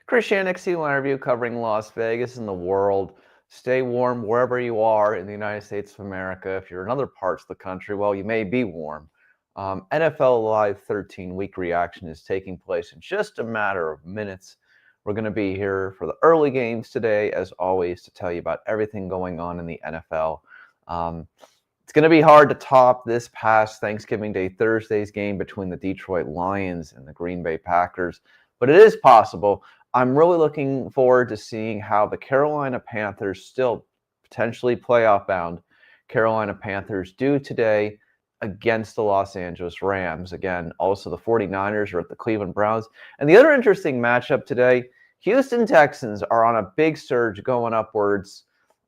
Christian XC1 review covering Las Vegas and the world. Stay warm wherever you are in the United States of America. If you're in other parts of the country, well, you may be warm. NFL Live 13-week reaction is taking place in just a matter of minutes. We're going to be here for the early games today, as always, to tell you about everything going on in the NFL. It's going to be hard to top this past Thanksgiving Day Thursday's game between the Detroit Lions and the Green Bay Packers, but it is possible. I'm really looking forward to seeing how the Carolina Panthers, still potentially playoff bound Carolina Panthers, do today against the Los Angeles Rams. Again, also the 49ers are at the Cleveland Browns. And the other interesting matchup today, Houston Texans are on a big surge going upwards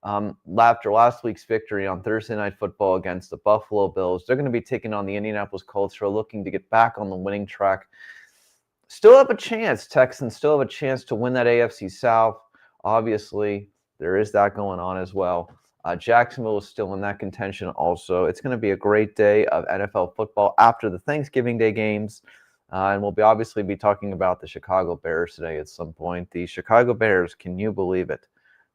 after last week's victory on Thursday Night Football against the Buffalo Bills. They're going to be taking on the Indianapolis Colts, who are looking to get back on the winning track. Still have a chance. Texans still have a chance to win that AFC South. Obviously, there is that going on as well. Jacksonville is still in that contention also. It's going to be a great day of NFL football after the Thanksgiving Day games. And we'll obviously be talking about the Chicago Bears today at some point. The Chicago Bears, can you believe it?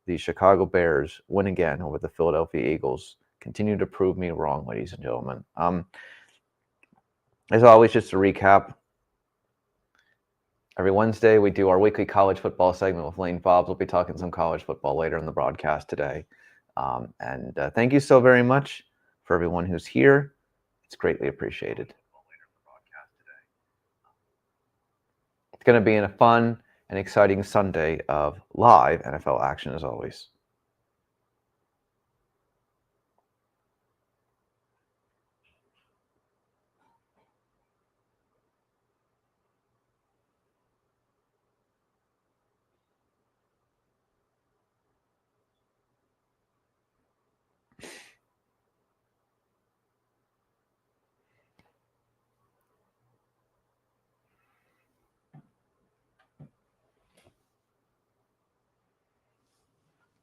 The Chicago Bears win again over the Philadelphia Eagles. Continue to prove me wrong, ladies and gentlemen. As always, just to recap, every Wednesday, we do our weekly college football segment with Lane Fobbs. We'll be talking some college football later in the broadcast today. Thank you so very much for everyone who's here. It's greatly appreciated. It's going to be a fun and exciting Sunday of live NFL action, as always.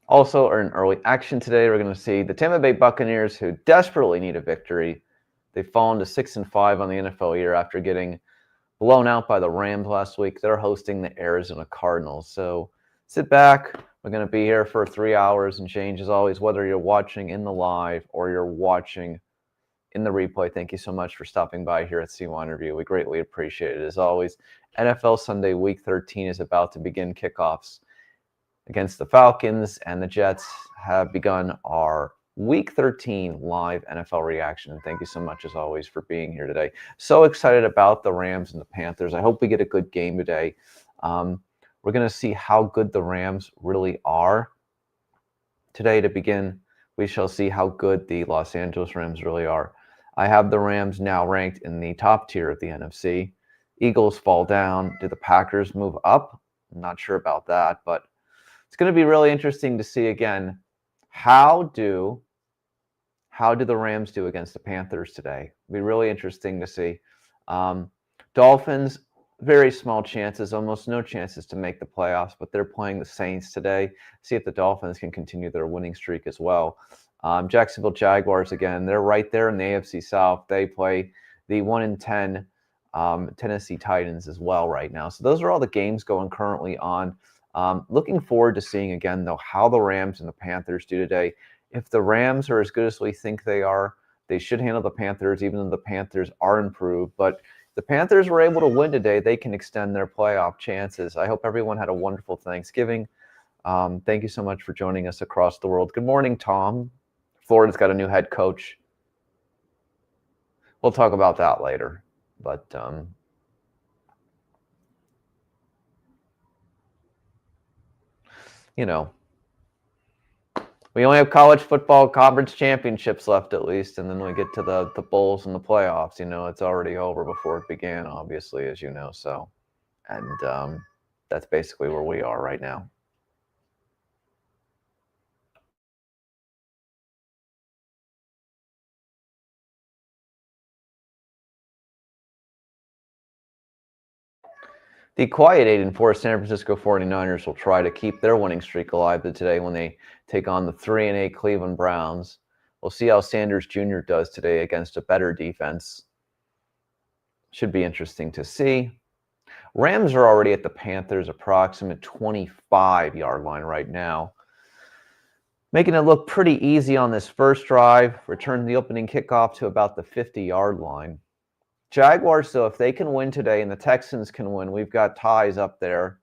Also, in early action today, we're going to see the Tampa Bay Buccaneers, who desperately need a victory. They've fallen to 6-5 on the NFL year after getting blown out by the Rams last week. They're hosting the Arizona Cardinals. So sit back. We're going to be here for 3 hours and change, as always, whether you're watching in the live or you're watching in the replay. Thank you so much for stopping by here at C1 Review. We greatly appreciate it. As always, NFL Sunday Week 13 is about to begin. Kickoffs against the Falcons and the Jets have begun our Week 13 live NFL reaction. And thank you so much, as always, for being here today. So excited about the Rams and the Panthers. I hope we get a good game today. We're going to see how good the Rams really are. Today, to begin, we shall see how good the Los Angeles Rams really are. I have the Rams now ranked in the top tier of the NFC. Eagles fall down. Do the Packers move up? I'm not sure about that, but it's going to be really interesting to see again, how do the Rams do against the Panthers today? It'll be really interesting to see. Dolphins, very small chances, almost no chances to make the playoffs, but they're playing the Saints today. See if the Dolphins can continue their winning streak as well. Jacksonville Jaguars, again, they're right there in the AFC South. They play the 1-10 Tennessee Titans as well right now. So those are all the games going currently on. Looking forward to seeing again, though, how the Rams and the Panthers do today. If the Rams are as good as we think they are, they should handle the Panthers, even though the Panthers are improved. But if the Panthers were able to win today, they can extend their playoff chances. I hope everyone had a wonderful Thanksgiving. Thank you so much for joining us across the world. Good morning, Tom. Florida's got a new head coach. We'll talk about that later. But you know, we only have college football conference championships left, at least, and then we get to the bowls and the playoffs. You know, it's already over before it began, obviously, as you know. So, and that's basically where we are right now. The quiet 8-4 San Francisco 49ers will try to keep their winning streak alive today when they take on the 3-8 Cleveland Browns. We'll see how Sanders Jr. does today against a better defense. Should be interesting to see. Rams are already at the Panthers' approximate 25-yard line right now, making it look pretty easy on this first drive. Return the opening kickoff to about the 50-yard line. Jaguars, though, if they can win today and the Texans can win, we've got ties up there,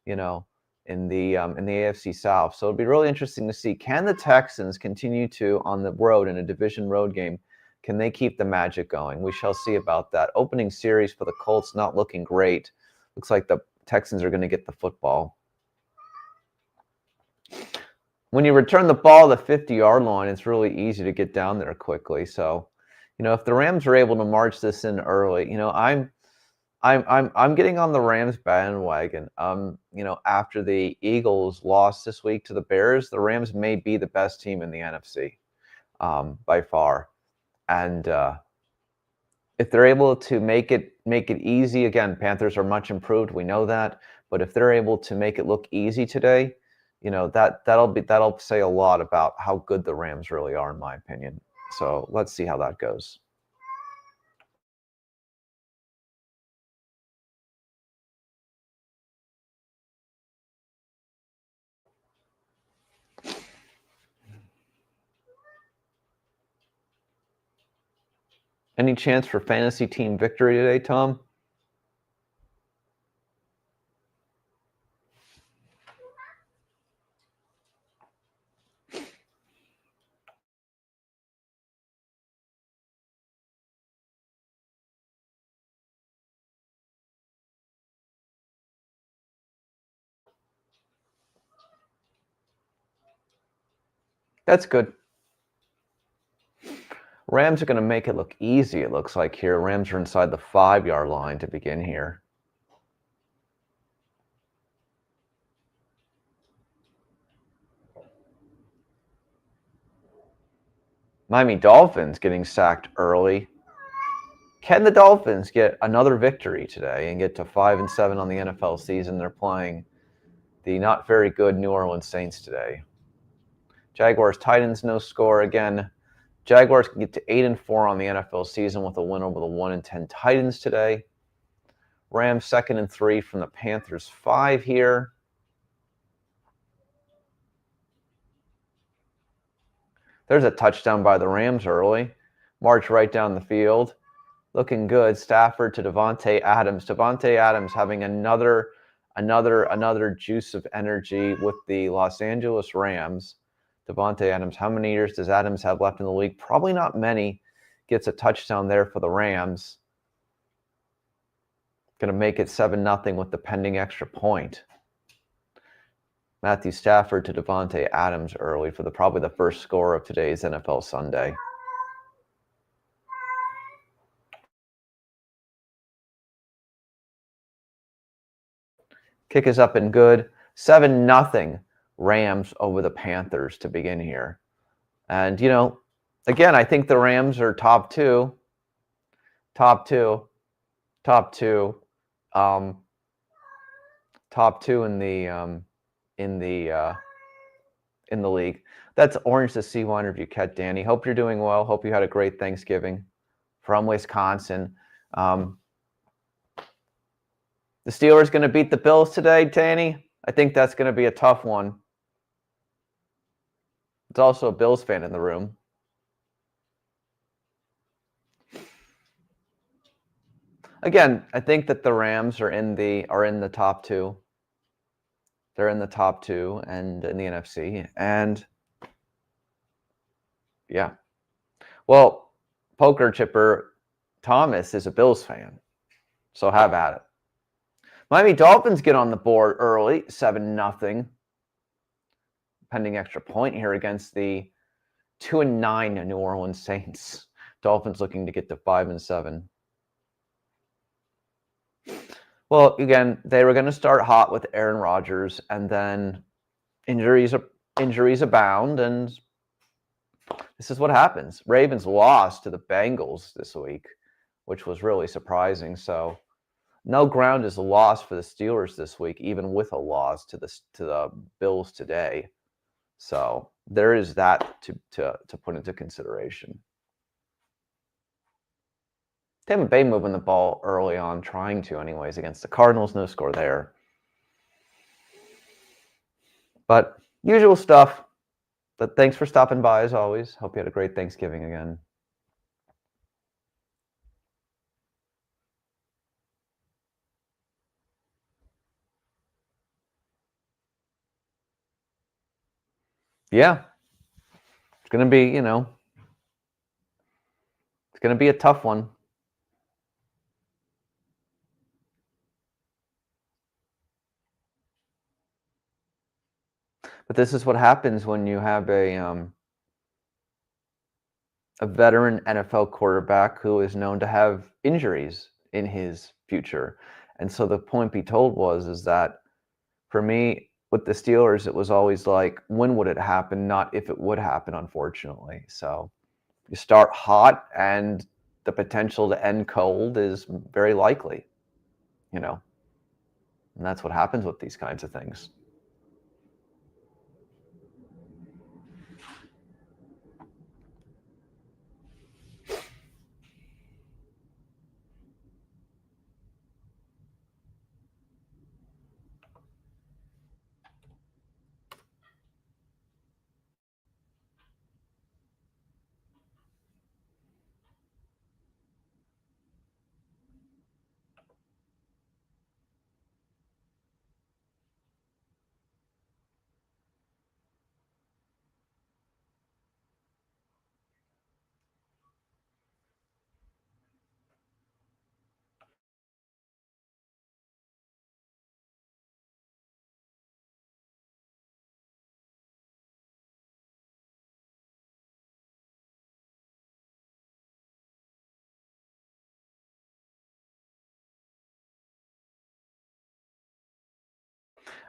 in the AFC South. So it'd be really interesting to see, can the Texans continue to, on the road in a division road game, can they keep the magic going? We shall see about that. Opening series for the Colts not looking great. Looks like the Texans are going to get the football. When you return the ball to the 50-yard line, it's really easy to get down there quickly. So, if the Rams are able to march this in early, I'm getting on the Rams bandwagon. After the Eagles lost this week to the Bears, the Rams may be the best team in the NFC by far. And if they're able to make it easy, again, Panthers are much improved. We know that, but if they're able to make it look easy today, that'll say a lot about how good the Rams really are, in my opinion. So let's see how that goes. Any chance for fantasy team victory today, Tom? That's good. Rams are going to make it look easy, it looks like here. Rams are inside the 5-yard line to begin here. Miami Dolphins getting sacked early. Can the Dolphins get another victory today and get to 5-7 on the NFL season? They're playing the not very good New Orleans Saints today. Jaguars, Titans, no score again. Jaguars can get to 8-4 on the NFL season with a win over the 1-10 Titans today. Rams 2-3 from the Panthers 5 here. There's a touchdown by the Rams early. March right down the field. Looking good. Stafford to Davante Adams. Davante Adams having another juice of energy with the Los Angeles Rams. Davante Adams, how many years does Adams have left in the league? Probably not many. Gets a touchdown there for the Rams. Going to make it 7-0 with the pending extra point. Matthew Stafford to Davante Adams early for probably the first score of today's NFL Sunday. Kick is up and good. 7-0 Rams over the Panthers to begin here. And, again, I think the Rams are top two in the league. That's Orange the Sea Wine Review, Cat Danny. Hope you're doing well. Hope you had a great Thanksgiving from Wisconsin. The Steelers going to beat the Bills today, Danny? I think that's going to be a tough one. There's also a Bills fan in the room. Again, I think that the Rams are in the top two. They're in the top two and in the NFC. And yeah. Well, Poker Chipper Thomas is a Bills fan. So have at it. Miami Dolphins get on the board early, 7-0. Pending extra point here against the 2-9 New Orleans Saints. Dolphins looking to get to 5-7. Well, again, they were going to start hot with Aaron Rodgers, and then injuries abound, and this is what happens. Ravens lost to the Bengals this week, which was really surprising. So no ground is lost for the Steelers this week, even with a loss to the Bills today. So there is that to put into consideration. Tampa Bay moving the ball early on, trying to anyways, against the Cardinals. No score there. But usual stuff. But thanks for stopping by as always. Hope you had a great Thanksgiving again. Yeah. It's going to be, it's going to be a tough one. But this is what happens when you have a veteran NFL quarterback who is known to have injuries in his future. And so the point be told is that for me, with the Steelers, it was always like, when would it happen? Not if it would happen, unfortunately. So you start hot and the potential to end cold is very likely, and that's what happens with these kinds of things.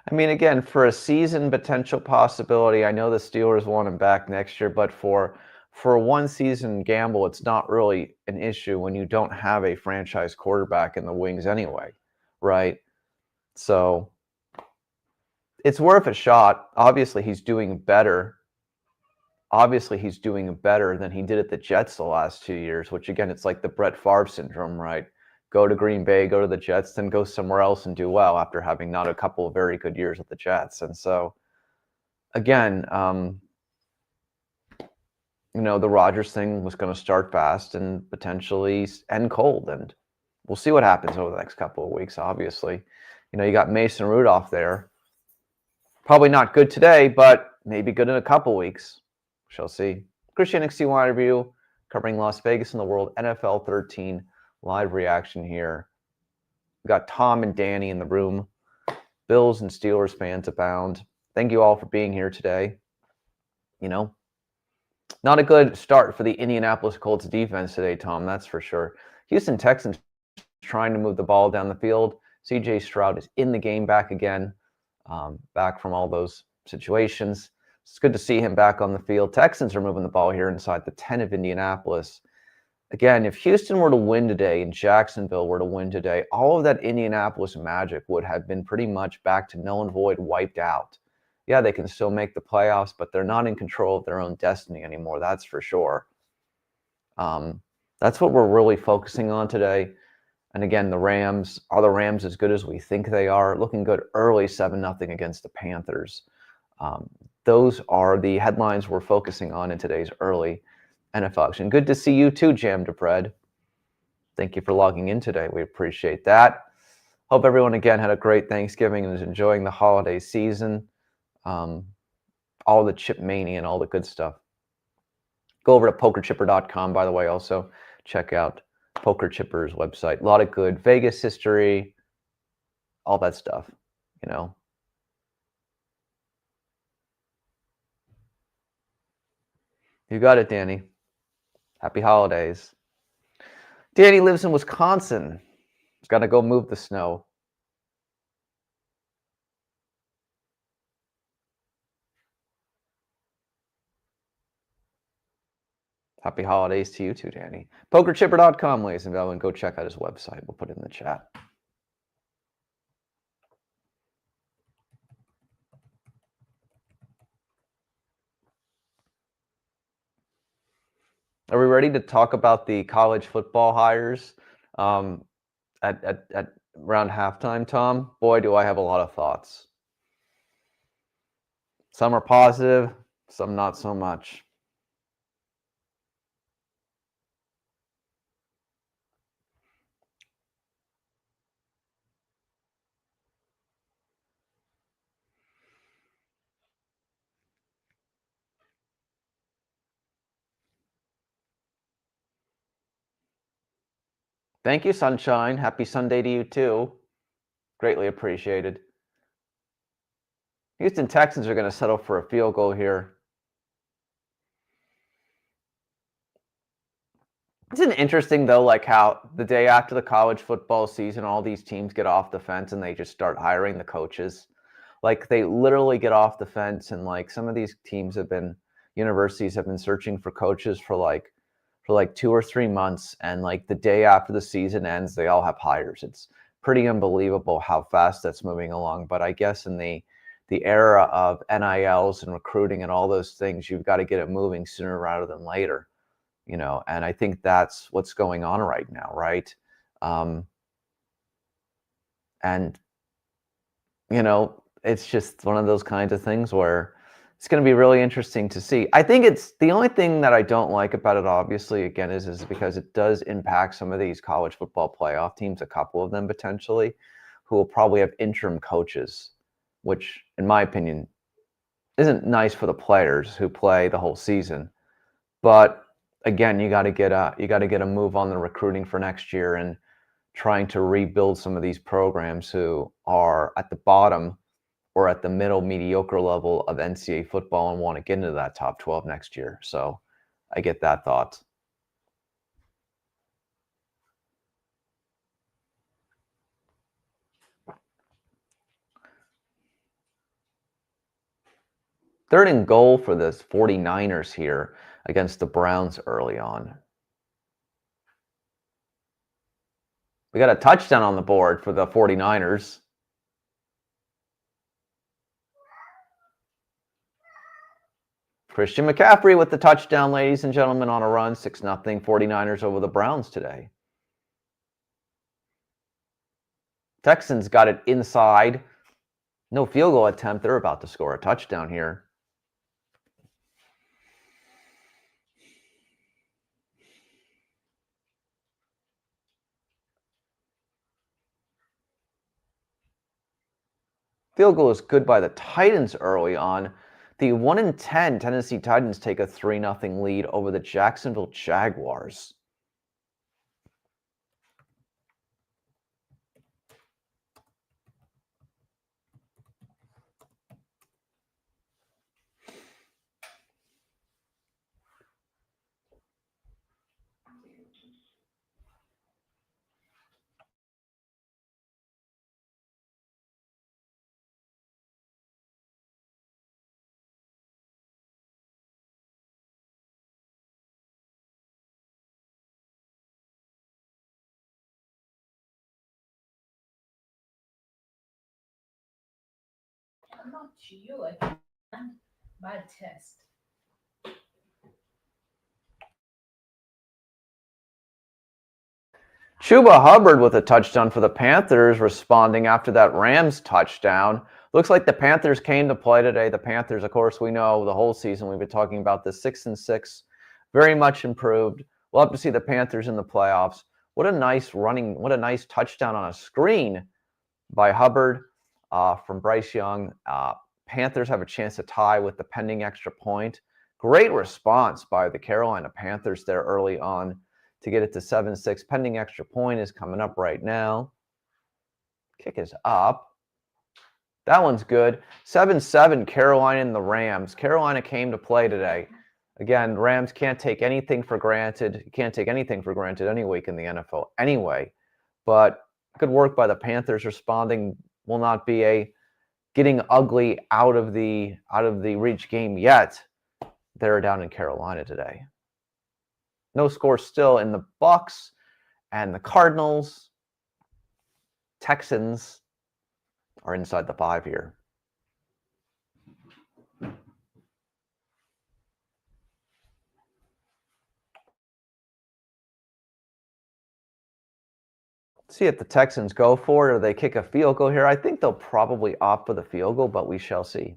I mean, again, for a season potential possibility, I know the Steelers want him back next year, but for a one season gamble, it's not really an issue when you don't have a franchise quarterback in the wings anyway, right? So it's worth a shot. Obviously, he's doing better. Obviously, he's doing better than he did at the Jets the last 2 years, which again, it's like the Brett Favre syndrome, right? Go to Green Bay, go to the Jets, then go somewhere else and do well after having not a couple of very good years at the Jets. And so, again, the Rodgers thing was going to start fast and potentially end cold. And we'll see what happens over the next couple of weeks, obviously. You got Mason Rudolph there. Probably not good today, but maybe good in a couple of weeks. Shall see. Christian NXT Wide Review, covering Las Vegas and the World NFL 13 live reaction here. We got Tom and Danny in the room. Bills and Steelers fans abound. Thank you all for being here today. Not a good start for the Indianapolis Colts defense today, Tom, that's for sure. Houston Texans trying to move the ball down the field. CJ Stroud is in the game back again, back from all those situations. It's good to see him back on the field. Texans are moving the ball here inside the 10 of Indianapolis. Again, if Houston were to win today and Jacksonville were to win today, all of that Indianapolis magic would have been pretty much back to null and void, wiped out. Yeah, they can still make the playoffs, but they're not in control of their own destiny anymore, that's for sure. That's what we're really focusing on today. And again, the Rams, are the Rams as good as we think they are? Looking good early, 7-0 against the Panthers. Those are the headlines we're focusing on in today's early NFL action. Good to see you too, Jam to Bread. Thank you for logging in today. We appreciate that. Hope everyone again had a great Thanksgiving and is enjoying the holiday season. All the chip mania and all the good stuff. Go over to pokerchipper.com, by the way. Also check out Poker Chipper's website. A lot of good Vegas history, all that stuff, You got it, Danny. Happy holidays. Danny lives in Wisconsin. He's got to go move the snow. Happy holidays to you too, Danny. PokerChipper.com, ladies and gentlemen. Go check out his website. We'll put it in the chat. Are we ready to talk about the college football hires at around halftime, Tom? Boy, do I have a lot of thoughts. Some are positive, some not so much. Thank you, Sunshine. Happy Sunday to you too. Greatly appreciated. Houston Texans are going to settle for a field goal here. Isn't it interesting though, like how the day after the college football season, all these teams get off the fence and they just start hiring the coaches. Like they literally get off the fence, and like some of these universities have been searching for coaches for like 2 or 3 months, and like the day after the season ends, they all have hires. It's pretty unbelievable how fast that's moving along. But I guess in the era of NILs and recruiting and all those things, you've got to get it moving sooner rather than later. And I think that's what's going on right now, right? And it's just one of those kinds of things where it's going to be really interesting to see. I think it's the only thing that I don't like about it, obviously, again, is because it does impact some of these college football playoff teams, a couple of them potentially, who will probably have interim coaches, which, in my opinion, isn't nice for the players who play the whole season. But again, you got to get a move on the recruiting for next year and trying to rebuild some of these programs who are at the bottom or at the middle mediocre level of NCAA football and want to get into that top 12 next year. So I get that thought. Third and goal for the 49ers here against the Browns early on. We got a touchdown on the board for the 49ers. Christian McCaffrey with the touchdown, ladies and gentlemen, on a run, 6-0, 49ers over the Browns today. Texans got it inside. No field goal attempt. They're about to score a touchdown here. Field goal is good by the Titans early on. The 1-10 Tennessee Titans take a 3-0 lead over the Jacksonville Jaguars. I'm not you, I can bad test. Chuba Hubbard with a touchdown for the Panthers, responding after that Rams touchdown. Looks like the Panthers came to play today. The Panthers, of course, we know the whole season we've been talking about the 6-6, very much improved. We'll have to see the Panthers in the playoffs. What a nice touchdown on a screen by Hubbard from Bryce Young. Panthers have a chance to tie with the pending extra point. Great response by the Carolina Panthers there early on to get it to 7-6. Pending extra point is coming up right now. Kick is up. That one's good. 7-7, Carolina and the Rams. Carolina came to play today. Again, Rams can't take anything for granted. You can't take anything for granted any week in the NFL anyway. But good work by the Panthers responding. Will not be a getting ugly out of the reach game yet. They're down in Carolina today. No score still in the Bucs and the Cardinals. Texans are inside the 5 here. See if the Texans go for it or they kick a field goal here. I think they'll probably opt for the field goal, but we shall see.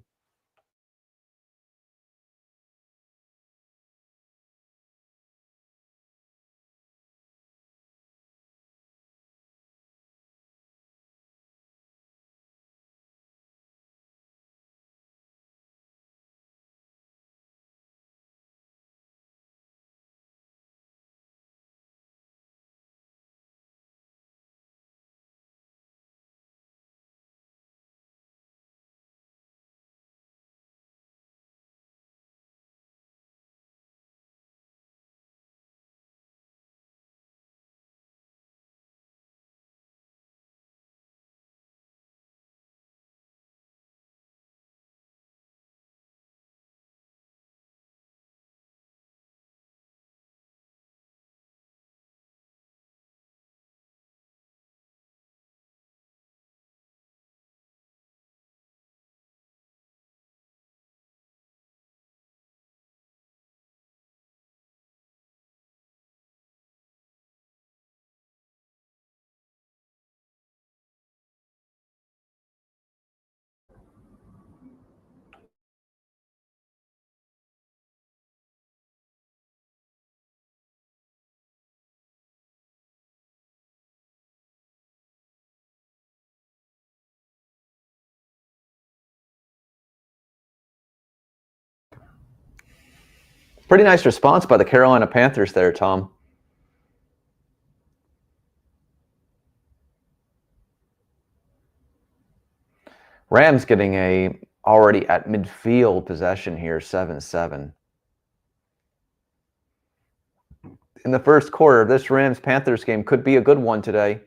Pretty nice response by the Carolina Panthers there, Tom. Rams getting a already at midfield possession here, 7-7. In the first quarter, this Rams-Panthers game could be a good one today.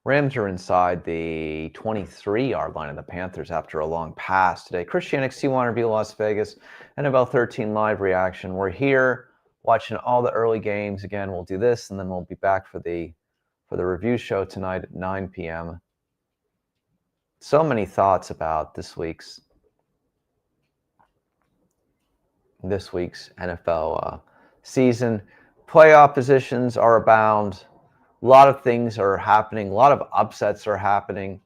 Rams are inside the 23-yard line of the Panthers after a long pass today. Christian C1 Review Las Vegas, NFL 13 live reaction. We're here watching all the early games. Again, we'll do this, and then we'll be back for the review show tonight at 9 p.m. So many thoughts about this week's NFL season. Playoff positions are abound. A lot of things are happening. A lot of upsets are happening.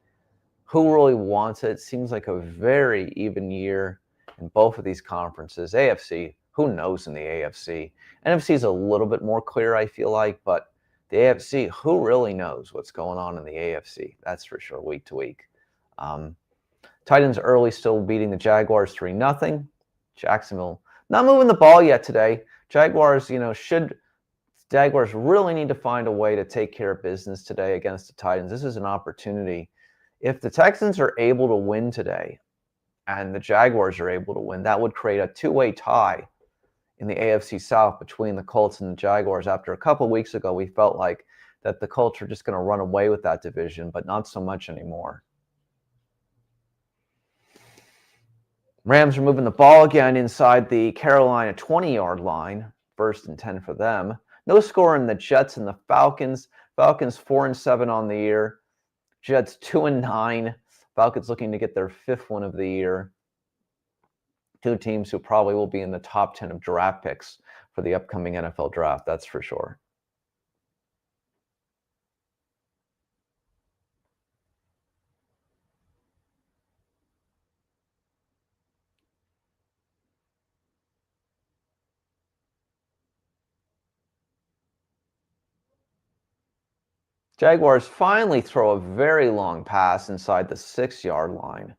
Who really wants it? Seems like a very even year in both of these conferences. AFC, who knows in the AFC? NFC is a little bit more clear, I feel like, but the AFC, who really knows what's going on in the AFC? That's for sure, week to week. Titans early still beating the Jaguars 3-0. Jacksonville not moving the ball yet today. Jaguars, Jaguars really need to find a way to take care of business today against the Titans. This is an opportunity. If the Texans are able to win today and the Jaguars are able to win, that would create a two-way tie in the AFC South between the Colts and the Jaguars. After a couple of weeks ago, we felt like that the Colts are just going to run away with that division, but not so much anymore. Rams are moving the ball again inside the Carolina 20-yard line. 1st and 10 for them. No score in the Jets and the Falcons. Falcons 4-7 on the year. Jets 2-9. Falcons looking to get their 5th win of the year. Two teams who probably will be in the top 10 of draft picks for the upcoming NFL draft. That's for sure. Jaguars finally throw a very long pass inside the 6-yard line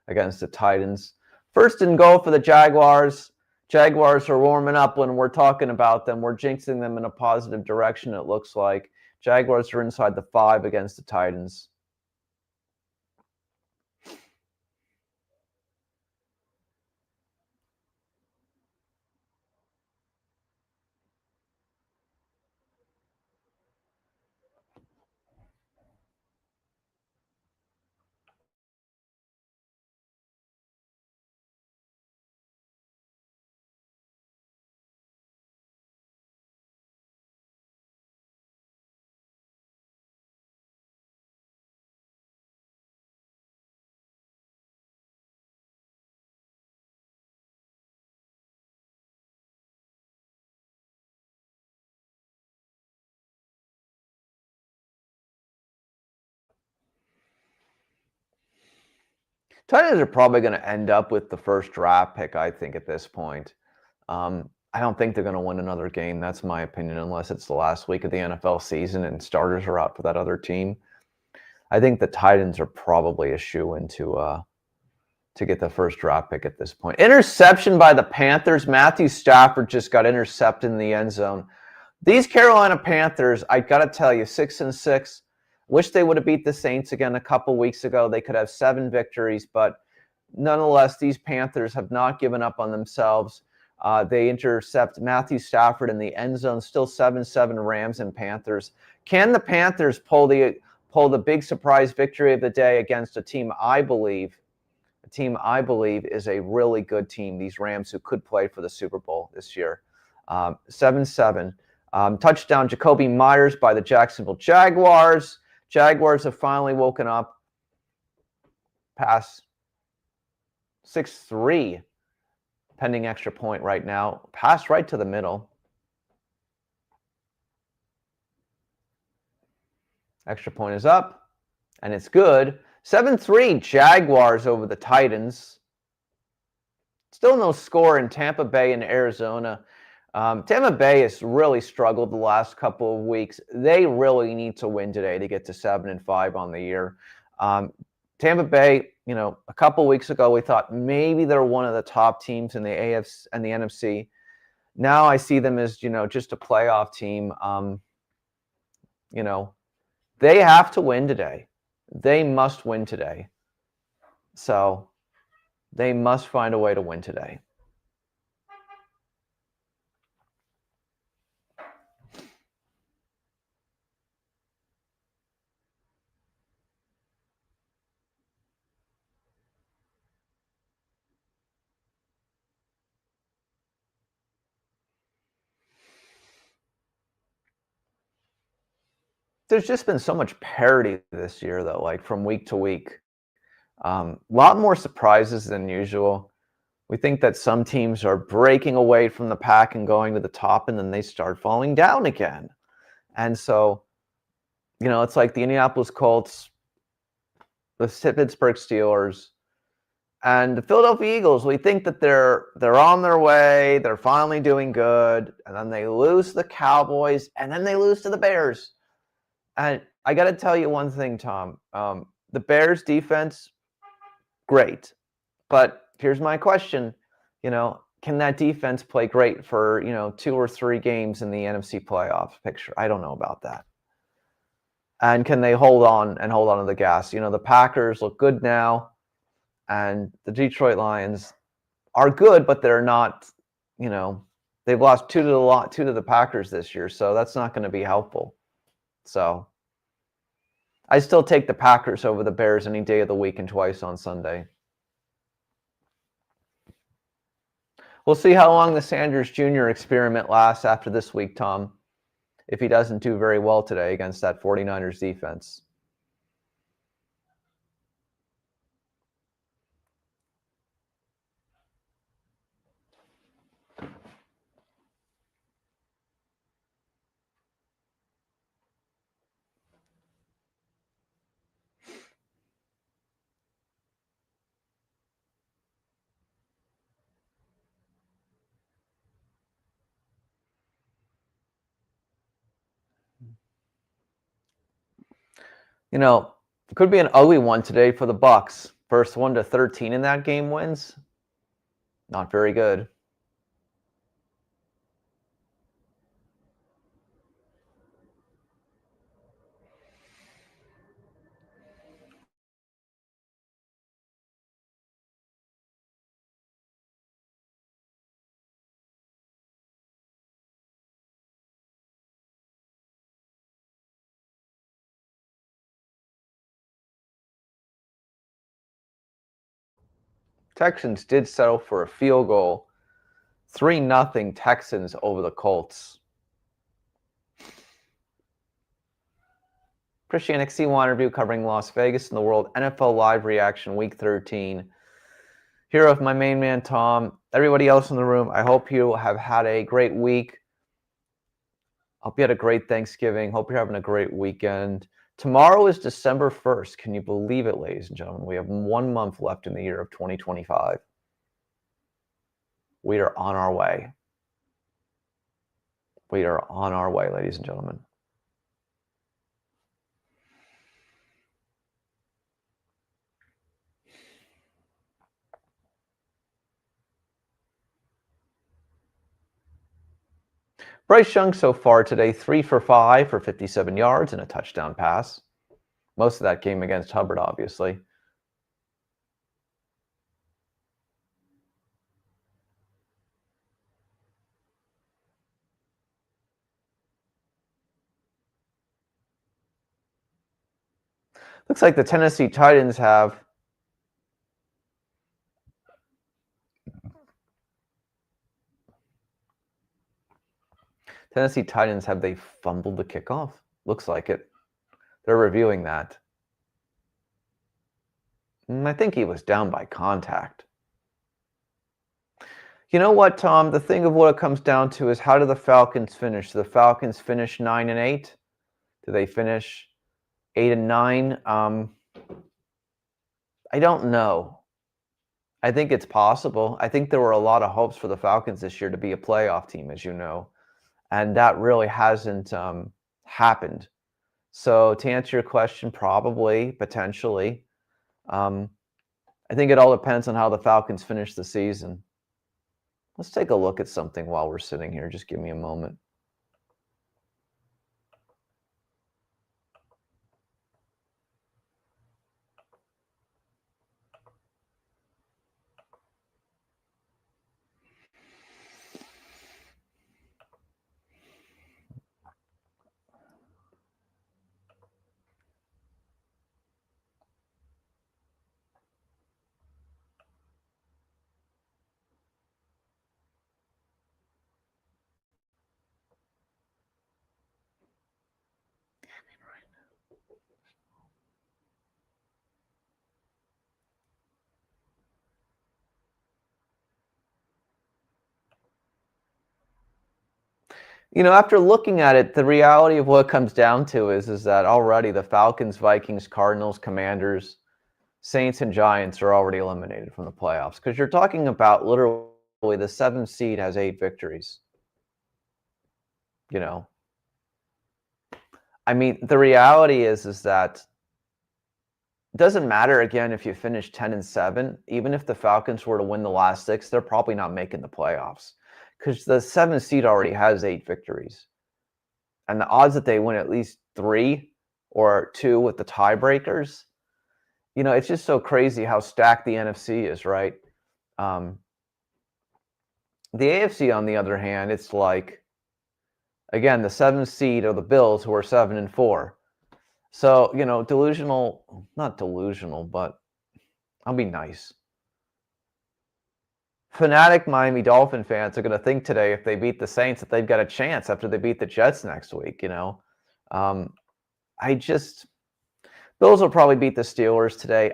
against the Titans. 1st and goal for the Jaguars. Jaguars are warming up when we're talking about them. We're jinxing them in a positive direction, it looks like. Jaguars are inside the 5 against the Titans. Titans are probably going to end up with the first draft pick, I think, at this point. I don't think they're going to win another game. That's my opinion, unless it's the last week of the NFL season and starters are out for that other team. I think the Titans are probably a shoo-in to get the first draft pick at this point. Interception by the Panthers. Matthew Stafford just got intercepted in the end zone. These Carolina Panthers, I got to tell you, 6-6. Wish they would have beat the Saints again a couple weeks ago. They could have 7 victories, but nonetheless, these Panthers have not given up on themselves. They intercept Matthew Stafford in the end zone, still 7-7 Rams and Panthers. Can the Panthers pull the big surprise victory of the day against a team I believe is a really good team, these Rams, who could play for the Super Bowl this year? 7-7. Touchdown Jacoby Myers by the Jacksonville Jaguars. Jaguars have finally woken up. Pass 6-3. Pending extra point right now. Pass right to the middle. Extra point is up, and it's good. 7-3 Jaguars over the Titans. Still no score in Tampa Bay and Arizona. Tampa Bay has really struggled the last couple of weeks. They really need to win today to get to 7-5 on the year. Tampa Bay, a couple weeks ago, we thought maybe they're one of the top teams in the AFC and the NFC. Now I see them as, just a playoff team. They have to win today. They must win today. So they must find a way to win today. There's just been so much parity this year, though, like from week to week. A lot more surprises than usual. We think that some teams are breaking away from the pack and going to the top, and then they start falling down again. And so, it's like the Indianapolis Colts, the Pittsburgh Steelers, and the Philadelphia Eagles. We think that they're on their way, they're finally doing good, and then they lose to the Cowboys, and then they lose to the Bears. And I got to tell you one thing, Tom. The Bears defense, great. But here's my question. Can that defense play great for, 2 or 3 games in the NFC playoff picture? I don't know about that. And can they hold on to the gas? The Packers look good now. And the Detroit Lions are good, but they're not, they've lost 2 to the Packers this year. So that's not going to be helpful. So I still take the Packers over the Bears any day of the week and twice on Sunday. We'll see how long the Sanders Jr. experiment lasts after this week, Tom, if he doesn't do very well today against that 49ers defense. It could be an ugly one today for the Bucs. First 1 to 13 in that game wins. Not very good. Texans did settle for a field goal. 3-0 Texans over the Colts. Christian XC1 interview covering Las Vegas and the World NFL Live Reaction Week 13. Here with my main man, Tom. Everybody else in the room, I hope you have had a great week. Hope you had a great Thanksgiving. Hope you're having a great weekend. Tomorrow is December 1st. Can you believe it, ladies and gentlemen? We have 1 month left in the year of 2025. We are on our way. We are on our way, ladies and gentlemen. Bryce Young so far today, 3 for 5 for 57 yards and a touchdown pass. Most of that came against Hubbard, obviously. Looks like the Tennessee Titans have they fumbled the kickoff? Looks like it. They're reviewing that. I think he was down by contact. You know what, Tom? The thing of what it comes down to is how do the Falcons finish? Do the Falcons finish 9-8? Do they finish 8-9? I don't know. I think it's possible. I think there were a lot of hopes for the Falcons this year to be a playoff team, as you know, and that really hasn't happened. So to answer your question, probably, potentially. I think it all depends on how the Falcons finish the season. Let's take a look at something while we're sitting here. Just give me a moment. You know, after looking at it, the reality of what it comes down to is that already the Falcons, Vikings, Cardinals, Commanders, Saints, and Giants are already eliminated from the playoffs because you're talking about literally the 7th seed has 8 victories. You know, I mean, the reality is that it doesn't matter, again, if you finish 10-7, even if the Falcons were to win the last 6, they're probably not making the playoffs because the 7th seed already has 8 victories. And the odds that they win at least 3 or 2 with the tiebreakers, you know, it's just so crazy how stacked the NFC is, right? The AFC, on the other hand, it's like, again, the 7th seed are the Bills, who are 7-4. So, you know, not delusional, but I'll be nice. Fanatic Miami Dolphin fans are going to think today, if they beat the Saints, that they've got a chance after they beat the Jets next week, you know. Bills will probably beat the Steelers today.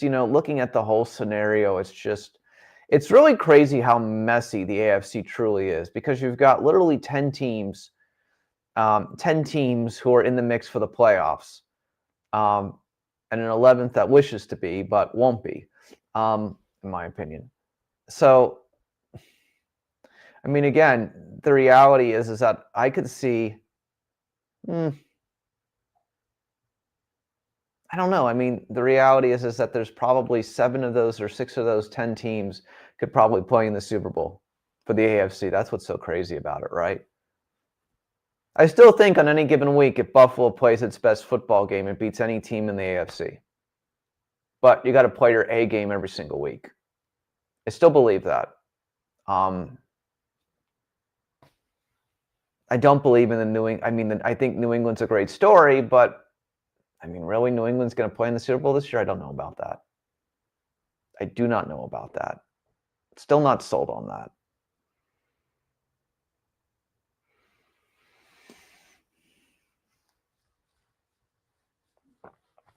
You know, looking at the whole scenario, it's really crazy how messy the AFC truly is because you've got literally 10 teams who are in the mix for the playoffs, and an 11th that wishes to be but won't be, in my opinion. So, I mean, again, the reality is that I could see, I don't know. I mean, the reality is that there's probably 7 of those or 6 of those 10 teams could probably play in the Super Bowl for the AFC. That's what's so crazy about it, right? I still think on any given week, if Buffalo plays its best football game, it beats any team in the AFC. But you got to play your A game every single week. I still believe that. I don't believe in the New England. I mean, I think New England's a great story, but I mean, really, New England's going to play in the Super Bowl this year? I don't know about that. I do not know about that. Still not sold on that.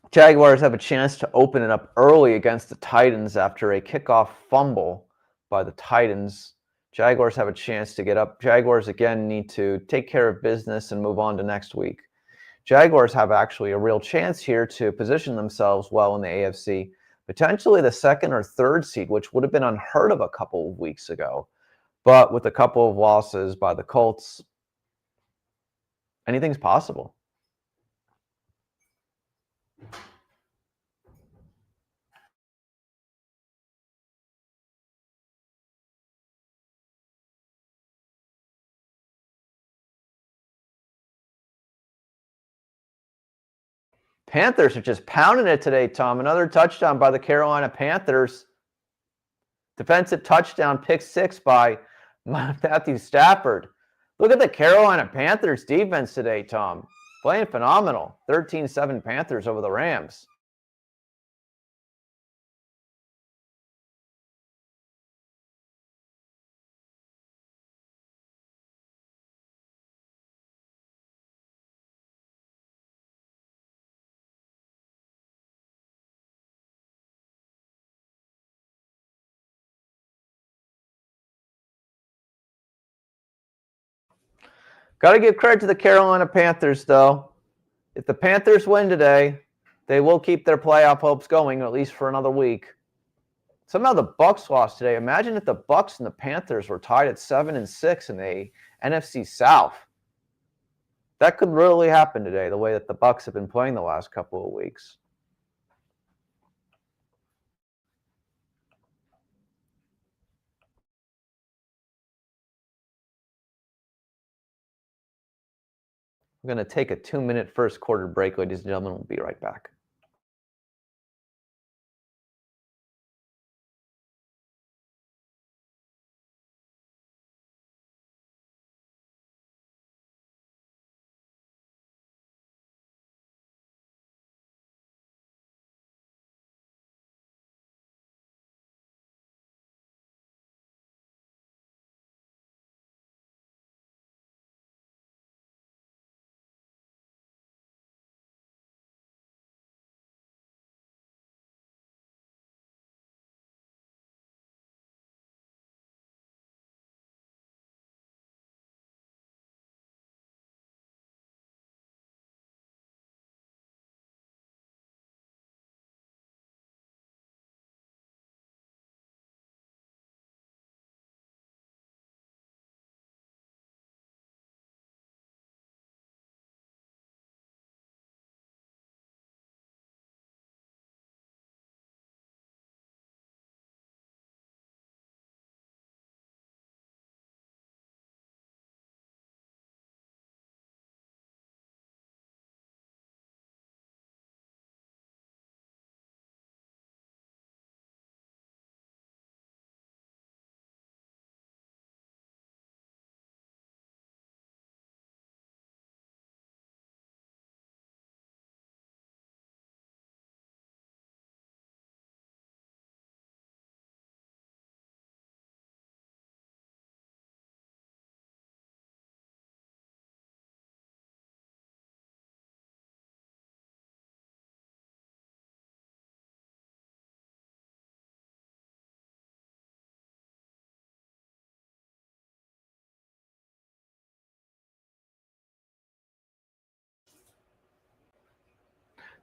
Jaguars have a chance to open it up early against the Titans after a kickoff fumble by the Titans. Jaguars have a chance to get up. Jaguars, again, need to take care of business and move on to next week. Jaguars have actually a real chance here to position themselves well in the AFC, potentially the 2nd or 3rd seed, which would have been unheard of a couple of weeks ago. But with a couple of losses by the Colts, anything's possible. Panthers are just pounding it today, Tom. Another touchdown by the Carolina Panthers. Defensive touchdown, pick 6 by Matthew Stafford. Look at the Carolina Panthers defense today, Tom. Playing phenomenal. 13-7 Panthers over the Rams. Got to give credit to the Carolina Panthers, though. If the Panthers win today, they will keep their playoff hopes going, at least for another week. Somehow the Bucs lost today. Imagine if the Bucs and the Panthers were tied at 7-6 in the NFC South. That could really happen today, the way that the Bucs have been playing the last couple of weeks. We're going to take a 2-minute first quarter break, ladies and gentlemen. We'll be right back.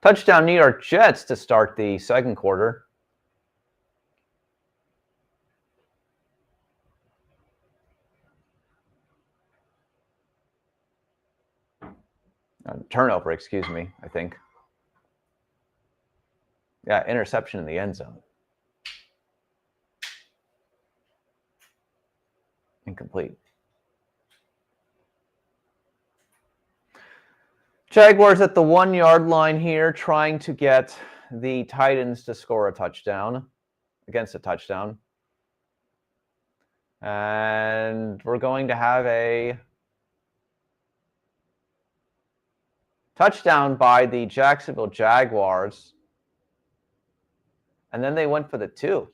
Touchdown New York Jets to start the second quarter. Turnover, excuse me, I think. Yeah, interception in the end zone. Incomplete. Jaguars at the 1-yard line here, trying to get the Titans to score a touchdown, against a touchdown. And we're going to have a touchdown by the Jacksonville Jaguars. And then they went for the 2.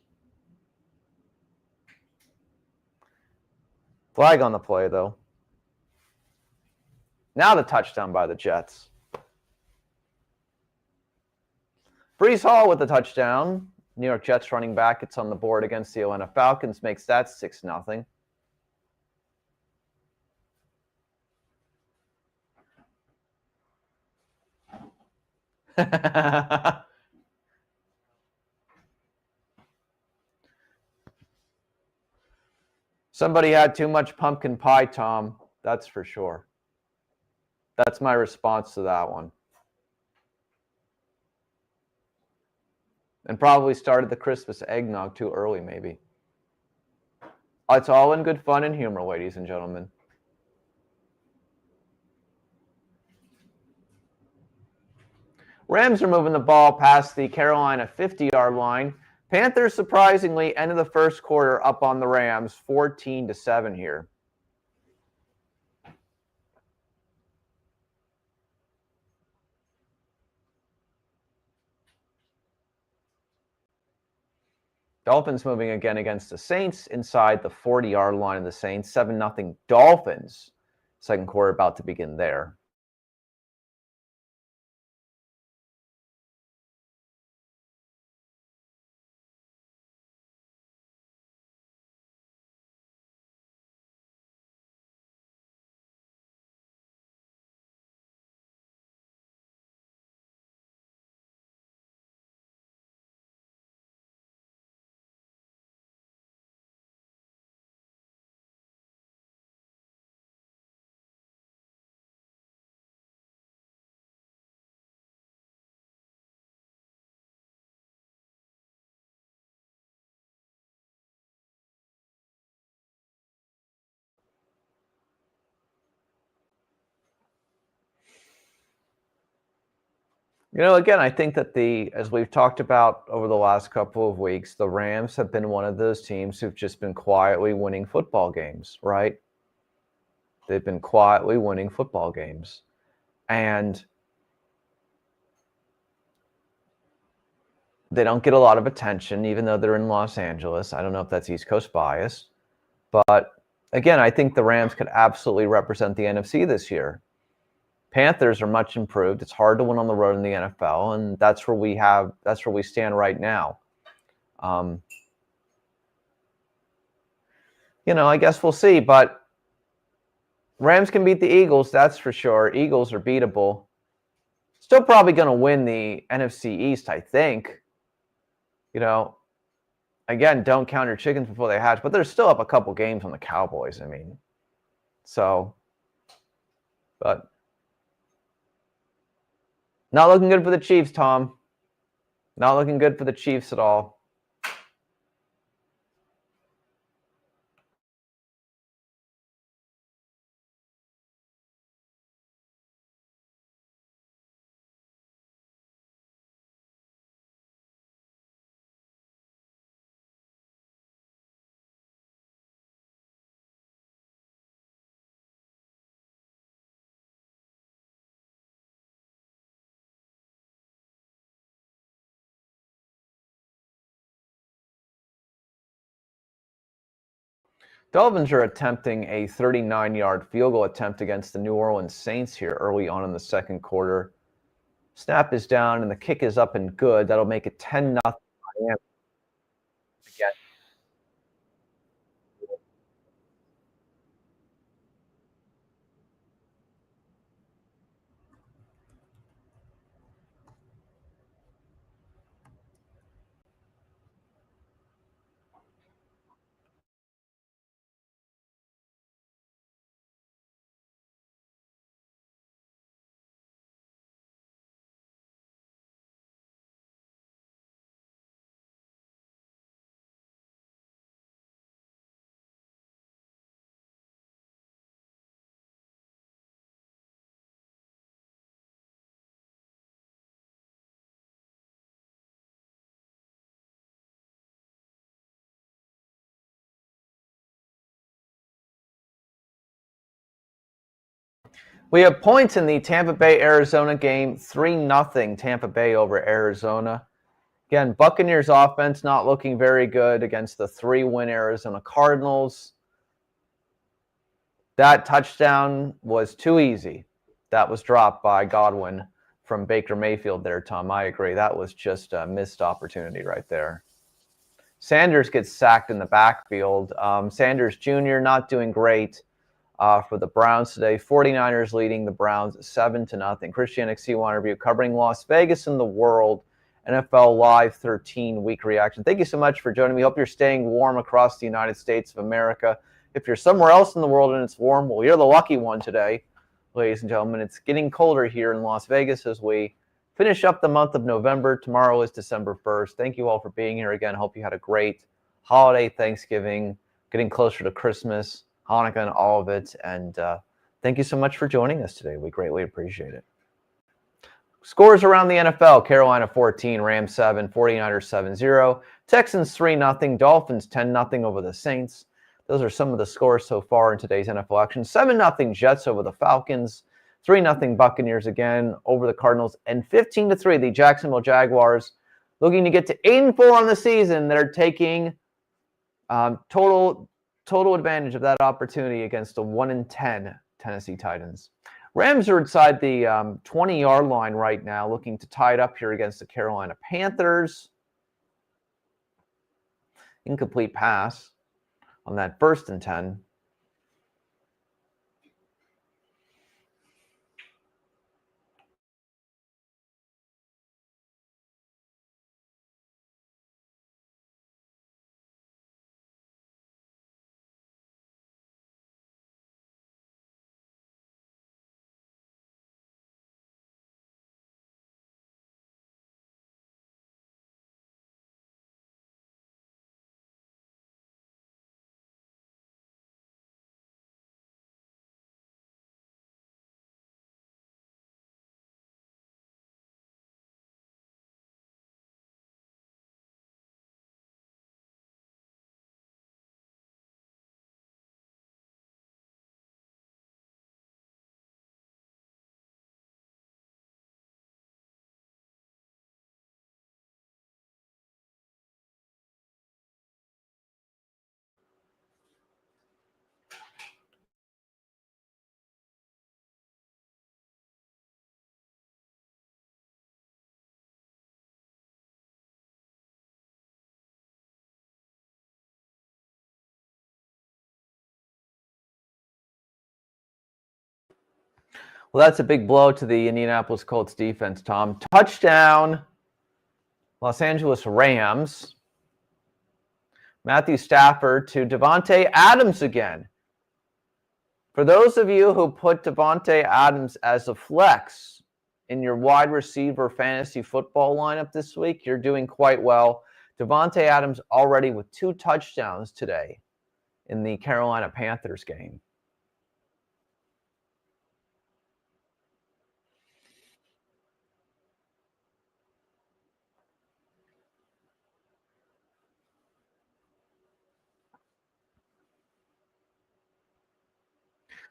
Flag on the play, though. Now the touchdown by the Jets. Breece Hall with the touchdown. New York Jets running back. It's on the board against the Atlanta Falcons. Makes that 6-0. Somebody had too much pumpkin pie, Tom. That's for sure. That's my response to that one. And probably started the Christmas eggnog too early, maybe. It's all in good fun and humor, ladies and gentlemen. Rams are moving the ball past the Carolina 50-yard line. Panthers surprisingly ended the first quarter up on the Rams 14-7 here. Dolphins moving again against the Saints inside the 40-yard line of the Saints. 7-0 Dolphins. Second quarter about to begin there. Again, I think that as we've talked about over the last couple of weeks, the Rams have been one of those teams who've just been quietly winning football games, right? They've been quietly winning football games. And they don't get a lot of attention, even though they're in Los Angeles. I don't know if that's East Coast bias. But again, I think the Rams could absolutely represent the NFC this year. Panthers are much improved. It's hard to win on the road in the NFL, and that's where we stand right now. I guess we'll see, but Rams can beat the Eagles, that's for sure. Eagles are beatable. Still probably going to win the NFC East, I think. Again, don't count your chickens before they hatch, but they're still up a couple games on the Cowboys. But not looking good for the Chiefs, Tom. Not looking good for the Chiefs at all. Dolphins are attempting a 39-yard field goal attempt against the New Orleans Saints here early on in the second quarter. Snap is down, and the kick is up and good. That'll make it 10-0 Miami. Again. We have points in the Tampa Bay-Arizona game, 3-0 Tampa Bay over Arizona. Again, Buccaneers offense not looking very good against the 3-win Arizona Cardinals. That touchdown was too easy. That was dropped by Godwin from Baker Mayfield there, Tom. I agree. That was just a missed opportunity right there. Sanders gets sacked in the backfield. Sanders Jr. not doing great. for the Browns today. 49ers leading the Browns 7-0. Christian XC1 review covering Las Vegas and the world. NFL Live 13 week reaction. Thank you so much for joining me. Hope you're staying warm across the United States of America. If you're somewhere else in the world and it's warm, well, you're the lucky one today, ladies and gentlemen. It's getting colder here in Las Vegas as we finish up the month of November. Tomorrow is December 1st. Thank you all for being here again. Hope you had a great holiday, Thanksgiving, getting closer to Christmas, Hanukkah, and all of it. And thank you so much for joining us today. We greatly appreciate it. Scores around the NFL: Carolina 14, Rams 7, 49ers 7-0, Texans 3-0, Dolphins 10-0 over the Saints. Those are some of the scores so far in today's NFL action. 7-0 Jets over the Falcons, 3-0 Buccaneers again over the Cardinals, and 15-3 the Jacksonville Jaguars, looking to get to 8-4 on the season. They're taking total advantage of that opportunity against the 1-10 Tennessee Titans. Rams are inside the 20-yard line right now, looking to tie it up here against the Carolina Panthers. Incomplete pass on that 1st and 10. Well, that's a big blow to the Indianapolis Colts defense, Tom. Touchdown, Los Angeles Rams. Matthew Stafford to Davante Adams again. For those of you who put Davante Adams as a flex in your wide receiver fantasy football lineup this week, you're doing quite well. Davante Adams already with 2 touchdowns today in the Carolina Panthers game.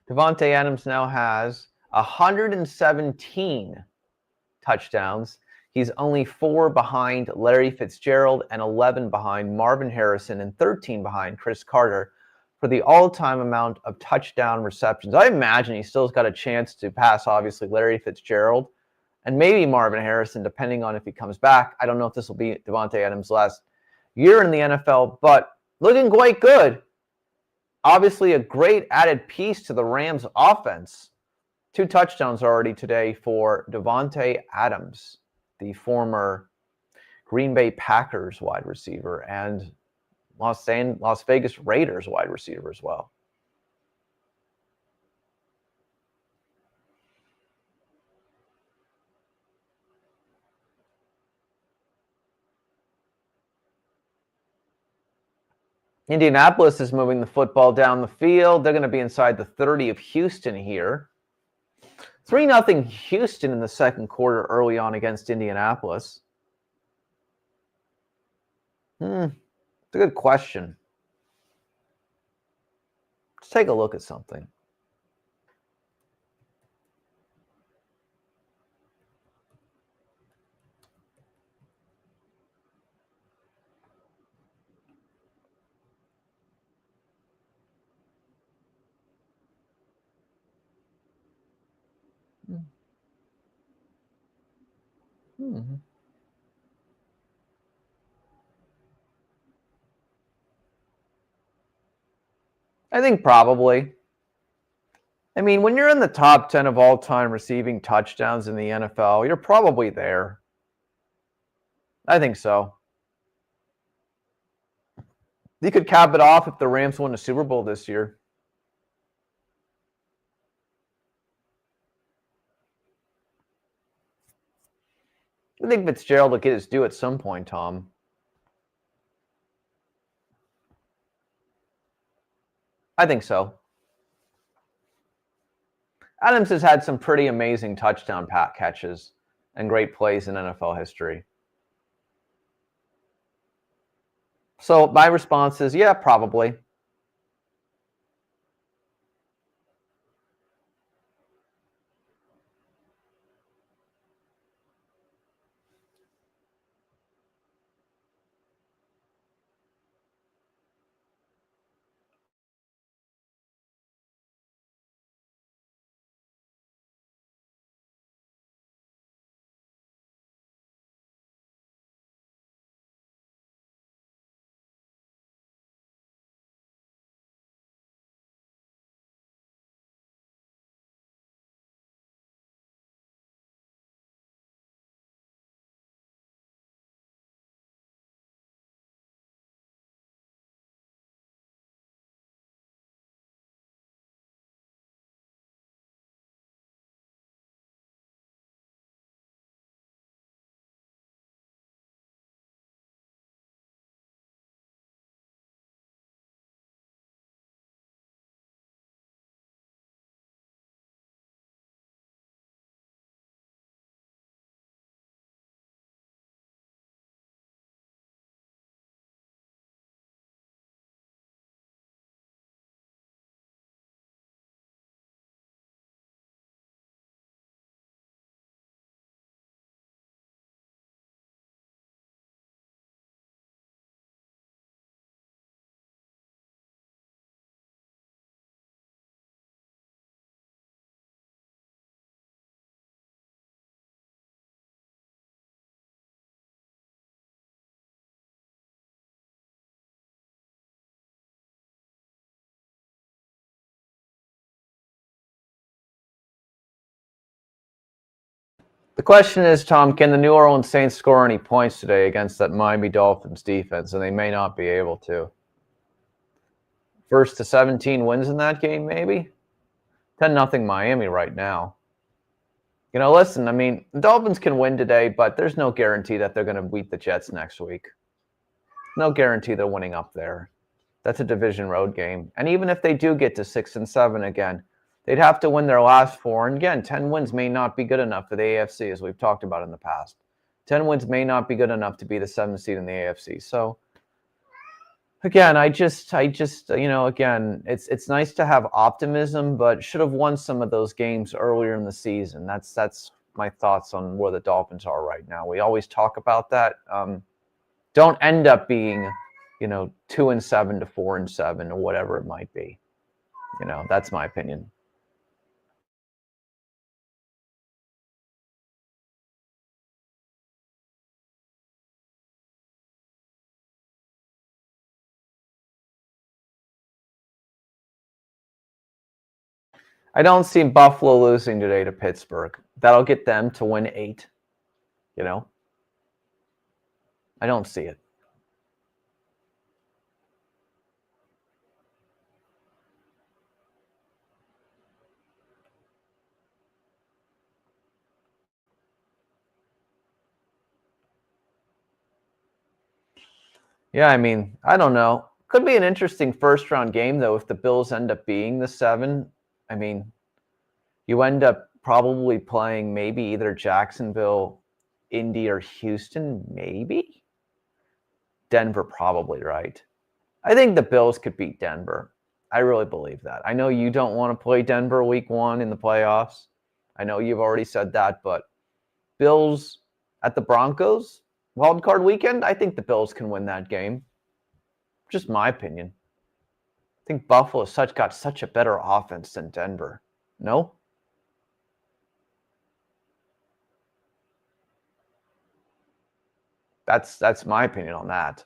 Davante Adams now has 117 touchdowns. He's only 4 behind Larry Fitzgerald and 11 behind Marvin Harrison and 13 behind Chris Carter for the all-time amount of touchdown receptions. I imagine he still's got a chance to pass, obviously, Larry Fitzgerald and maybe Marvin Harrison, depending on if he comes back. I don't know if this will be Davante Adams' last year in the NFL, but looking quite good. Obviously, a great added piece to the Rams' offense. 2 touchdowns already today for Davante Adams, the former Green Bay Packers wide receiver and Las Vegas Raiders wide receiver as well. Indianapolis is moving the football down the field. They're going to be inside the 30 of Houston here. 3-0 Houston in the second quarter early on against Indianapolis. It's a good question. Let's take a look at something. I think probably. I mean, when you're in the top 10 of all time receiving touchdowns in the NFL, you're probably there. I think so. You could cap it off if the Rams win a Super Bowl this year. I think Fitzgerald will get his due at some point, Tom. I think so. Adams has had some pretty amazing touchdown catches and great plays in NFL history. So my response is, yeah, probably. The question is, Tom, can the New Orleans Saints score any points today against that Miami Dolphins defense? And they may not be able to. First to 17 wins in that game, maybe? 10-0 Miami right now. Listen, I mean, the Dolphins can win today, but there's no guarantee that they're going to beat the Jets next week. No guarantee they're winning up there. That's a division road game. And even if they do get to 6-7 again, they'd have to win their last 4. And again, 10 wins may not be good enough for the AFC, as we've talked about in the past. 10 wins may not be good enough to be the 7th seed in the AFC. So, again, I just, again, it's nice to have optimism, but should have won some of those games earlier in the season. That's my thoughts on where the Dolphins are right now. We always talk about that. Don't end up being 2-7 to 4-7 or whatever it might be. That's my opinion. I don't see Buffalo losing today to Pittsburgh. That'll get them to win 8. I don't see it. Yeah, I mean, I don't know. Could be an interesting first round game, though, if the Bills end up being the 7. I mean, you end up probably playing maybe either Jacksonville, Indy, or Houston, maybe. Denver, probably, right? I think the Bills could beat Denver. I really believe that. I know you don't want to play Denver week 1 in the playoffs. I know you've already said that, but Bills at the Broncos, wild card weekend, I think the Bills can win that game. Just my opinion. I think Buffalo's got such a better offense than Denver. No? That's my opinion on that.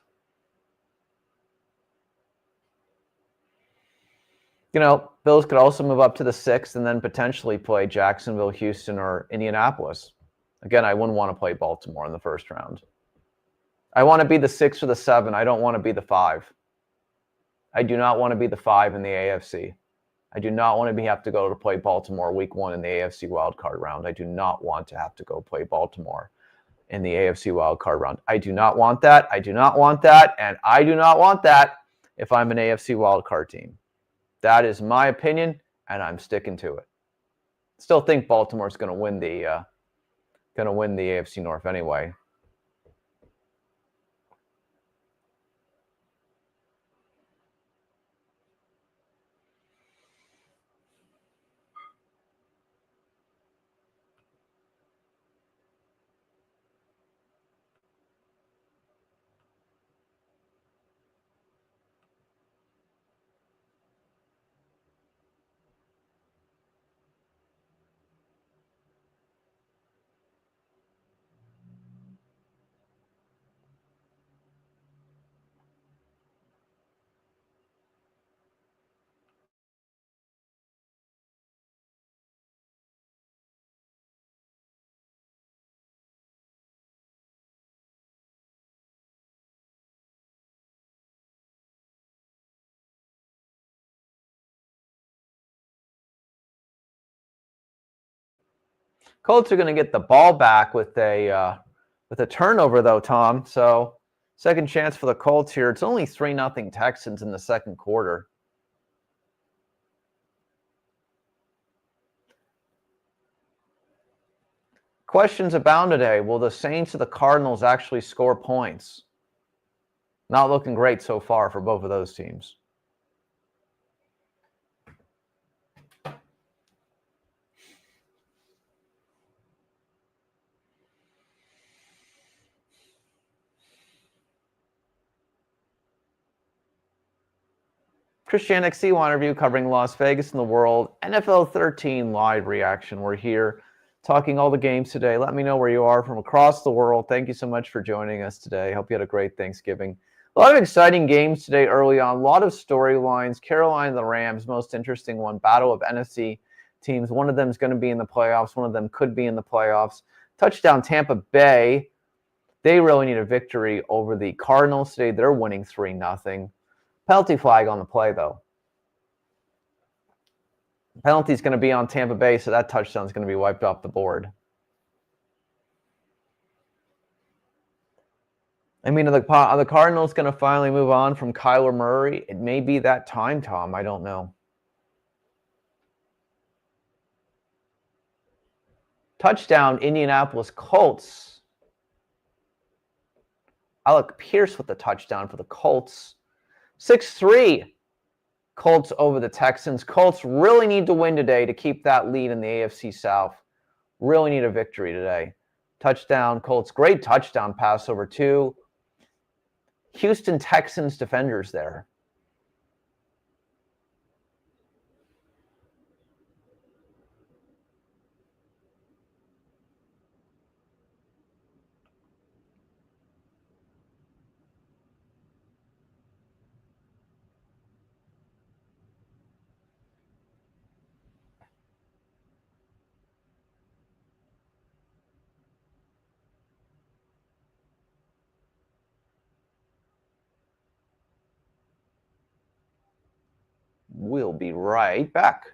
Bills could also move up to the 6th and then potentially play Jacksonville, Houston, or Indianapolis. Again, I wouldn't want to play Baltimore in the first round. I want to be the 6 or the 7. I don't want to be the 5. I do not want to be the 5 in the AFC. I do not want to have to go to play Baltimore week 1 in the AFC wildcard round. I do not want to have to go play Baltimore in the AFC wildcard round. I do not want that. I do not want that. And I do not want that if I'm an AFC wildcard team. That is my opinion, and I'm sticking to it. Still think Baltimore's going to win the AFC North anyway. Colts are going to get the ball back with a turnover, though, Tom. So second chance for the Colts here. It's only 3-0 Texans in the second quarter. Questions abound today. Will the Saints or the Cardinals actually score points? Not looking great so far for both of those teams. Christian XC1 review covering Las Vegas and the world. NFL 13 live reaction. We're here talking all the games today. Let me know where you are from across the world. Thank you so much for joining us today. Hope you had a great Thanksgiving. A lot of exciting games today early on. A lot of storylines. Carolina and the Rams, most interesting one. Battle of NFC teams. One of them is going to be in the playoffs. One of them could be in the playoffs. Touchdown Tampa Bay. They really need a victory over the Cardinals today. They're winning 3-0. Penalty flag on the play, though. Penalty is going to be on Tampa Bay, so that touchdown is going to be wiped off the board. I mean, are the Cardinals going to finally move on from Kyler Murray? It may be that time, Tom. I don't know. Touchdown, Indianapolis Colts. Alec Pierce with the touchdown for the Colts. 6-3. Colts over the Texans. Colts really need to win today to keep that lead in the AFC South. Really need a victory today. Touchdown, Colts. Great touchdown pass over two Houston Texans defenders there. We'll be right back.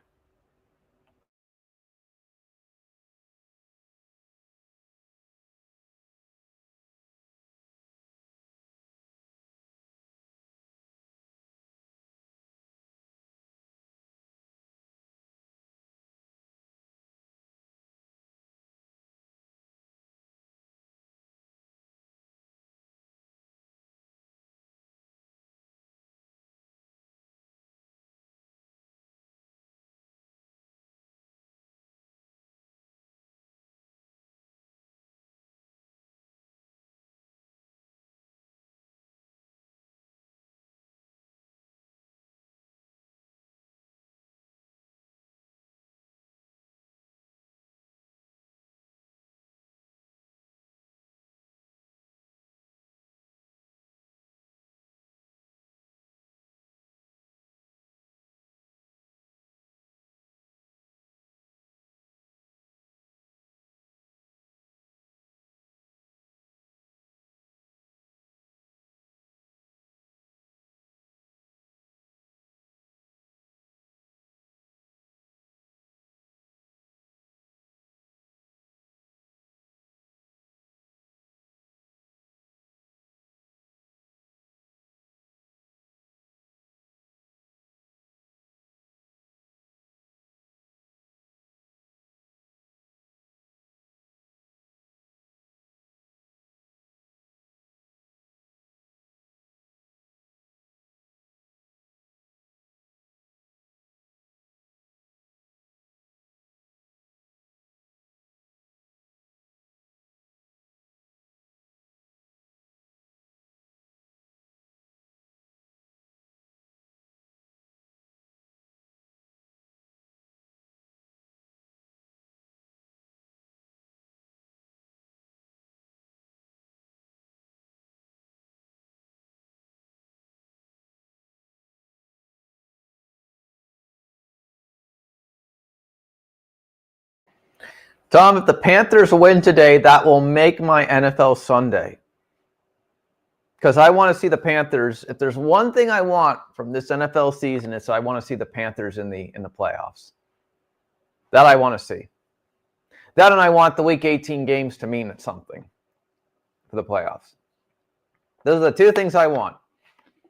Tom, if the Panthers win today, that will make my NFL Sunday. Because I want to see the Panthers. If there's one thing I want from this NFL season, it's I want to see the Panthers in the playoffs. That I want to see. That, and I want the Week 18 games to mean something for the playoffs. Those are the two things I want.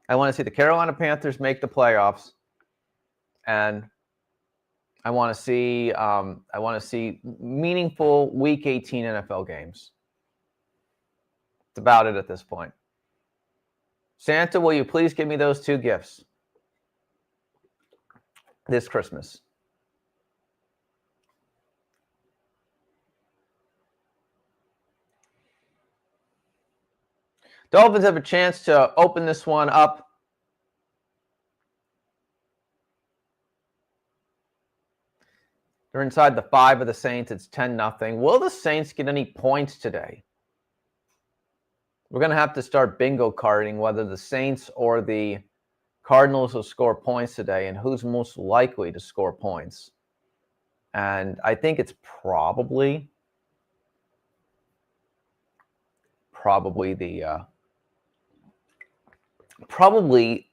I want to see the Carolina Panthers make the playoffs, and I want to see meaningful Week 18 NFL games. It's about it at this point. Santa, will you please give me those two gifts this Christmas? Dolphins have a chance to open this one up. They're inside the 5 of the Saints. It's 10-0. Will the Saints get any points today? We're going to have to start bingo carding whether the Saints or the Cardinals will score points today and who's most likely to score points. And I think it's probably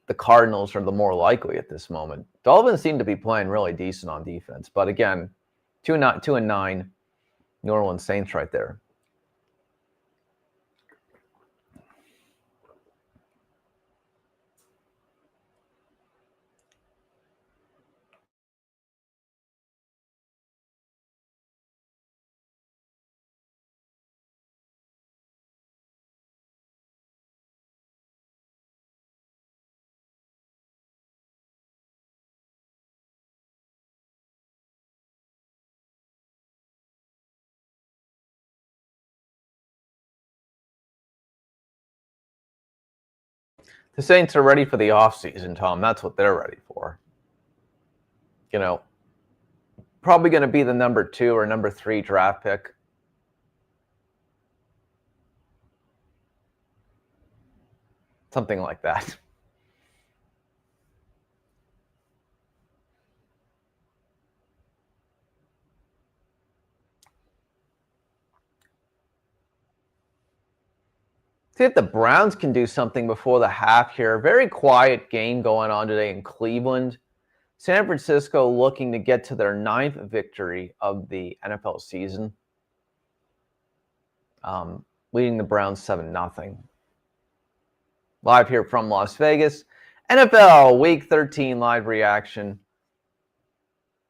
the Cardinals are the more likely at this moment. Dolphins seem to be playing really decent on defense, but again, 2-9, New Orleans Saints right there. The Saints are ready for the offseason, Tom. That's what they're ready for. You know, probably going to be the number 2 or number 3 draft pick. Something like that. See if the Browns can do something before the half here. Very quiet game going on today in Cleveland. San Francisco looking to get to their 9th victory of the NFL season. Leading the Browns 7-0. Live here from Las Vegas. NFL Week 13 live reaction.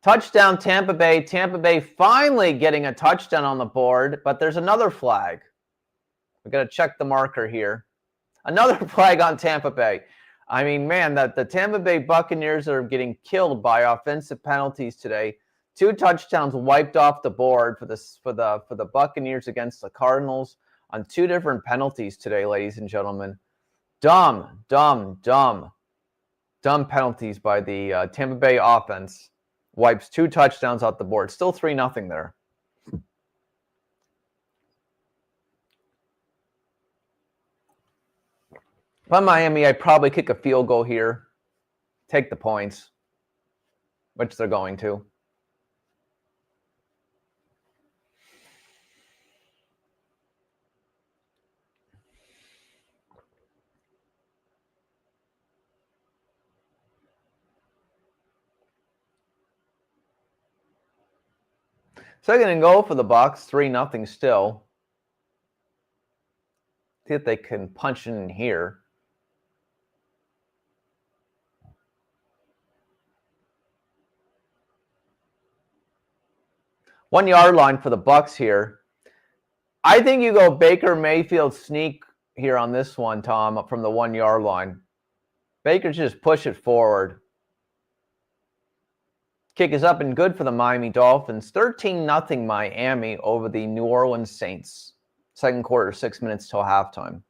Touchdown Tampa Bay. Tampa Bay finally getting a touchdown on the board, but there's another flag. We're going to check the marker here. Another flag on Tampa Bay. I mean, man, the Tampa Bay Buccaneers are getting killed by offensive penalties today. 2 touchdowns wiped off the board for the Buccaneers against the Cardinals on 2 different penalties today, ladies and gentlemen. Dumb penalties by the Tampa Bay offense. Wipes 2 touchdowns off the board. Still 3-0 there. If I'm Miami, I'd probably kick a field goal here. Take the points, which they're going to. Second and goal for the Bucs, 3-0 still. See if they can punch it in here. 1 yard line for the Bucs here. I think you go Baker Mayfield sneak here on this one, Tom, up from the 1 yard line. Baker just push it forward. Kick is up and good for the Miami Dolphins. 13-0 Miami over the New Orleans Saints. Second quarter, 6 minutes till halftime.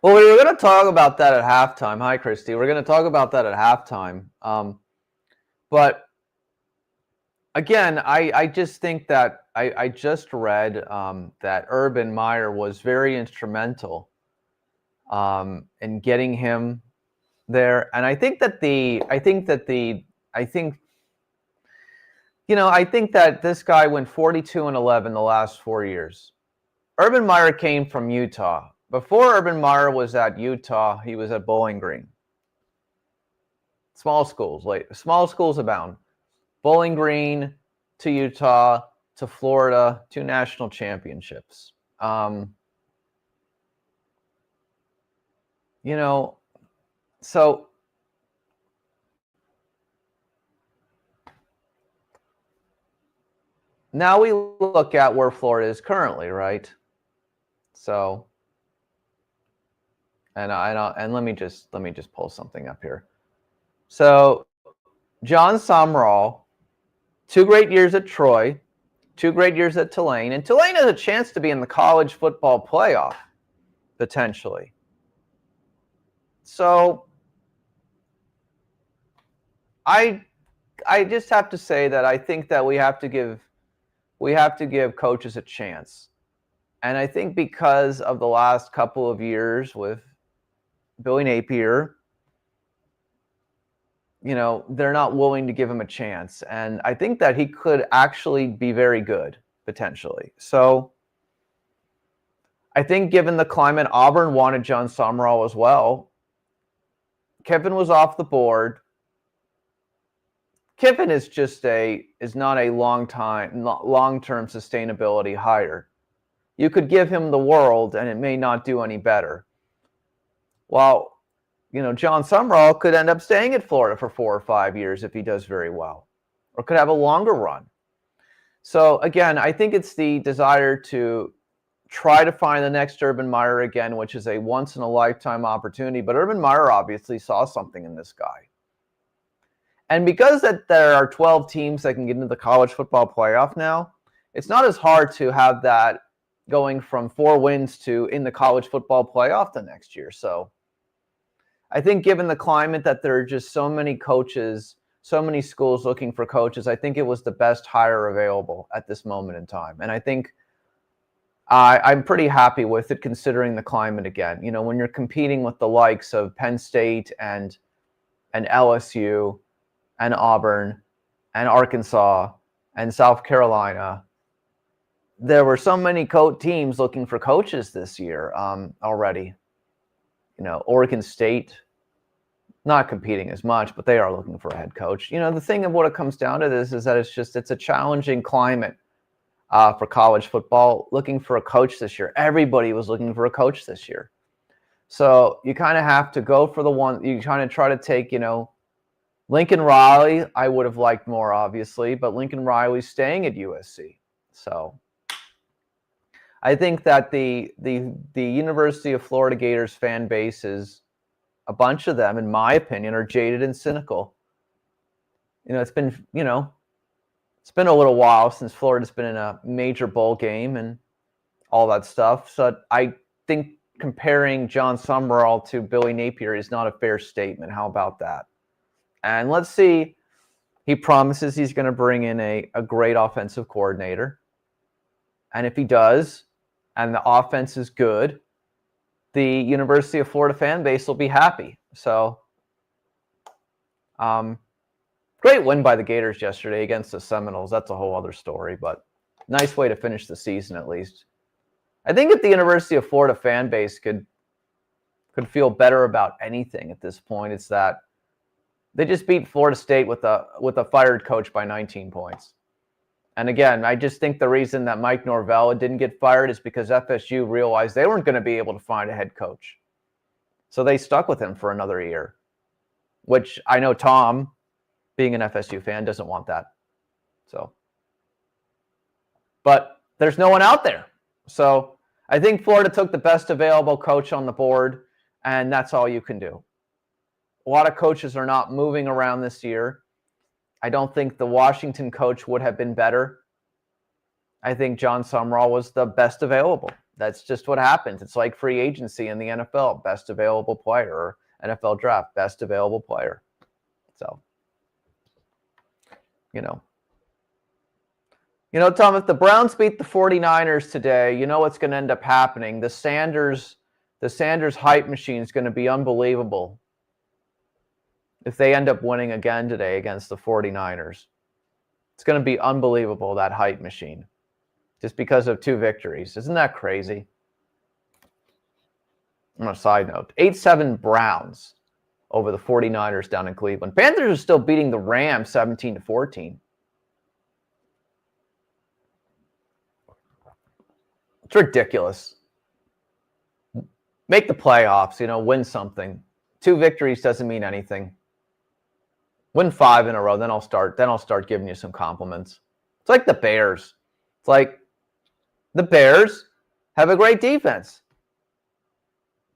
Well, we were going to talk about that at halftime. Hi, Christy. We're going to talk about that at halftime. But again, I just think that I just read that Urban Meyer was very instrumental in getting him there, and I think that this guy went 42-11 the last 4 years. Urban Meyer came from Utah. Before Urban Meyer was at Utah, he was at Bowling Green. Small schools abound. Bowling Green to Utah to Florida to national championships. So now we look at where Florida is currently, right? So, and let me just pull something up here. So, John Sumrall, 2 great years at Troy, 2 great years at Tulane, and Tulane has a chance to be in the college football playoff potentially. So, I just have to say that I think that we have to give coaches a chance. And I think because of the last couple of years with Billy Napier, they're not willing to give him a chance. And I think that he could actually be very good, potentially. So I think given the climate, Auburn wanted John Sumrall as well. Kiffin was off the board. Kiffin is not a long-term sustainability hire. You could give him the world and it may not do any better. Well, John Sumrall could end up staying at Florida for 4 or 5 years if he does very well, or could have a longer run. So again, I think it's the desire to try to find the next Urban Meyer again, which is a once-in-a-lifetime opportunity. But Urban Meyer obviously saw something in this guy. And because that there are 12 teams that can get into the college football playoff now, it's not as hard to have that going from 4 wins to in the college football playoff the next year. So I think given the climate that there are just so many coaches, so many schools looking for coaches, I think it was the best hire available at this moment in time. And I think I'm pretty happy with it considering the climate again. When you're competing with the likes of Penn State and LSU and Auburn and Arkansas and South Carolina, there were so many teams looking for coaches this year already. Oregon State, not competing as much, but they are looking for a head coach. The thing of what it comes down to this is that it's a challenging climate for college football, looking for a coach this year. Everybody was looking for a coach this year. So you kind of have to go for the one, you kind of try to take, Lincoln Riley, I would have liked more, obviously, but Lincoln Riley's staying at USC. So I think that the University of Florida Gators fan base is, a bunch of them, in my opinion, are jaded and cynical. It's been a little while since Florida's been in a major bowl game and all that stuff. So I think comparing John Sumrall to Billy Napier is not a fair statement. How about that? And let's see. He promises he's going to bring in a great offensive coordinator. And if he does, and the offense is good, the University of Florida fan base will be happy. So, great win by the Gators yesterday against the Seminoles. That's a whole other story, but nice way to finish the season at least. I think if the University of Florida fan base could feel better about anything at this point, it's that they just beat Florida State with a fired coach by 19 points. And again, I just think the reason that Mike Norvell didn't get fired is because FSU realized they weren't going to be able to find a head coach. So they stuck with him for another year, which I know Tom, being an FSU fan, doesn't want that. So, but there's no one out there. So I think Florida took the best available coach on the board, and that's all you can do. A lot of coaches are not moving around this year. I don't think the Washington coach would have been better. I think John Sumrall was the best available. That's just what happens. It's like free agency in the NFL, best available player, or NFL draft, best available player. So, You know, Tom, if the Browns beat the 49ers today, you know what's going to end up happening. The Sanders hype machine is going to be unbelievable if they end up winning again today against the 49ers. It's going to be unbelievable, that hype machine, just because of 2 victories. Isn't that crazy? On a side note, 8-7 Browns over the 49ers down in Cleveland. Panthers are still beating the Rams 17-14. It's ridiculous. Make the playoffs, win something. 2 victories doesn't mean anything. Win 5 in a row, then I'll start giving you some compliments. It's like the Bears. It's like the Bears have a great defense.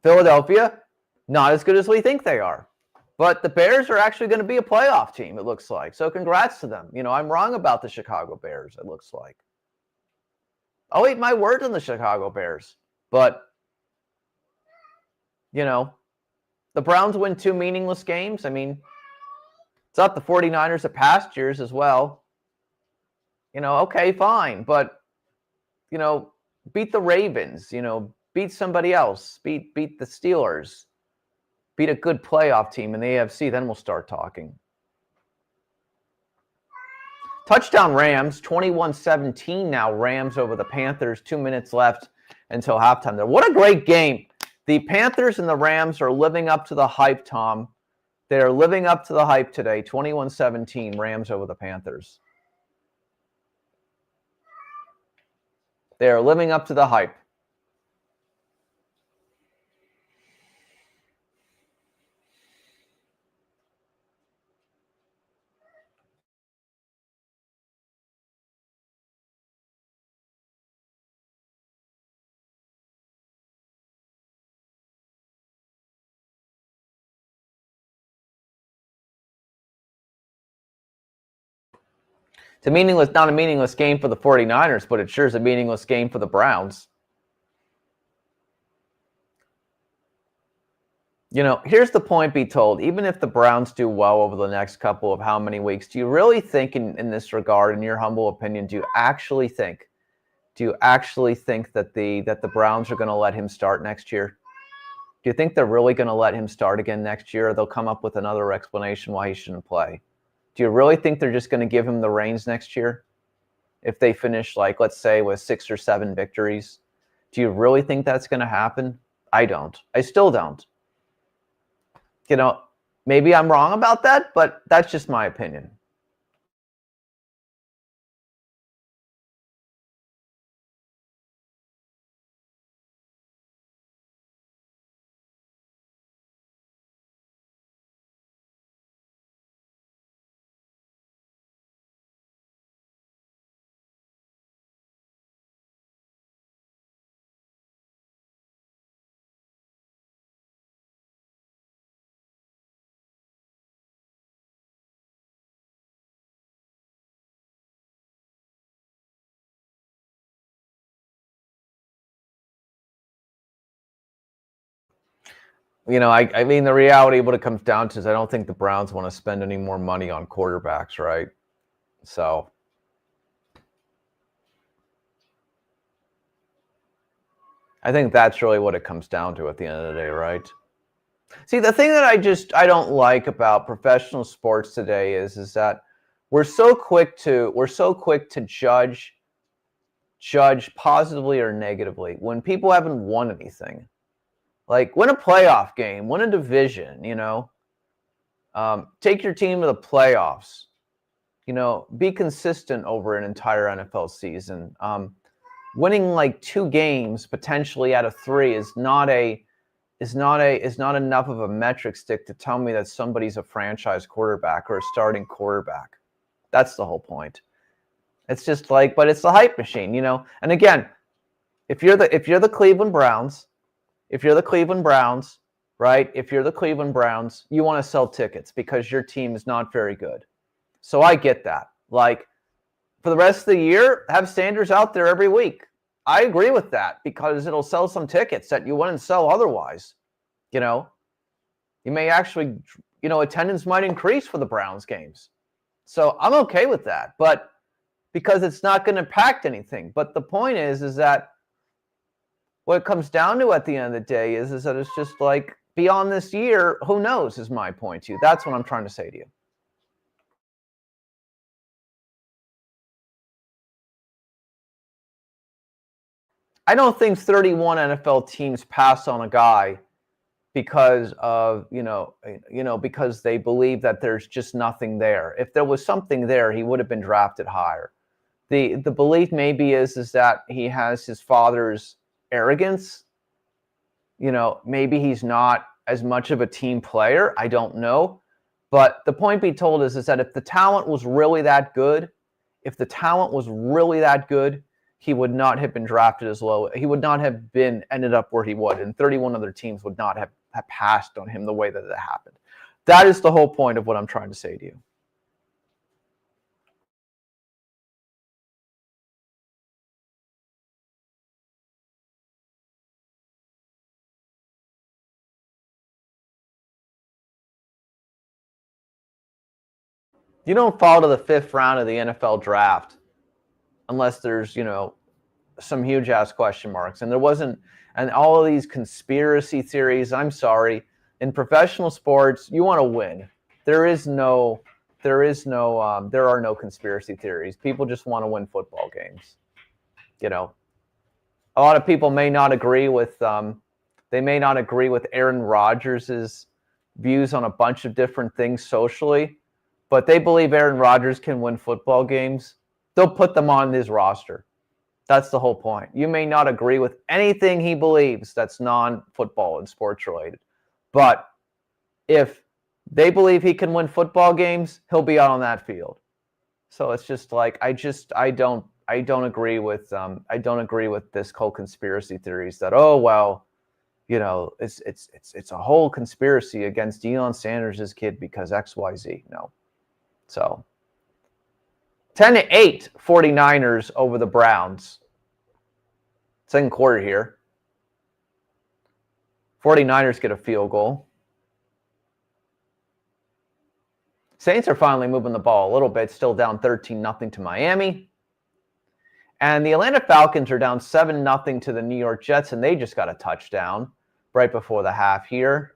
Philadelphia, not as good as we think they are. But the Bears are actually going to be a playoff team, it looks like. So congrats to them. I'm wrong about the Chicago Bears, it looks like. I'll eat my words on the Chicago Bears. But, the Browns win 2 meaningless games. I mean, it's not the 49ers of past years as well. Okay, fine. But, beat the Ravens, beat somebody else, beat the Steelers, beat a good playoff team in the AFC, then we'll start talking. Touchdown Rams, 21-17 now, Rams over the Panthers, 2 minutes left until halftime there. What a great game. The Panthers and the Rams are living up to the hype, Tom. They're living up to the hype today, 21-17, Rams over the Panthers. They are living up to the hype. It's not a meaningless game for the 49ers, but it sure is a meaningless game for the Browns. Here's the point be told. Even if the Browns do well over the next couple of how many weeks, do you really think in this regard, in your humble opinion, do you actually think that the Browns are going to let him start next year? Do you think they're really going to let him start again next year, or they'll come up with another explanation why he shouldn't play? Do you really think they're just going to give him the reins next year if they finish, let's say, with 6 or 7 victories? Do you really think that's going to happen? I don't. I still don't. Maybe I'm wrong about that, but that's just my opinion. I mean, the reality, what it comes down to is I don't think the Browns want to spend any more money on quarterbacks, right? So I think that's really what it comes down to at the end of the day, right? See, the thing that I don't like about professional sports today is that we're so quick to judge positively or negatively when people haven't won anything. Like, win a playoff game, win a division, take your team to the playoffs, be consistent over an entire NFL season. Winning 2 games potentially out of 3 is not enough of a metric stick to tell me that somebody's a franchise quarterback or a starting quarterback. That's the whole point. It's just but it's the hype machine, And again, if you're the Cleveland Browns, right? If you're the Cleveland Browns, you want to sell tickets because your team is not very good. So I get that. For the rest of the year, have Sanders out there every week. I agree with that because it'll sell some tickets that you wouldn't sell otherwise. You may actually, attendance might increase for the Browns games. So I'm okay with that. But because it's not going to impact anything. But the point is that what it comes down to at the end of the day is that it's just like beyond this year, who knows, is my point to you. That's what I'm trying to say to you. I don't think 31 NFL teams pass on a guy because of, because they believe that there's just nothing there. If there was something there, he would have been drafted higher. The belief maybe is that he has his father's arrogance. Maybe he's not as much of a team player. I don't know. But the point being told is that if the talent was really that good, he would not have been drafted as low. He would not have ended up where he would, and 31 other teams would not have passed on him the way that it happened. That is the whole point of what I'm trying to say to you. You don't fall to the 5th round of the NFL draft unless there's, some huge ass question marks. And there wasn't, and all of these conspiracy theories, I'm sorry, in professional sports, you want to win. There are no conspiracy theories. People just want to win football games. A lot of people may not agree with Aaron Rodgers' views on a bunch of different things socially, but they believe Aaron Rodgers can win football games. They'll put them on his roster. That's the whole point. You may not agree with anything he believes that's non-football and sports related, but if they believe he can win football games, he'll be out on that field. So it's just like I don't agree with this whole conspiracy theories that it's a whole conspiracy against Deion Sanders' kid because XYZ. No. So 10-8 49ers over the Browns. Second quarter here. 49ers get a field goal. Saints are finally moving the ball a little bit, still down 13-0 to Miami. And the Atlanta Falcons are down 7-0 to the New York Jets, and they just got a touchdown right before the half here.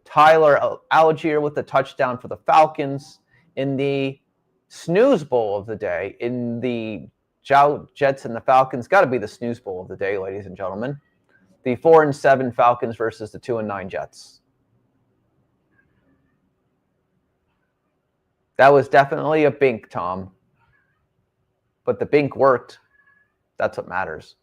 Tyler Algier with the touchdown for the Falcons in the snooze bowl of the day, in the Jets and the Falcons. Got to be the snooze bowl of the day, ladies and gentlemen. The 4-7 Falcons versus the 2-9 Jets. That was definitely a bink, Tom. But the bink worked. That's what matters.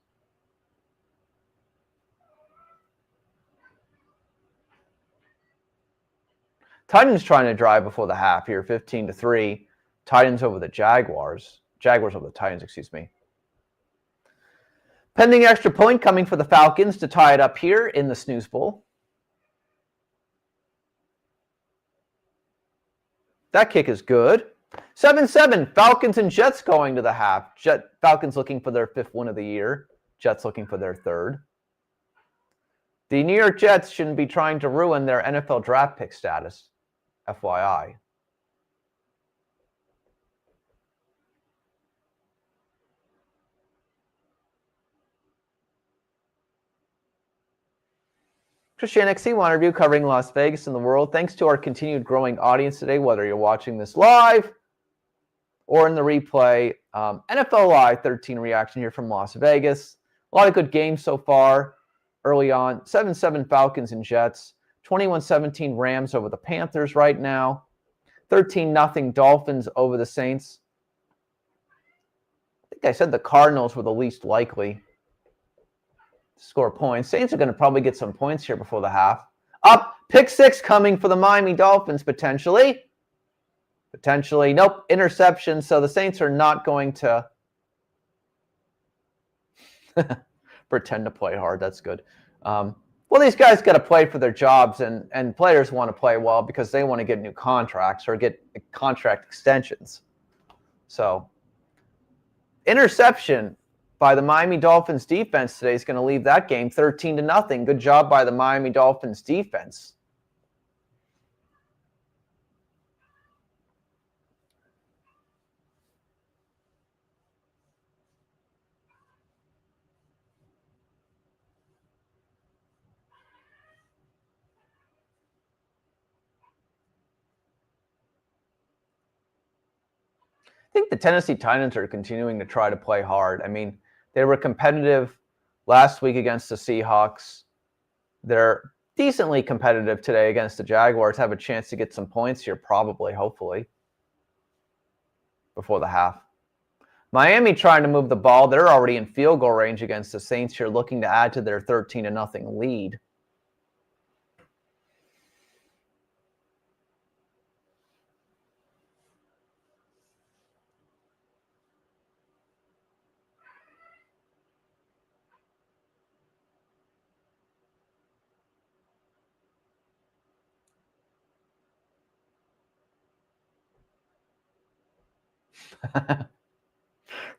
Titans trying to drive before the half here, 15-3. Titans over the Jaguars. Jaguars over the Titans, excuse me. Pending extra point coming for the Falcons to tie it up here in the snooze bowl. That kick is good. 7-7, Falcons and Jets going to the half. Falcons looking for their 5th win of the year. Jets looking for their 3rd. The New York Jets shouldn't be trying to ruin their NFL draft pick status, FYI. Christian XC1 review covering Las Vegas and the world. Thanks to our continued growing audience today, whether you're watching this live or in the replay. NFL Live 13 reaction here from Las Vegas. A lot of good games so far early on. 7-7 Falcons and Jets. 21-17 Rams over the Panthers right now. 13-0 Dolphins over the Saints. I think I said the Cardinals were the least likely to score points. Saints are going to probably get some points here before the half. Up, pick 6 coming for the Miami Dolphins potentially. Nope, interception. So the Saints are not going to pretend to play hard. That's good. Well, these guys got to play for their jobs, and players want to play well because they want to get new contracts or get contract extensions. So interception by the Miami Dolphins defense today is going to leave that game 13-0. Good job by the Miami Dolphins defense. think the Tennessee Titans are continuing to try to play hard. I mean, they were competitive last week against the Seahawks. They're decently competitive today against the Jaguars. Have a chance to get some points here, probably, hopefully, before the half. Miami trying to move the ball. They're already in field goal range against the Saints here, looking to add to their 13-0 lead.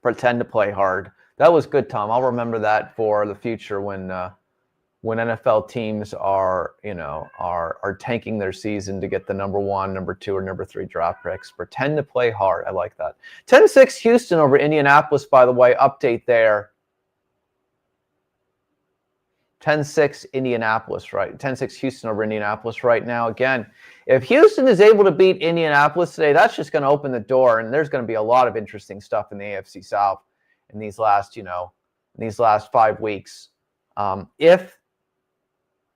Pretend to play hard. That was good, Tom. I'll remember that for the future when NFL teams are tanking their season to get the number 1, number 2, or number 3 draft picks. Pretend to play hard. I like that. 10-6 Houston over Indianapolis, by the way. Update there. 10-6 Indianapolis, right? 10-6 Houston over Indianapolis right now. Again, if Houston is able to beat Indianapolis today, that's just going to open the door, and there's going to be a lot of interesting stuff in the AFC South in these last 5 weeks. If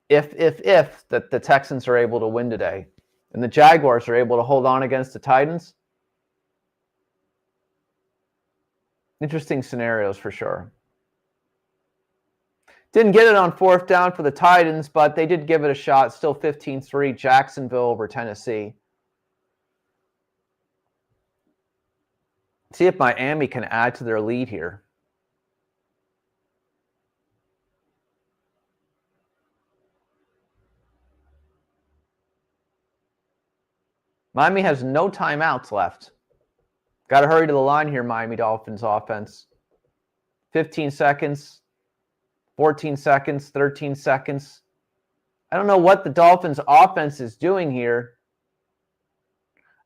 the Texans are able to win today, and the Jaguars are able to hold on against the Titans, interesting scenarios for sure. Didn't get it on 4th down for the Titans, but they did give it a shot. Still 15-3, Jacksonville over Tennessee. See if Miami can add to their lead here. Miami has no timeouts left. Got to hurry to the line here, Miami Dolphins offense. 15 seconds. 14 seconds, 13 seconds. I don't know what the Dolphins offense is doing here.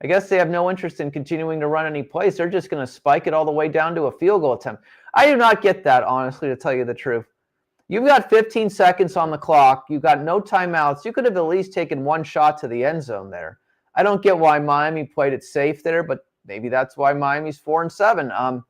I guess they have no interest in continuing to run any plays. They're just going to spike it all the way down to a field goal attempt. I do not get that, honestly, to tell you the truth. You've got 15 seconds on the clock. You've got no timeouts. You could have at least taken one shot to the end zone there. I don't get why Miami played it safe there, but maybe that's why Miami's 4-7.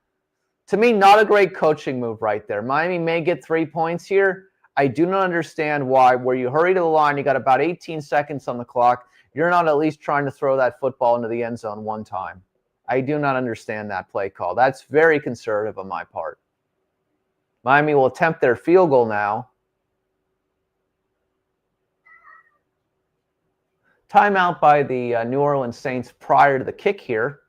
To me, not a great coaching move right there. Miami may get 3 points here. I do not understand why, where you hurry to the line, you got about 18 seconds on the clock, you're not at least trying to throw that football into the end zone one time. I do not understand that play call. That's very conservative on my part. Miami will attempt their field goal now. Timeout by the New Orleans Saints prior to the kick here.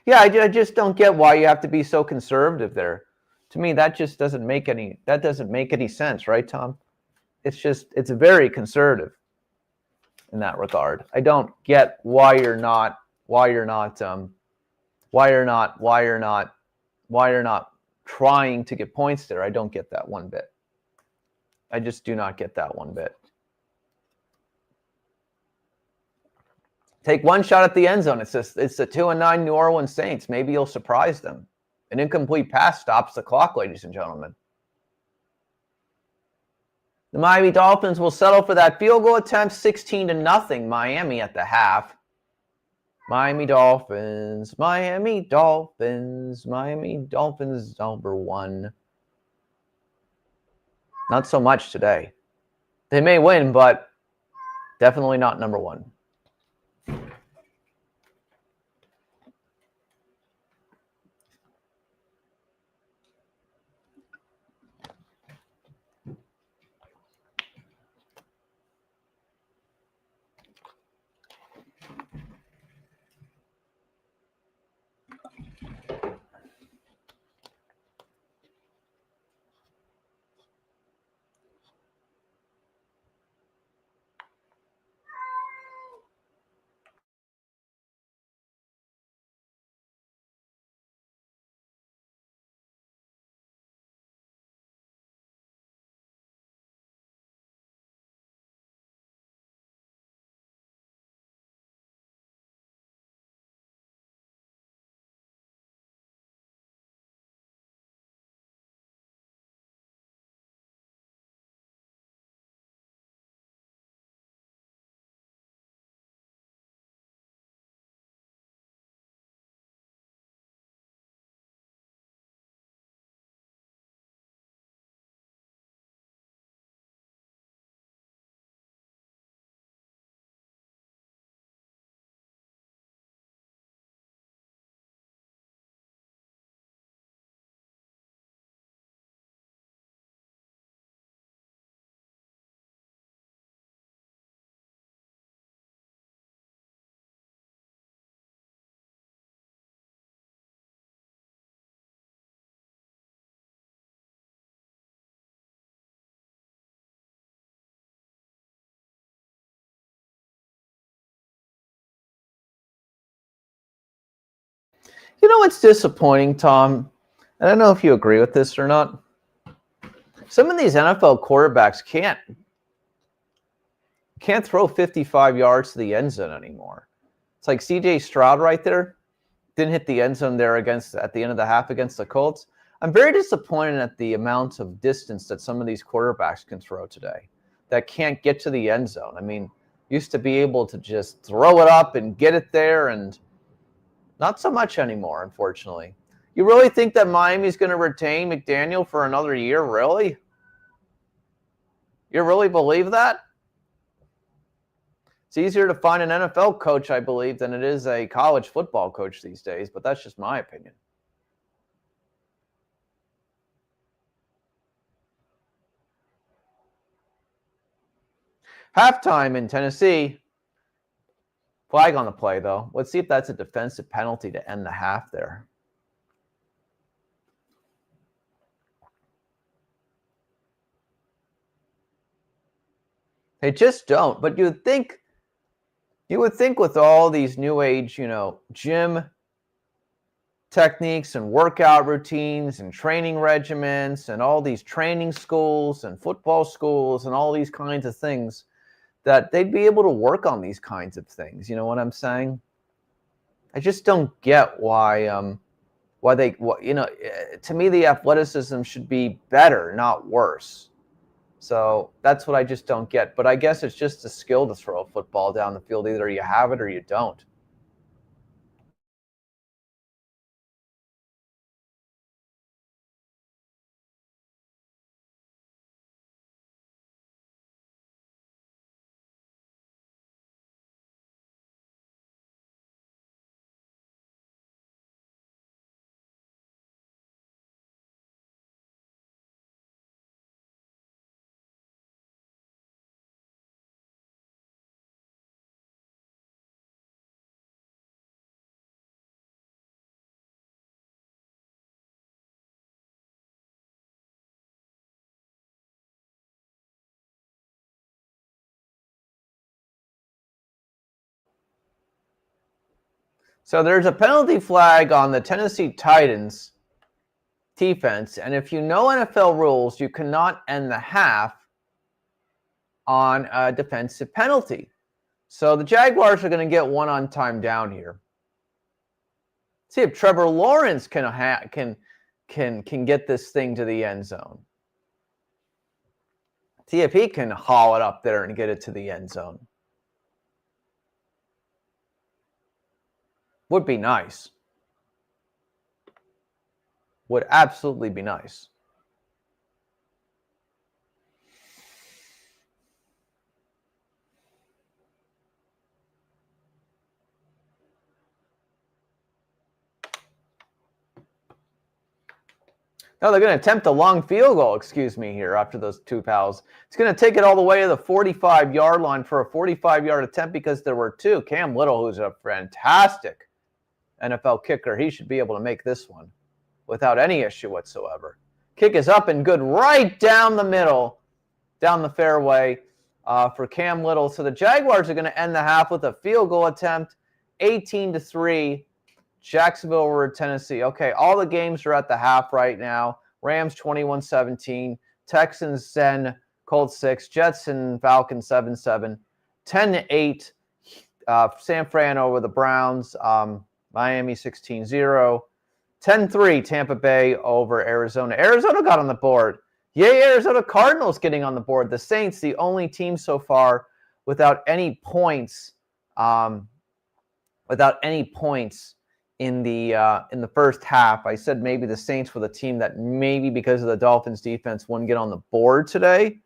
Yeah, I just don't get why you have to be so conservative there. To me, that just doesn't make any sense, right, Tom? It's very conservative in that regard. I don't get why you're not trying to get points there. I don't get that one bit. I just do not get that one bit. Take one shot at the end zone. It's the 2-9 New Orleans Saints. Maybe you'll surprise them. An incomplete pass stops the clock, ladies and gentlemen. The Miami Dolphins will settle for that field goal attempt, 16-0 Miami at the half. Miami Dolphins, Miami Dolphins, Miami Dolphins number 1. Not so much today. They may win, but definitely not number 1. You know what's disappointing, Tom? I don't know if you agree with this or not. Some of these NFL quarterbacks can't throw 55 yards to the end zone anymore. It's like CJ Stroud right there. Didn't hit the end zone there at the end of the half against the Colts. I'm very disappointed at the amount of distance that some of these quarterbacks can throw today that can't get to the end zone. I mean, used to be able to just throw it up and get it there, and not so much anymore, unfortunately. You really think that Miami's going to retain McDaniel for another year? Really? You really believe that? It's easier to find an NFL coach, I believe, than it is a college football coach these days, but that's just my opinion. Halftime in Tennessee. Flag on the play, though. Let's see if that's a defensive penalty to end the half there. They just don't. But you would think with all these new age, gym techniques and workout routines and training regimens and all these training schools and football schools and all these kinds of things, that they'd be able to work on these kinds of things. You know what I'm saying? I just don't get why to me, the athleticism should be better, not worse. So that's what I just don't get. But I guess it's just a skill to throw a football down the field. Either you have it or you don't. So there's a penalty flag on the Tennessee Titans defense. And if you know NFL rules, you cannot end the half on a defensive penalty. So the Jaguars are going to get one on time down here. See if Trevor Lawrence can get this thing to the end zone. See if he can haul it up there and get it to the end zone. Would be nice. Would absolutely be nice. No, they're going to attempt a long field goal, here, after those two fouls. It's going to take it all the way to the 45-yard line for a 45-yard attempt because there were two. Cam Little, who's a fantastic NFL kicker, he should be able to make this one without any issue whatsoever. Kick is up and good right down the middle, down the fairway for Cam Little. So the Jaguars are going to end the half with a field goal attempt, 18-3. Jacksonville over Tennessee. Okay, all the games are at the half right now. Rams 21-17. Texans 10. Colts 6. Jets and Falcons 7-7. 10-8. San Fran over the Browns. Miami 16-0. 10-3. Tampa Bay over Arizona. Arizona got on the board. Yay, Arizona Cardinals getting on the board. The Saints, the only team so far without any points. In the first half. I said maybe the Saints were the team that maybe because of the Dolphins defense wouldn't get on the board today.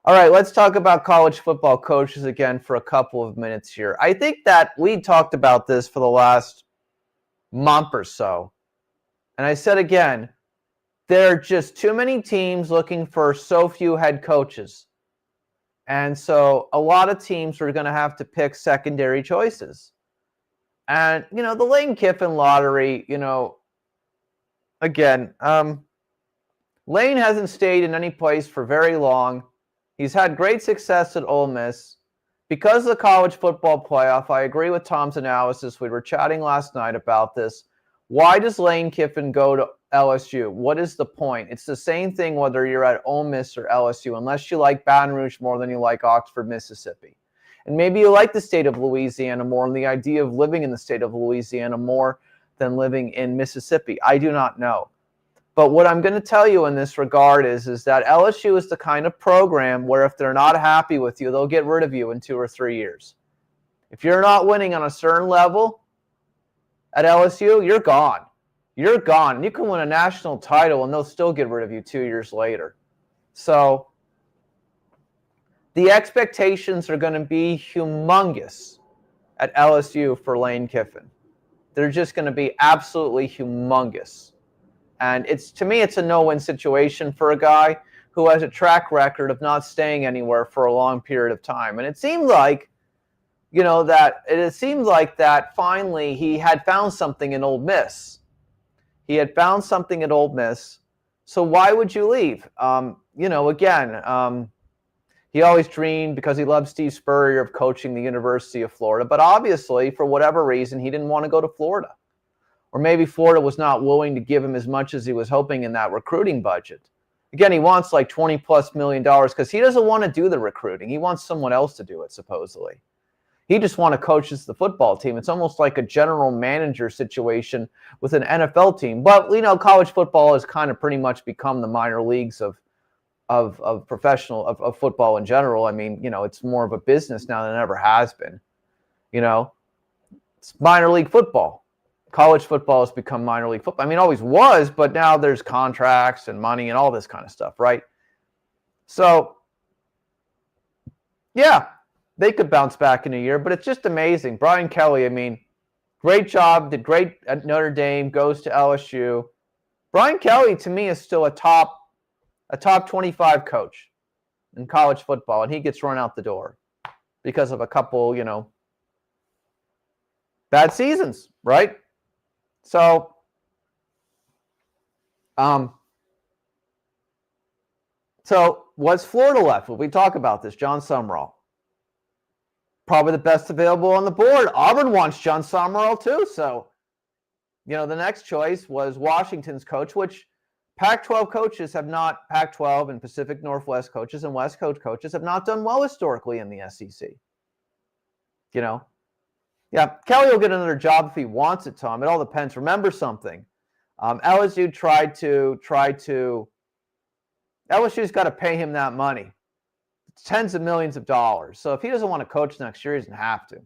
All right, let's talk about college football coaches again for a couple of minutes here. I think that we talked about this for the last month or so. And I said again, there are just too many teams looking for so few head coaches. And so a lot of teams are going to have to pick secondary choices. And, the Lane Kiffin lottery, again, Lane hasn't stayed in any place for very long. He's had great success at Ole Miss. Because of the college football playoff, I agree with Tom's analysis. We were chatting last night about this. Why does Lane Kiffin go to LSU? What is the point? It's the same thing whether you're at Ole Miss or LSU, unless you like Baton Rouge more than you like Oxford, Mississippi. And maybe you like the state of Louisiana more and the idea of living in the state of Louisiana more than living in Mississippi. I do not know. But what I'm going to tell you in this regard is that LSU is the kind of program where if they're not happy with you, they'll get rid of you in 2 or 3 years. If you're not winning on a certain level at LSU, you're gone. You're gone. You can win a national title and they'll still get rid of you 2 years later. So the expectations are going to be humongous at LSU for Lane Kiffin. They're just going to be absolutely humongous. And to me, it's a no-win situation for a guy who has a track record of not staying anywhere for a long period of time. And it seemed like, it seemed like that finally he had found something in Ole Miss. He had found something at Ole Miss. So why would you leave? He always dreamed, because he loved Steve Spurrier, of coaching the University of Florida. But obviously, for whatever reason, he didn't want to go to Florida. Or maybe Florida was not willing to give him as much as he was hoping in that recruiting budget. Again, he wants like $20+ million because he doesn't want to do the recruiting. He wants someone else to do it, supposedly. He just wants to coach the football team. It's almost like a general manager situation with an NFL team. But, college football has kind of pretty much become the minor leagues of football in general. I mean, it's more of a business now than it ever has been. It's minor league football. College football has become minor league football. I mean, it always was, but now there's contracts and money and all this kind of stuff, right? So, yeah, they could bounce back in a year, but it's just amazing. Brian Kelly, I mean, great job, did great at Notre Dame, goes to LSU. Brian Kelly, to me, is still a top 25 coach in college football, and he gets run out the door because of a couple, bad seasons, right? So, what's Florida left? Well, we talk about this. Jon Sumrall, probably the best available on the board. Auburn wants Jon Sumrall too. So, the next choice was Washington's coach, which Pac-12 coaches have not, Pac-12 and Pacific Northwest coaches and West Coast coaches have not done well historically in the SEC. Yeah, Kelly will get another job if he wants it, Tom. It all depends. Remember something. LSU's got to pay him that money. It's tens of millions of dollars. So if he doesn't want to coach next year, he doesn't have to.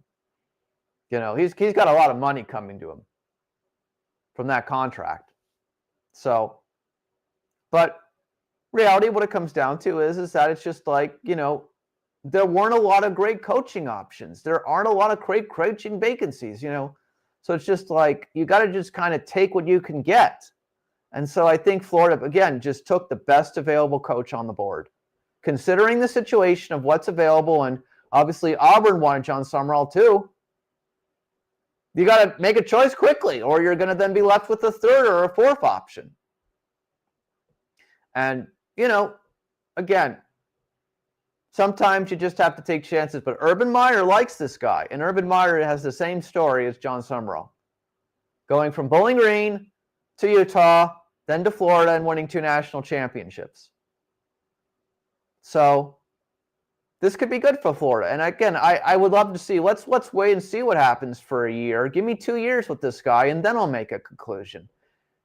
He's got a lot of money coming to him from that contract. So, but reality, what it comes down to is that it's just like, there weren't a lot of great coaching options. There aren't a lot of great coaching vacancies, So it's just like, you got to just kind of take what you can get. And so I think Florida, again, just took the best available coach on the board. Considering the situation of what's available, and obviously Auburn wanted Jon Sumrall too, you got to make a choice quickly, or you're going to then be left with a third or a fourth option. And, again, sometimes you just have to take chances, but Urban Meyer likes this guy, and Urban Meyer has the same story as Jon Sumrall, going from Bowling Green to Utah, then to Florida, and winning 2 national championships. So this could be good for Florida. And again, I would love to see. Let's wait and see what happens for a year. Give me 2 years with this guy, and then I'll make a conclusion.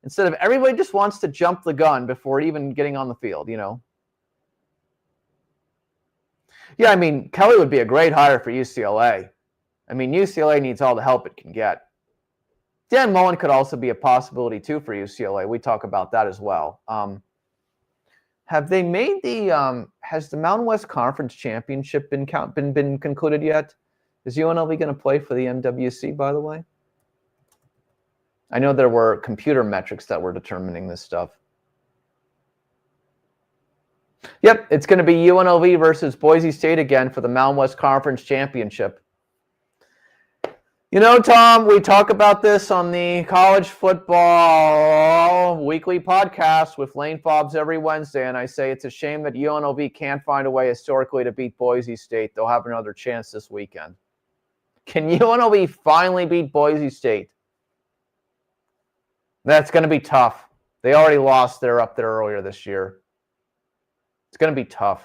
Instead of everybody just wants to jump the gun before even getting on the field, Yeah, I mean, Kelly would be a great hire for UCLA. I mean, UCLA needs all the help it can get. Dan Mullen could also be a possibility, too, for UCLA. We talk about that as well. Have they made has the Mountain West Conference Championship been concluded yet? Is UNLV going to play for the MWC, by the way? I know there were computer metrics that were determining this stuff. Yep, it's going to be UNLV versus Boise State again for the Mountain West Conference Championship. Tom, we talk about this on the College Football Weekly podcast with Lane Fobbs every Wednesday, and I say it's a shame that UNLV can't find a way historically to beat Boise State. They'll have another chance this weekend. Can UNLV finally beat Boise State? That's going to be tough. They already lost there up there earlier this year. It's going to be tough.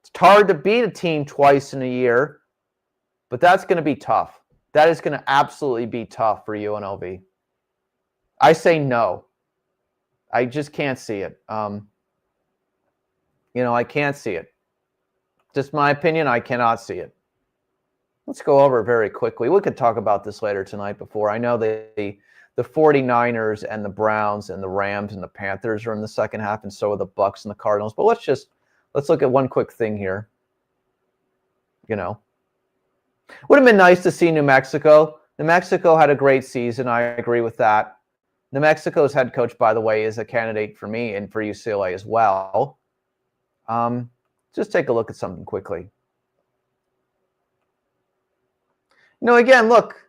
It's hard to beat a team twice in a year, but that's going to be tough. That is going to absolutely be tough for UNLV. I say no. I just can't see it. I can't see it. Just my opinion, I cannot see it. Let's go over it very quickly. We could talk about this later tonight before. I know the 49ers and the Browns and the Rams and the Panthers are in the second half, and so are the Bucks and the Cardinals. But let's look at one quick thing here. Would have been nice to see New Mexico. New Mexico had a great season. I agree with that. New Mexico's head coach, by the way, is a candidate for me and for UCLA as well. Just take a look at something quickly. Again, look,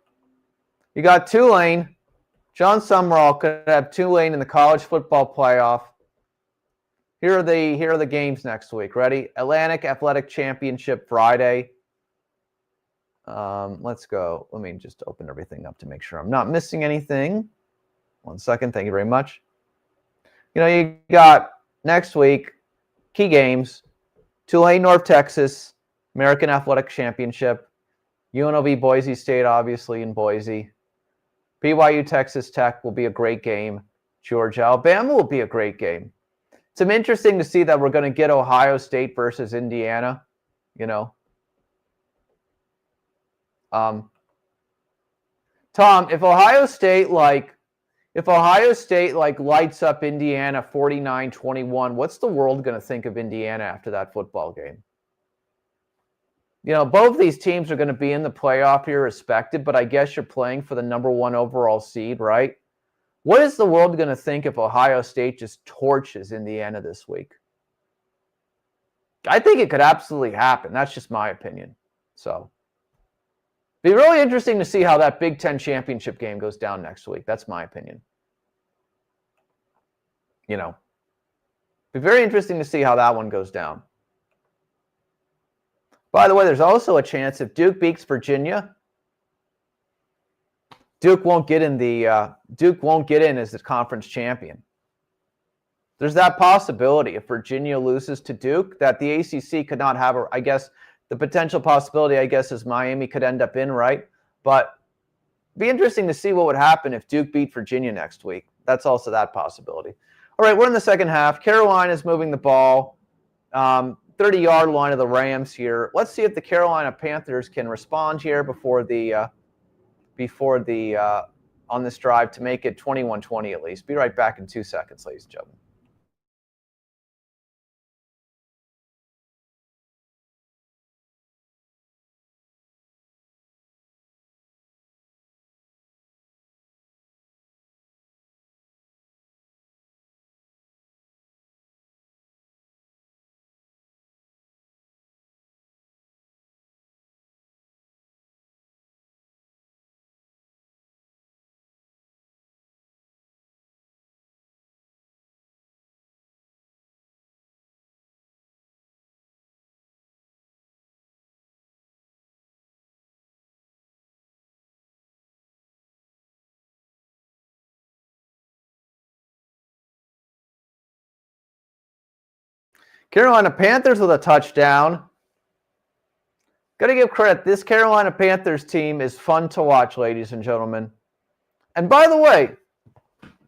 you got Tulane. John Summerall could have Tulane in the college football playoff. Here are the games next week. Ready? Atlantic Athletic Championship Friday. Let's go. Let me just open everything up to make sure I'm not missing anything. 1 second. Thank you very much. You got next week key games: Tulane, North Texas, American Athletic Championship. UNLV, Boise State, obviously in Boise. BYU, Texas Tech will be a great game. Georgia, Alabama will be a great game. It's interesting to see that we're going to get Ohio State versus Indiana. Tom, if Ohio State lights up Indiana 49-21, what's the world going to think of Indiana after that football game? Both these teams are going to be in the playoff here respected, but I guess you're playing for the number 1 overall seed, right? What is the world going to think if Ohio State just torches Indiana this week? I think it could absolutely happen. That's just my opinion. So, be really interesting to see how that Big Ten championship game goes down next week. That's my opinion. Be very interesting to see how that one goes down. By the way, there's also a chance if Duke beats Virginia, Duke won't get in as the conference champion. There's that possibility if Virginia loses to Duke that the ACC could not have the potential possibility, is Miami could end up in, right? But it'd be interesting to see what would happen if Duke beat Virginia next week. That's also that possibility. All right, we're in the second half. Carolina's moving the ball. 30-yard line of the Rams here. Let's see if the Carolina Panthers can respond here before on this drive to make it 21-20 at least. Be right back in 2 seconds, ladies and gentlemen. Carolina Panthers with a touchdown. Got to give credit. This Carolina Panthers team is fun to watch, ladies and gentlemen. And by the way,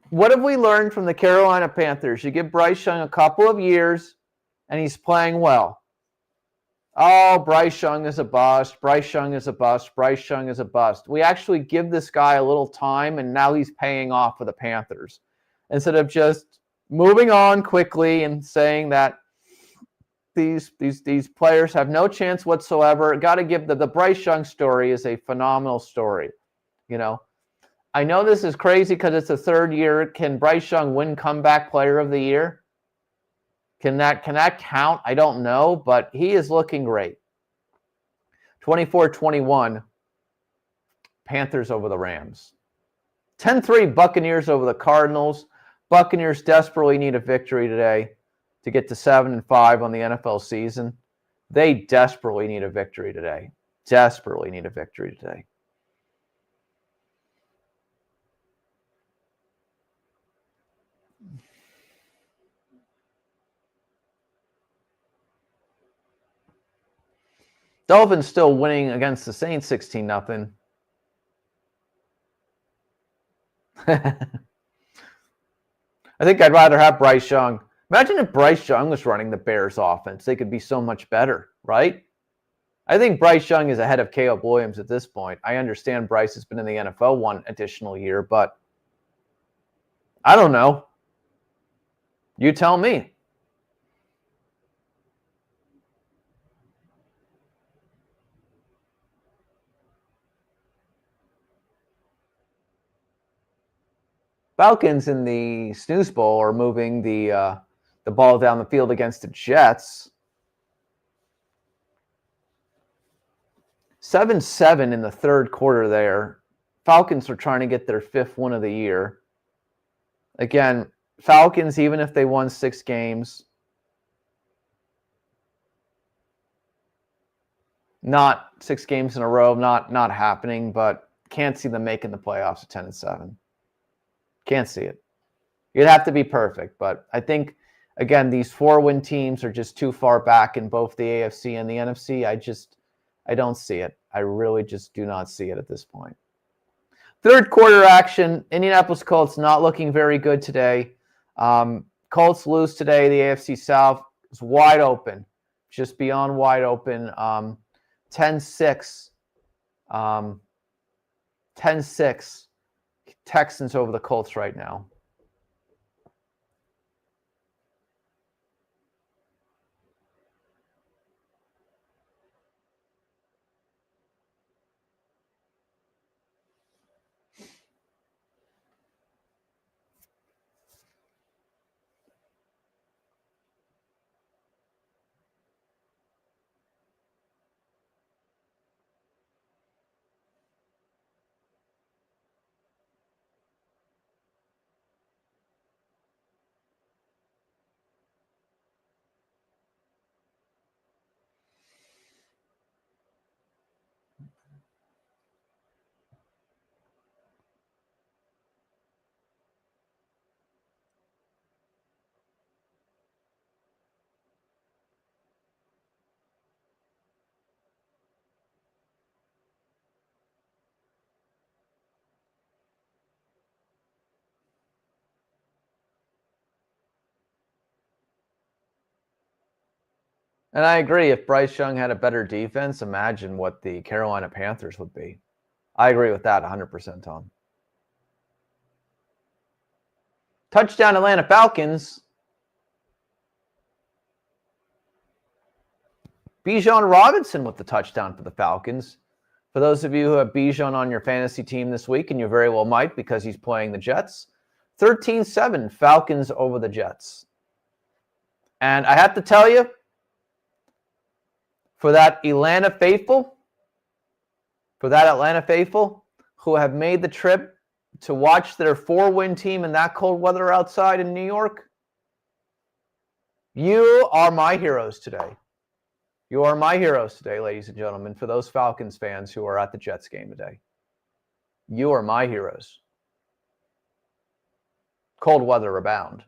what have we learned from the Carolina Panthers? You give Bryce Young a couple of years, and he's playing well. Oh, Bryce Young is a bust. Bryce Young is a bust. Bryce Young is a bust. We actually give this guy a little time, and now he's paying off for the Panthers. Instead of just moving on quickly and saying that these players have no chance whatsoever. Got to give the Bryce Young story is a phenomenal story. I know this is crazy because it's the third year. Can Bryce Young win Comeback Player of the Year? Can that count? I don't know, but he is looking great. 24-21, Panthers over the Rams. 10-3, Buccaneers over the Cardinals. Buccaneers desperately need a victory today to get to 7-5 on the NFL season. They desperately need a victory today. Desperately need a victory today. Dolphins still winning against the Saints 16-0. I think I'd rather have Bryce Young. Imagine if Bryce Young was running the Bears offense. They could be so much better, right? I think Bryce Young is ahead of Caleb Williams at this point. I understand Bryce has been in the NFL one additional year, but I don't know. You tell me. Falcons in the Snooze Bowl are moving the ball down the field against the Jets. 7-7 in the third quarter there. Falcons are trying to get their 5th win of the year. Again, Falcons, even if they won 6 games, not 6 games in a row, not happening, but can't see them making the playoffs at 10-7. Can't see it. You'd have to be perfect, but I think, again, these 4-win teams are just too far back in both the AFC and the NFC. I don't see it. I really just do not see it at this point. Third quarter action, Indianapolis Colts not looking very good today. Colts lose today. The AFC South is wide open, just beyond wide open. 10-6. 10-6. Texans over the Colts right now. And I agree. If Bryce Young had a better defense, imagine what the Carolina Panthers would be. I agree with that 100%, Tom. Touchdown Atlanta Falcons. Bijan Robinson with the touchdown for the Falcons. For those of you who have Bijan on your fantasy team this week, and you very well might because he's playing the Jets, 13-7 Falcons over the Jets. And I have to tell you, for that Atlanta faithful who have made the trip to watch their 4-win team in that cold weather outside in New York, you are my heroes today. You are my heroes today, ladies and gentlemen, for those Falcons fans who are at the Jets game today. You are my heroes. Cold weather abound.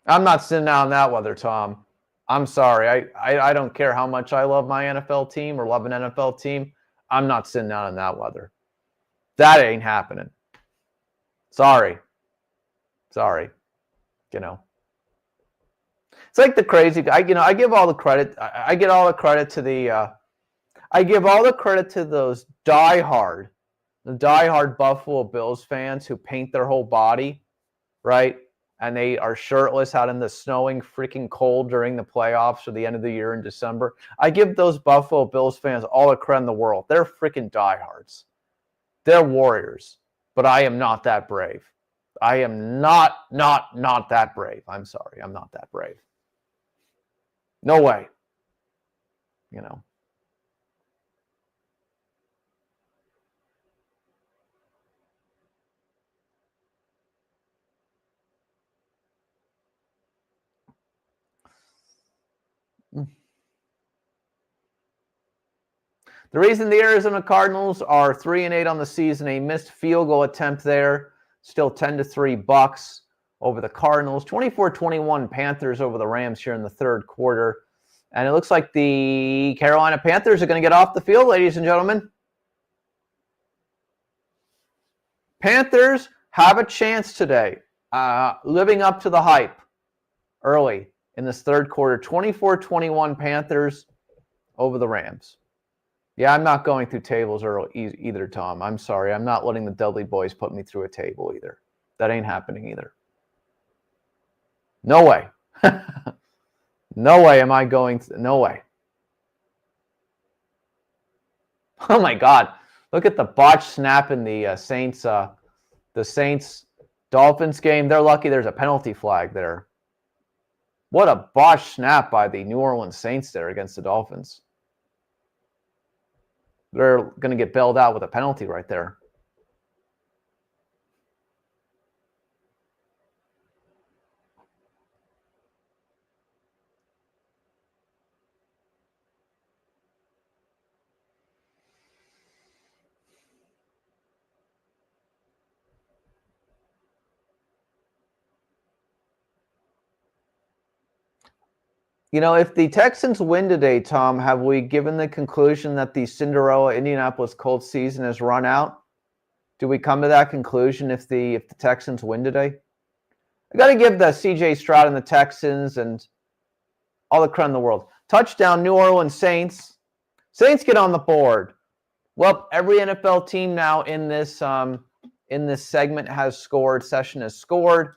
I'm not sitting out in that weather, Tom. I'm sorry. I don't care how much I love my NFL team or love an NFL team. I'm not sitting out in that weather. That ain't happening. Sorry. You know. It's like the crazy guy. I give all the credit. I give all the credit to the. I give all the credit to those diehard Buffalo Bills fans who paint their whole body, right? And they are shirtless out in the snowing freaking cold during the playoffs or the end of the year in December. I give those Buffalo Bills fans all the credit in the world. They're freaking diehards. They're warriors. But I am not that brave. I am not that brave. I'm sorry. I'm not that brave. No way. The reason the Arizona Cardinals are 3-8 on the season, a missed field goal attempt there, still 10-3 Bucks. over the Cardinals. 24-21 Panthers over the Rams here in the third quarter. And it looks like the Carolina Panthers are going to get off the field, ladies and gentlemen. Panthers have a chance today, living up to the hype early in this third quarter. 24-21 Panthers over the Rams. Yeah, I'm not going through tables early either, Tom. I'm sorry. I'm not letting the Dudley boys put me through a table either. That ain't happening either. No way. No way am I going to, no way. Oh my God. Look at the botched snap in the Saints Dolphins game. They're lucky there's a penalty flag there. What a botched snap by the New Orleans Saints there against the Dolphins. They're going to get bailed out with a penalty right there. You know, if the Texans win today, Tom, have we given the conclusion that the Cinderella Indianapolis Colts season has run out? Do we come to that conclusion if the Texans win today? I got to give the C.J. Stroud and the Texans and all the credit in the world. Touchdown, New Orleans Saints. Saints get on the board. Well, every NFL team now in this segment has scored. Session has scored.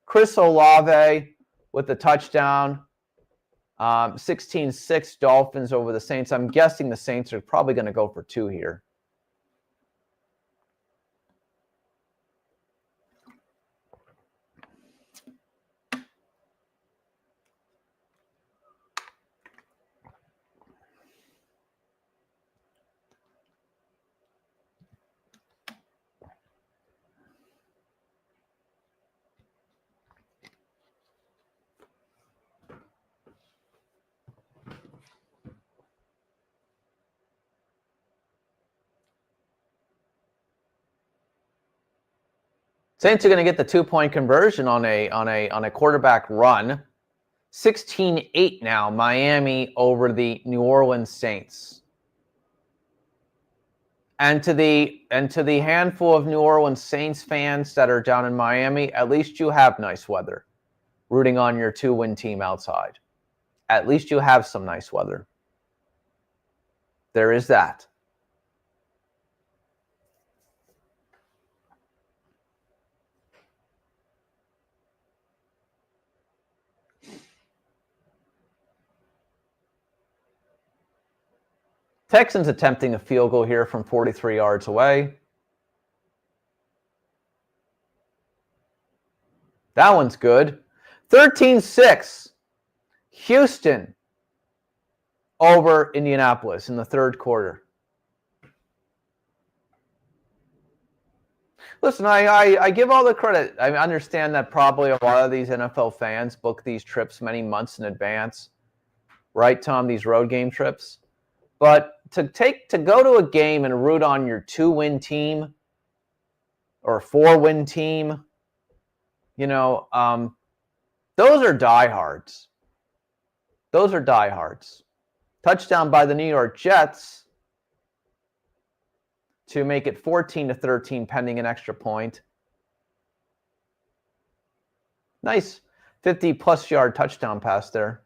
Chris Olave with the touchdown. 16-6 Dolphins over the Saints. I'm guessing the Saints are probably going to go for 2 here. Saints are going to get the 2-point conversion on a quarterback run. 16-8 now, Miami over the New Orleans Saints. And to the handful of New Orleans Saints fans that are down in Miami, at least you have nice weather. Rooting on your 2-win team outside. At least you have some nice weather. There is that. Texans attempting a field goal here from 43 yards away. That one's good. 13-6. Houston over Indianapolis in the third quarter. Listen, I give all the credit. I understand that probably a lot of these NFL fans book these trips many months in advance. Right, Tom? These road game trips. But to go to a game and root on your 2-win team or 4-win team, you know, those are diehards. Those are diehards. Touchdown by the New York Jets to make it 14-13 pending an extra point. Nice 50-plus yard touchdown pass there.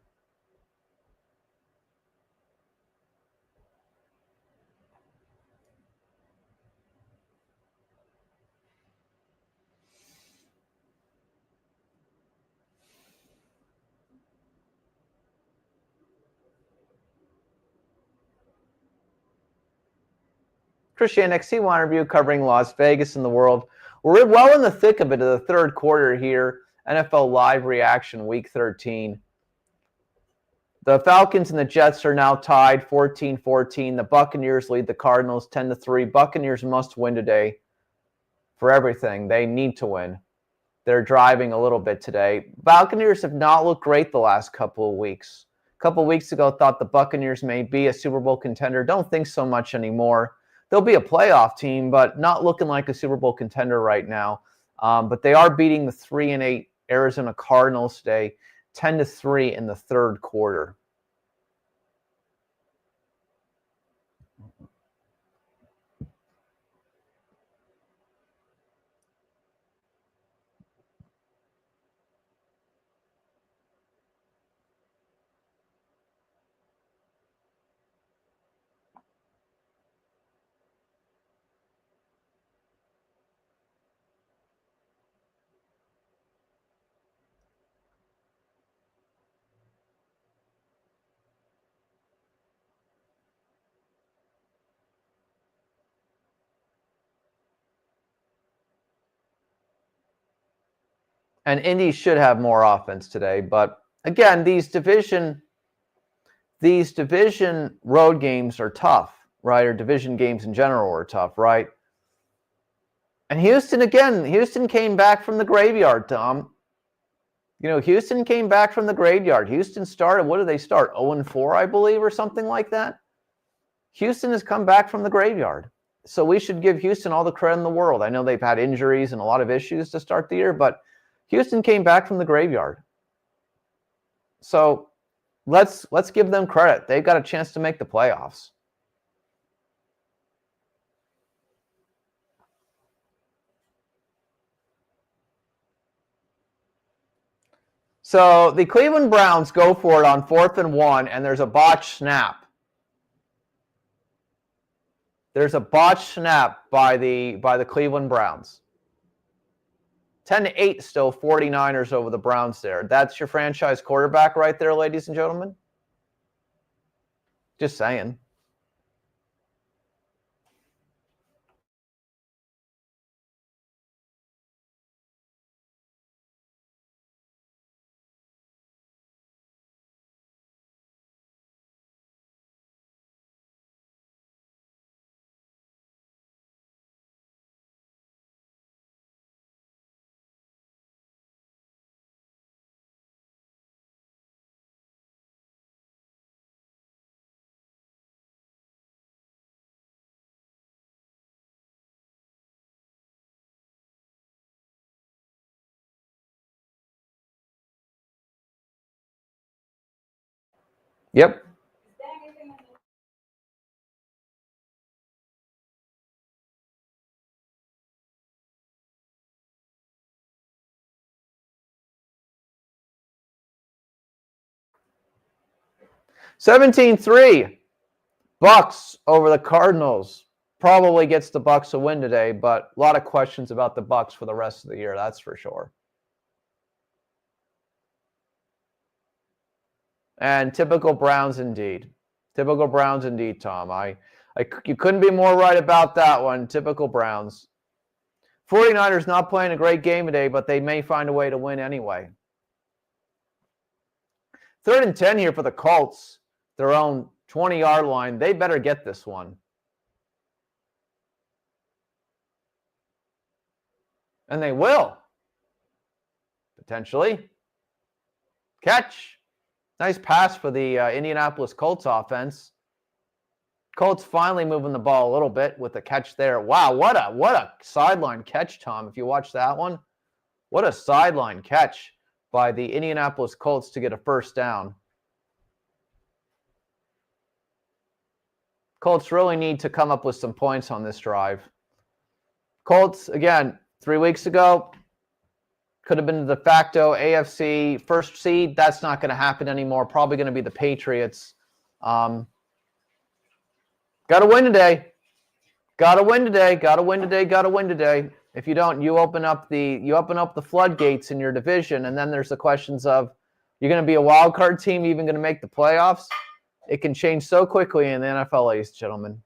Christian XC1 review covering Las Vegas and the world. We're well in the thick of it of the third quarter here. NFL Live reaction, Week 13. The Falcons and the Jets are now tied 14-14. The Buccaneers lead the Cardinals 10-3. Buccaneers must win today for everything. They need to win. They're driving a little bit today. Buccaneers have not looked great the last couple of weeks. A couple of weeks ago, thought the Buccaneers may be a Super Bowl contender. Don't think so much anymore. They'll be a playoff team, but not looking like a Super Bowl contender right now. But they are beating the 3-8 Arizona Cardinals today, 10-3 in the third quarter. And Indy should have more offense today. But again, these division road games are tough, right? Or division games in general are tough, right? And Houston came back from the graveyard, Tom. Houston came back from the graveyard. Houston started, what did they start? 0-4, I believe, or something like that. Houston has come back from the graveyard. So we should give Houston all the credit in the world. I know they've had injuries and a lot of issues to start the year, but Houston came back from the graveyard. So let's give them credit. They've got a chance to make the playoffs. So the Cleveland Browns go for it on 4th and 1, and there's a botched snap. There's a botched snap by the Cleveland Browns. 10-8 still, 49ers over the Browns there. That's your franchise quarterback right there, ladies and gentlemen. Just saying. Yep. 17-3. Bucks over the Cardinals. Probably gets the Bucks a win today, but a lot of questions about the Bucks for the rest of the year, that's for sure. And typical Browns indeed. Typical Browns indeed, Tom. You couldn't be more right about that one. Typical Browns. 49ers not playing a great game today, but they may find a way to win anyway. 3rd and 10 here for the Colts. Their own 20-yard line. They better get this one. And they will. Potentially. Catch. Nice pass for the Indianapolis Colts offense. Colts finally moving the ball a little bit with the catch there. Wow, what a sideline catch, Tom, if you watch that one. What a sideline catch by the Indianapolis Colts to get a first down. Colts really need to come up with some points on this drive. Colts, again, 3 weeks ago, could have been the de facto AFC first seed. That's not going to happen anymore. Probably going to be the Patriots. Got to win today. Got to win today. Got to win today. Got to win today. If you don't, you open up the floodgates in your division, and then there's the questions of, you're going to be a wild card team, even going to make the playoffs? It can change so quickly in the NFL, ladies and gentlemen.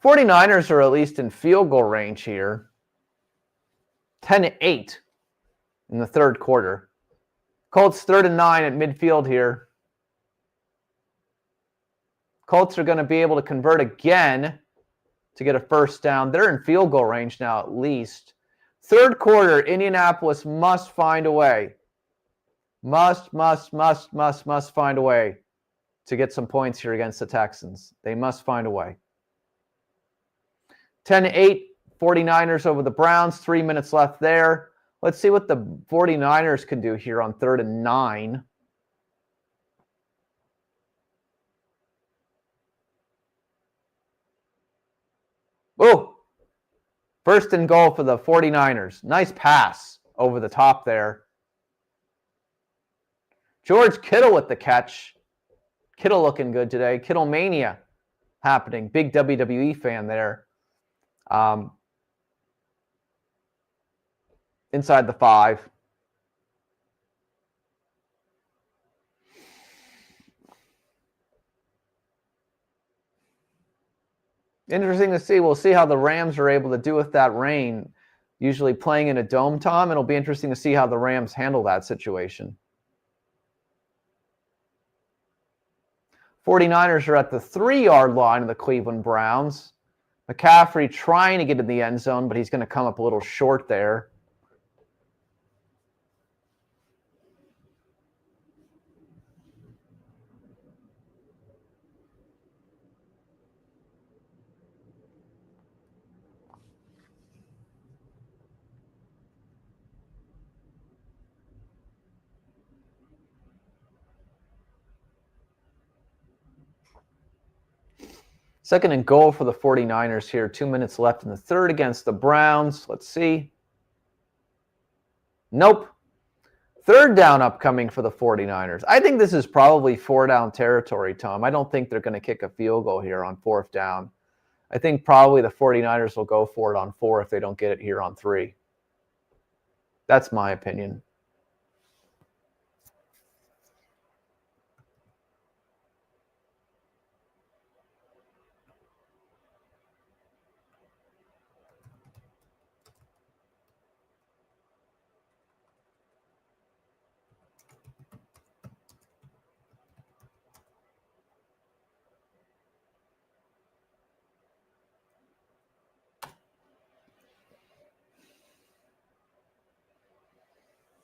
49ers are at least in field goal range here. 10-8 in the third quarter. Colts 3rd and 9 at midfield here. Colts are going to be able to convert again to get a first down. They're in field goal range now at least. Third quarter, Indianapolis must find a way. Must find a way to get some points here against the Texans. They must find a way. 10-8, 49ers over the Browns. 3 minutes left there. Let's see what the 49ers can do here on 3rd and 9. Oh, first and goal for the 49ers. Nice pass over the top there. George Kittle with the catch. Kittle looking good today. Kittle mania happening. Big WWE fan there. Inside the 5. Interesting to see. We'll see how the Rams are able to do with that rain. Usually playing in a dome, Tom. It'll be interesting to see how the Rams handle that situation. 49ers are at the 3-yard line of the Cleveland Browns. McCaffrey trying to get in the end zone, but he's going to come up a little short there. Second and goal for the 49ers here. 2 minutes left in the third against the Browns. Let's see. Nope. Third down upcoming for the 49ers. I think this is probably 4-down territory, Tom. I don't think they're going to kick a field goal here on 4th down. I think probably the 49ers will go for it on 4 if they don't get it here on 3. That's my opinion.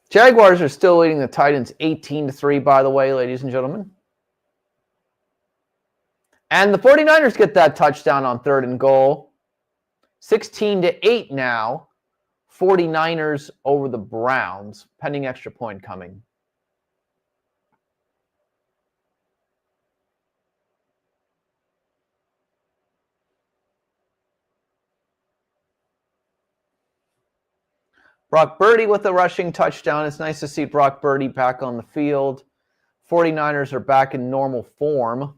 Jaguars are still leading the Titans 18-3, by the way, ladies and gentlemen. And the 49ers get that touchdown on 3rd and goal. 16-8 now. 49ers over the Browns, pending extra point coming. Brock Purdy with a rushing touchdown. It's nice to see Brock Purdy back on the field. 49ers are back in normal form.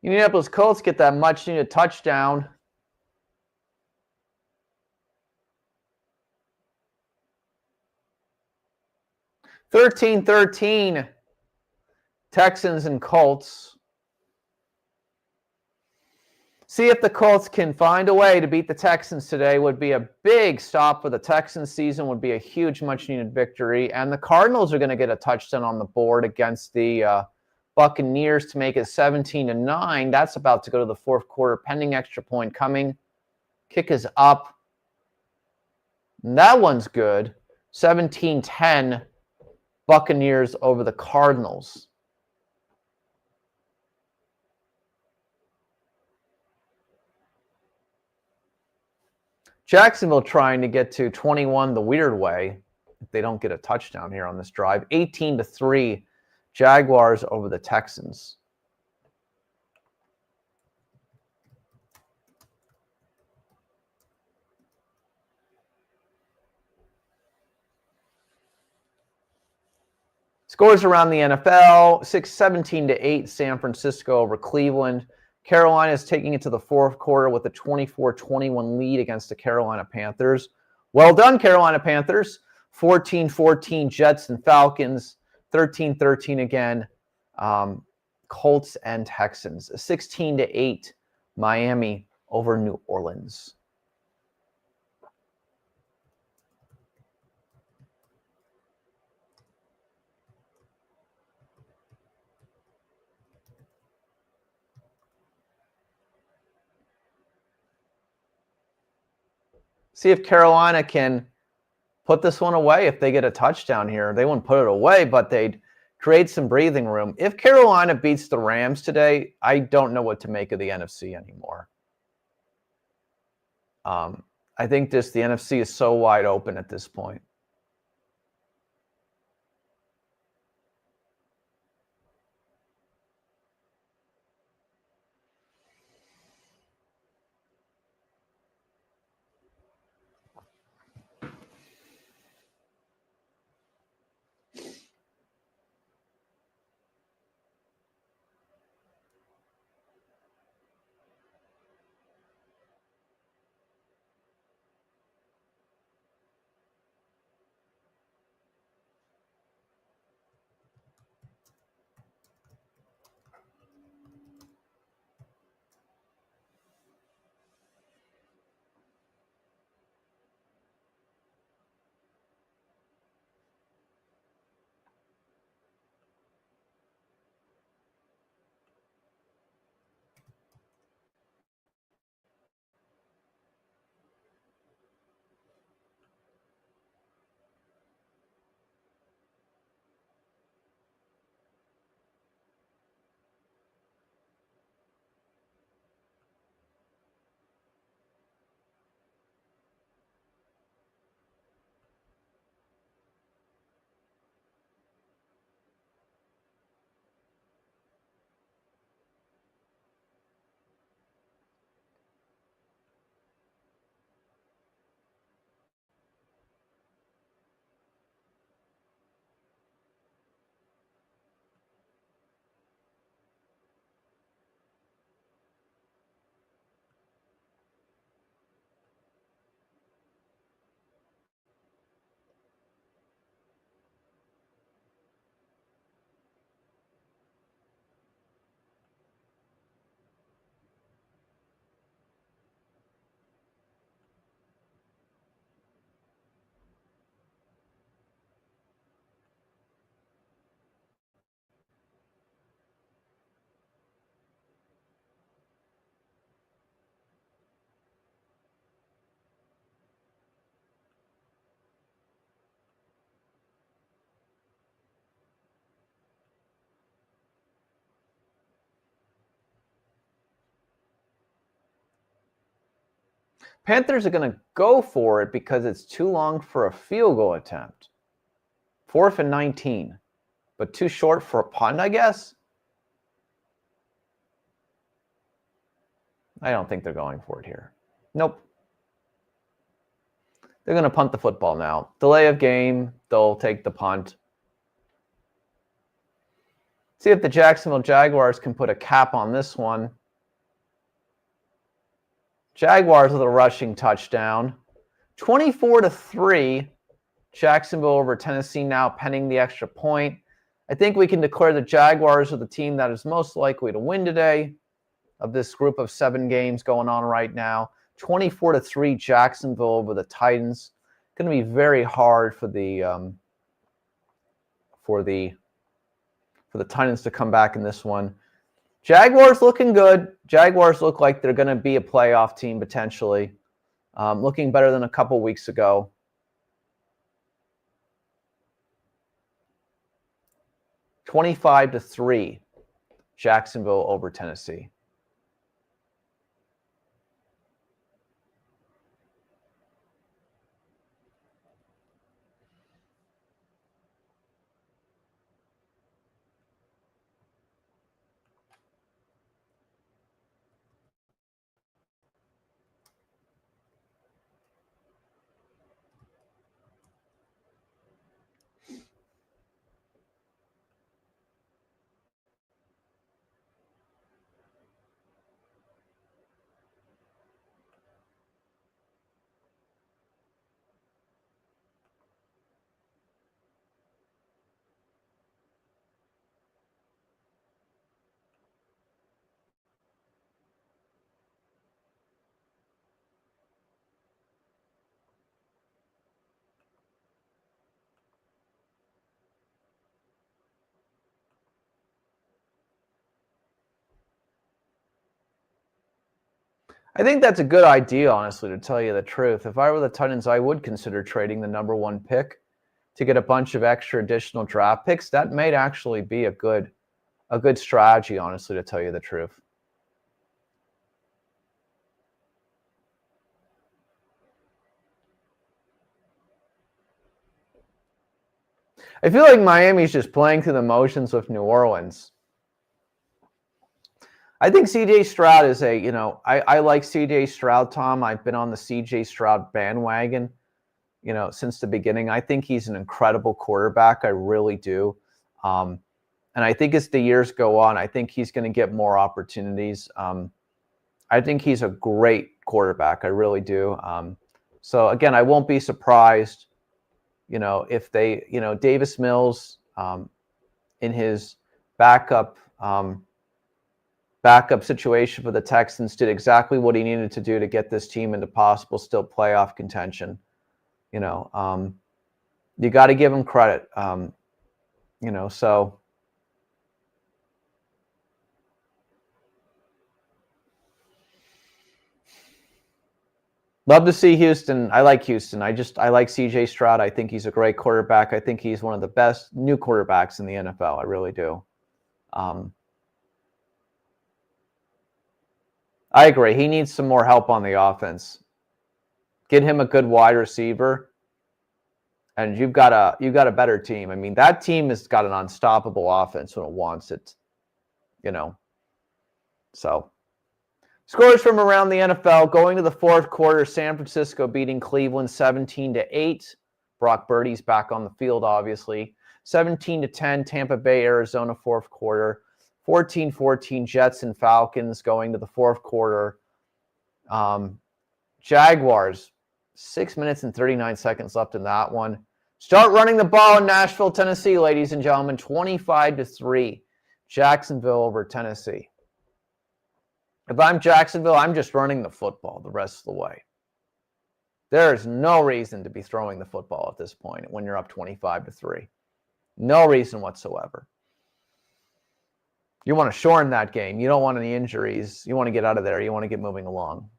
Indianapolis Colts get that much-needed touchdown. (13-13) Texans and Colts. See if the Colts can find a way to beat the Texans today. Would be a big stop for the Texans season, would be a huge, much-needed victory. And the Cardinals are going to get a touchdown on the board against the Buccaneers to make it 17-9. That's about to go to the fourth quarter, pending extra point coming. Kick is up. And that one's good. 17-10, Buccaneers over the Cardinals. Jacksonville trying to get to 21 the weird way if they don't get a touchdown here on this drive. 18-3, Jaguars over the Texans. Scores around the NFL, 17-8, San Francisco over Cleveland. Carolina is taking it to the fourth quarter with a 24-21 lead against the Carolina Panthers. Well done, Carolina Panthers. 14-14, Jets and Falcons. 13-13 again, Colts and Texans. 16-8, Miami over New Orleans. See if Carolina can put this one away if they get a touchdown here. They wouldn't put it away, but they'd create some breathing room. If Carolina beats the Rams today, I don't know what to make of the NFC anymore. I think the NFC is so wide open at this point. Panthers are going to go for it because it's too long for a field goal attempt. 4th and 19, but too short for a punt, I guess. I don't think they're going for it here. Nope. They're going to punt the football now. Delay of game, they'll take the punt. See if the Jacksonville Jaguars can put a cap on this one. Jaguars with a rushing touchdown. 24-3. Jacksonville over Tennessee now pending the extra point. I think we can declare the Jaguars are the team that is most likely to win today. of this group of 7 games going on right now. 24-3 Jacksonville over the Titans. Going to be very hard for the Titans to come back in this one. Jaguars looking good. Jaguars look like they're going to be a playoff team potentially. Looking better than a couple weeks ago. (25-3) Jacksonville over Tennessee. I think that's a good idea, honestly, to tell you the truth. If I were the Titans, I would consider trading the number 1 pick to get a bunch of extra additional draft picks. That may actually be a good strategy, honestly, to tell you the truth. I feel like Miami's just playing through the motions with New Orleans. I think CJ Stroud is I like CJ Stroud, Tom. I've been on the CJ Stroud bandwagon, since the beginning. I think he's an incredible quarterback. I really do. And I think as the years go on, I think he's going to get more opportunities. I think he's a great quarterback. I really do. So again, I won't be surprised, if they, Davis Mills in his backup situation for the Texans did exactly what he needed to do to get this team into possible still playoff contention. You got to give him credit. So love to see Houston. I like Houston. I like CJ Stroud. I think he's a great quarterback. I think he's one of the best new quarterbacks in the NFL. I really do. I agree. He needs some more help on the offense. Get him a good wide receiver, and you've got a better team. I mean, that team has got an unstoppable offense when it wants it. So scores from around the NFL going to the 4th quarter. San Francisco beating Cleveland 17-8. Brock Purdy's back on the field, obviously. 17-10 Tampa Bay, Arizona 4th quarter. 14-14 Jets and Falcons going to the 4th quarter. Jaguars, 6 minutes and 39 seconds left in that one. Start running the ball in Nashville, Tennessee, ladies and gentlemen. 25-3 Jacksonville over Tennessee. If I'm Jacksonville, I'm just running the football the rest of the way. There is no reason to be throwing the football at this point when you're up 25-3. No reason whatsoever. You want to shorten that game. You don't want any injuries. You want to get out of there. You want to get moving along.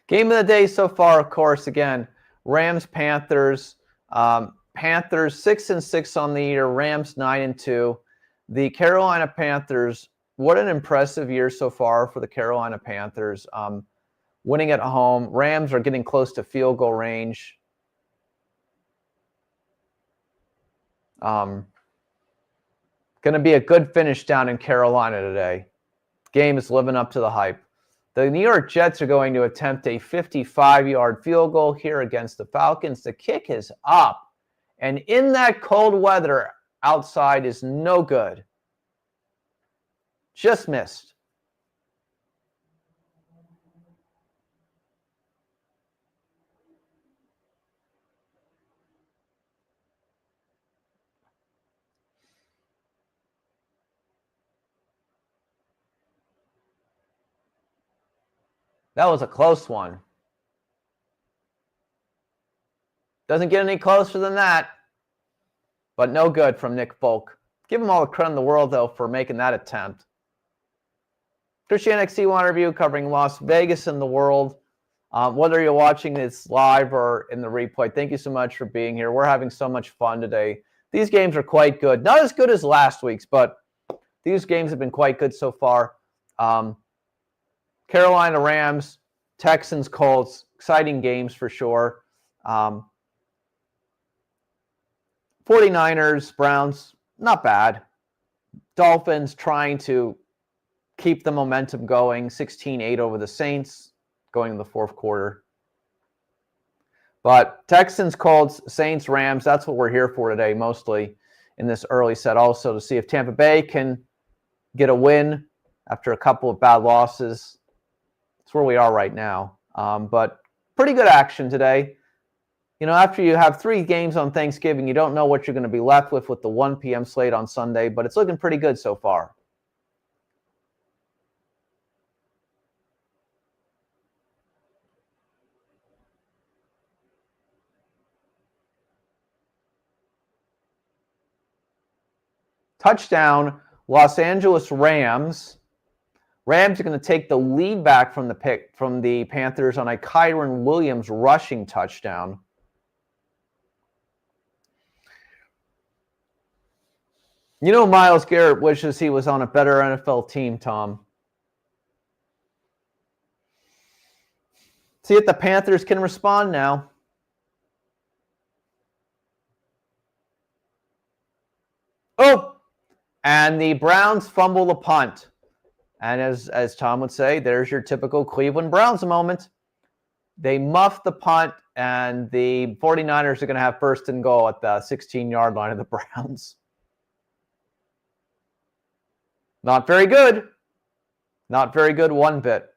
Game of the day so far, of course, again, Rams-Panthers. Panthers 6-6 on the year, Rams 9-2. The Carolina Panthers what an impressive year so far for the Carolina Panthers. Winning at home. Rams are getting close to field goal range. Going to be a good finish down in Carolina today. Game is living up to the hype. The New York Jets are going to attempt a 55-yard field goal here against the Falcons. The kick is up. And in that cold weather, outside is no good. Just missed. That was a close one. Doesn't get any closer than that. But no good from Nick Folk. Give him all the credit in the world, though, for making that attempt. Christian NXT One Review covering Las Vegas and the world. Whether you're watching this live or in the replay, thank you so much for being here. We're having so much fun today. These games are quite good. Not as good as last week's, but these games have been quite good so far. Carolina Rams, Texans, Colts, exciting games for sure. 49ers, Browns, not bad. Dolphins trying to keep the momentum going, 16-8 over the Saints going in the fourth quarter. But Texans, Colts, Saints, Rams, that's what we're here for today, mostly in this early set also, to see if Tampa Bay can get a win after a couple of bad losses. That's where we are right now. But pretty good action today. You know, after you have 3 games on Thanksgiving, you don't know what you're going to be left with the 1 p.m. slate on Sunday, but it's looking pretty good so far. Touchdown, Los Angeles Rams. Rams are going to take the lead back from the Panthers on a Kyren Williams rushing touchdown. You know, Myles Garrett wishes he was on a better NFL team, Tom. See if the Panthers can respond now. Oh! And the Browns fumble the punt. And as Tom would say, there's your typical Cleveland Browns moment. They muff the punt, and the 49ers are going to have first and goal at the 16-yard line of the Browns. Not very good. Not very good one bit.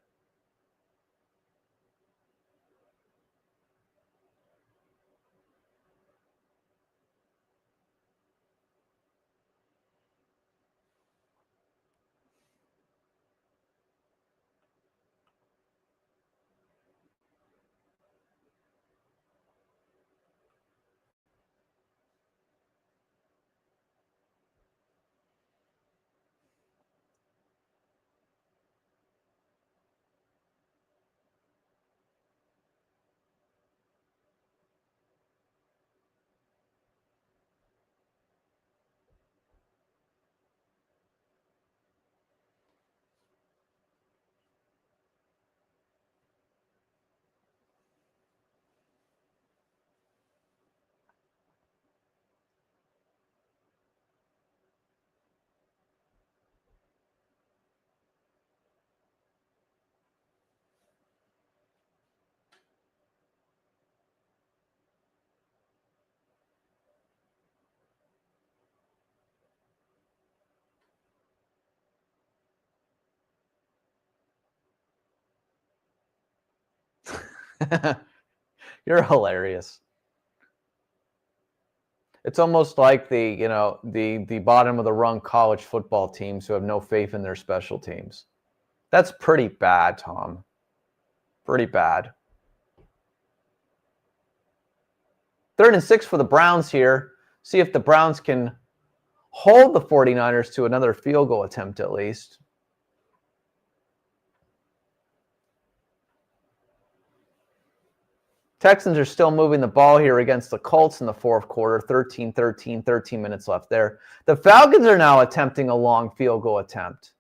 You're hilarious. It's almost like the bottom of the rung college football teams who have no faith in their special teams. That's pretty bad, Tom. Pretty bad. 3rd and 6 for the Browns here. See if the Browns can hold the 49ers to another field goal attempt at least. Texans are still moving the ball here against the Colts in the fourth quarter. 13-13, 13 minutes left there. The Falcons are now attempting a long field goal attempt.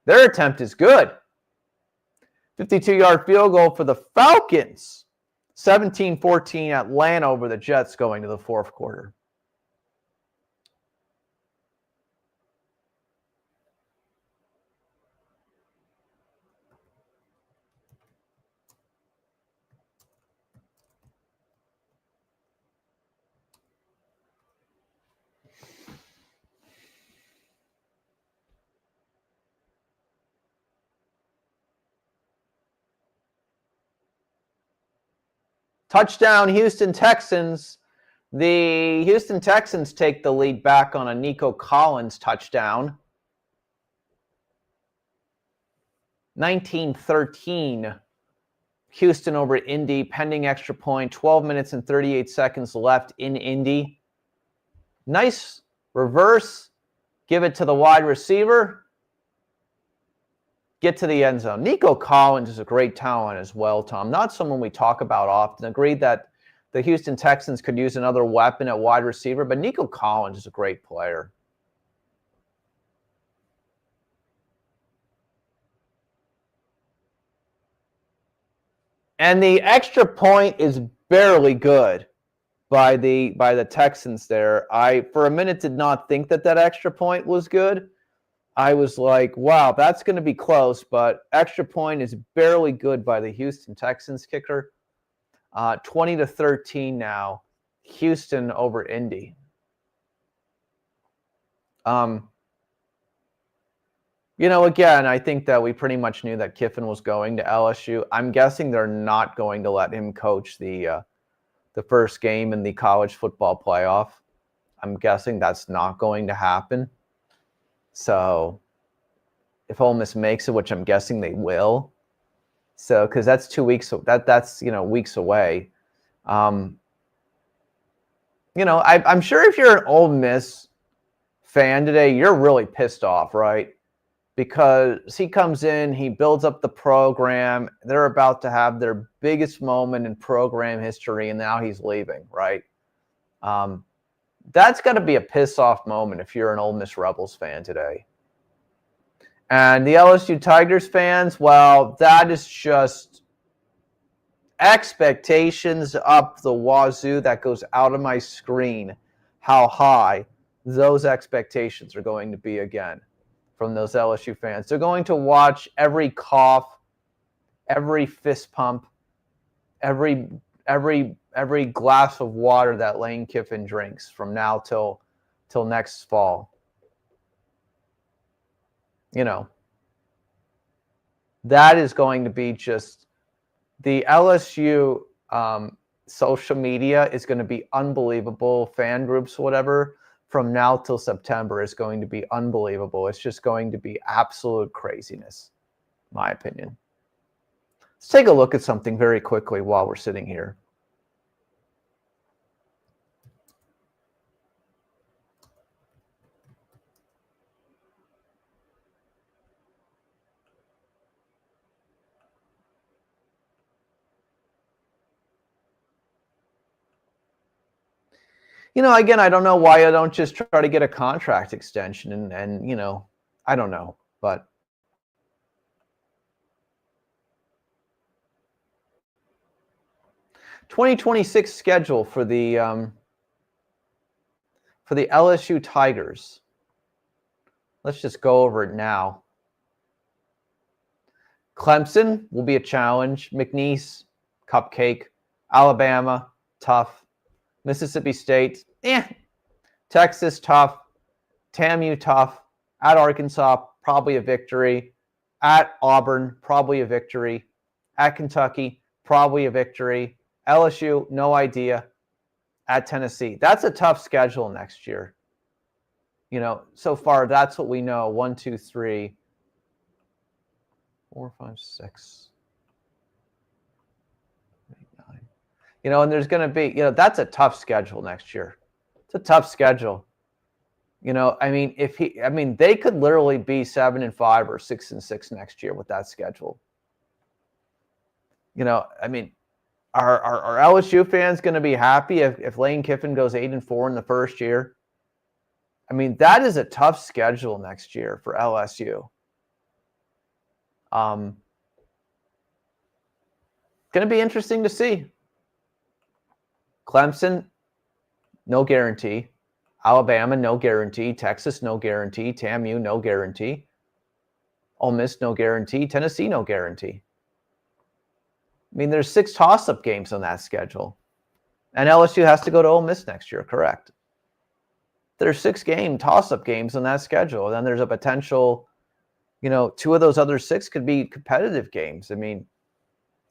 Their attempt is good. 52-yard field goal for the Falcons. 17-14 Atlanta over the Jets going to the fourth quarter. Touchdown, Houston Texans. The Houston Texans take the lead back on a Nico Collins touchdown. 19-13. Houston over Indy, pending extra point. 12 minutes and 38 seconds left in Indy. Nice reverse. Give it to the wide receiver. Get to the end zone. Nico Collins is a great talent as well, Tom. Not someone we talk about often. Agreed that the Houston Texans could use another weapon at wide receiver, but Nico Collins is a great player. And the extra point is barely good by the Texans there. I, for a minute, did not think that extra point was good. I was like, wow, that's going to be close, but extra point is barely good by the Houston Texans kicker. 20-13 now, Houston over Indy. Again, I think that we pretty much knew that Kiffin was going to LSU. I'm guessing they're not going to let him coach the first game in the college football playoff. I'm guessing that's not going to happen. So if Ole Miss makes it, which I'm guessing they will, so because that's 2 weeks, that's weeks away. I'm sure if you're an Ole Miss fan today, you're really pissed off, right? Because he comes in, he builds up the program. They're about to have their biggest moment in program history, and now he's leaving, right? That's got to be a piss-off moment if you're an Ole Miss Rebels fan today. And the LSU Tigers fans, well, that is just expectations up the wazoo. That goes out of my screen, how high those expectations are going to be again from those LSU fans. They're going to watch every cough, every fist pump, every glass of water that Lane Kiffin drinks from now till next fall. That is going to be just the LSU social media is going to be unbelievable. Fan groups, whatever, from now till September is going to be unbelievable. It's just going to be absolute craziness, in my opinion. Let's take a look at something very quickly while we're sitting here. Again, I don't know why I don't just try to get a contract extension and I don't know, but '26 schedule for the LSU Tigers. Let's just go over it now. Clemson will be a challenge. McNeese, cupcake. Alabama, tough. Mississippi State, Texas, tough. TAMU, tough. At Arkansas, probably a victory. At Auburn, probably a victory. At Kentucky, probably a victory. LSU, no idea. At Tennessee. That's a tough schedule next year. So far, that's what we know. 1, 2, 3, 4, 5, 6. And there's going to be, that's a tough schedule next year. It's a tough schedule. They could literally be 7-5 or 6-6 next year with that schedule. Are LSU fans going to be happy if Lane Kiffin goes 8-4 in the first year? That is a tough schedule next year for LSU. Going to be interesting to see. Clemson, no guarantee. Alabama, no guarantee. Texas, no guarantee. TAMU, no guarantee. Ole Miss, no guarantee. Tennessee, no guarantee. I mean, there's 6 toss-up games on that schedule. And LSU has to go to Ole Miss next year, correct? There's 6 toss-up games on that schedule. And then there's a potential, 2 of those other 6 could be competitive games. I mean,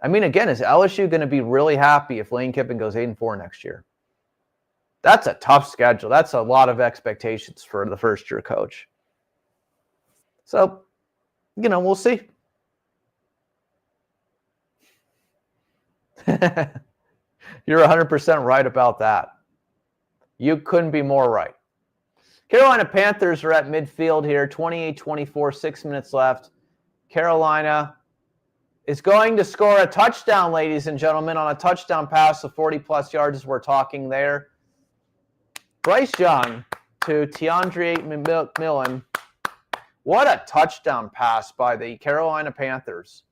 again, is LSU going to be really happy if Lane Kiffin goes 8-4 next year? That's a tough schedule. That's a lot of expectations for the first-year coach. So, we'll see. You're 100% right about that. You couldn't be more right. Carolina Panthers are at midfield here, 28-24, 6 minutes left. Carolina is going to score a touchdown, ladies and gentlemen, on a touchdown pass of 40-plus yards as we're talking there. Bryce Young to Tiandre McMillan. What a touchdown pass by the Carolina Panthers.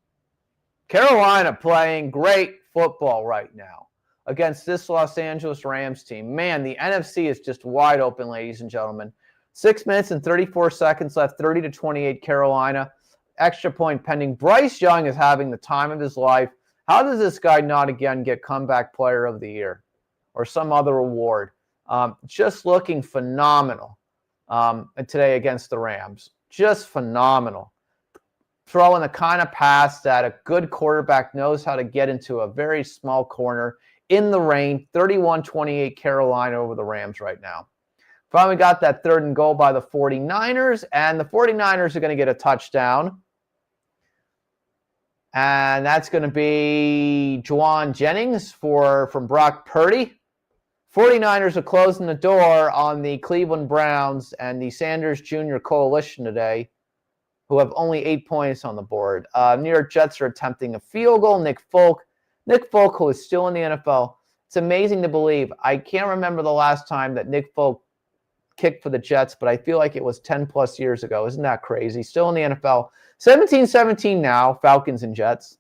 Carolina playing great football right now against this Los Angeles Rams team. Man, the NFC is just wide open, ladies and gentlemen. 6 minutes and 34 seconds left, 30-28 Carolina. Extra point pending. Bryce Young is having the time of his life. How does this guy not again get comeback player of the year or some other award? Just looking phenomenal today against the Rams. Just phenomenal. Throwing the kind of pass that a good quarterback knows how to get into a very small corner in the rain. 31-28 Carolina over the Rams right now. Finally got that 3rd and goal by the 49ers, and the 49ers are going to get a touchdown. And that's going to be Juwan Jennings from Brock Purdy. 49ers are closing the door on the Cleveland Browns and the Sanders Jr. coalition today, who have only 8 points on the board. New York Jets are attempting a field goal. Nick Folk, who is still in the NFL. It's amazing to believe. I can't remember the last time that Nick Folk kicked for the Jets, but I feel like it was 10-plus years ago. Isn't that crazy? Still in the NFL. 17-17 now, Falcons and Jets.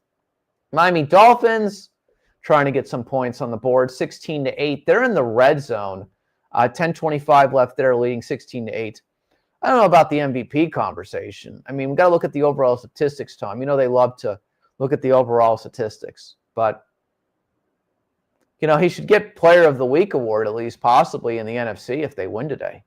Miami Dolphins trying to get some points on the board, 16-8. They're in the red zone. 10:25 left there, leading 16-8. I don't know about the MVP conversation. I mean, we've got to look at the overall statistics, Tom. They love to look at the overall statistics. But, he should get Player of the Week award, at least possibly in the NFC if they win today.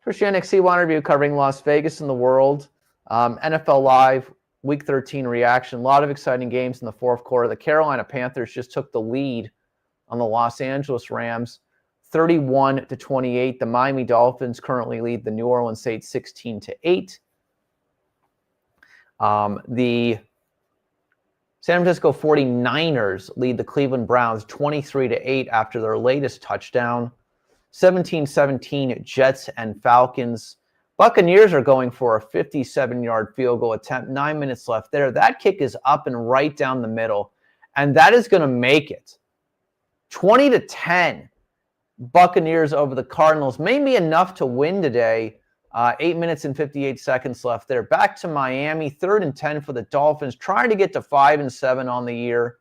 Christian XC1 review covering Las Vegas and the world. NFL Live, Week 13 reaction. A lot of exciting games in the fourth quarter. The Carolina Panthers just took the lead on the Los Angeles Rams, 31-28. The Miami Dolphins currently lead the New Orleans Saints 16-8. The San Francisco 49ers lead the Cleveland Browns 23-8 after their latest touchdown. 17-17 Jets and Falcons. Buccaneers are going for a 57-yard field goal attempt. 9 minutes left there. That kick is up and right down the middle, and that is going to make it. 20-10 Buccaneers over the Cardinals. Maybe enough to win today. 8 minutes and 58 seconds left there. Back to Miami. 3rd and 10 for the Dolphins. Trying to get to 5-7 on the year.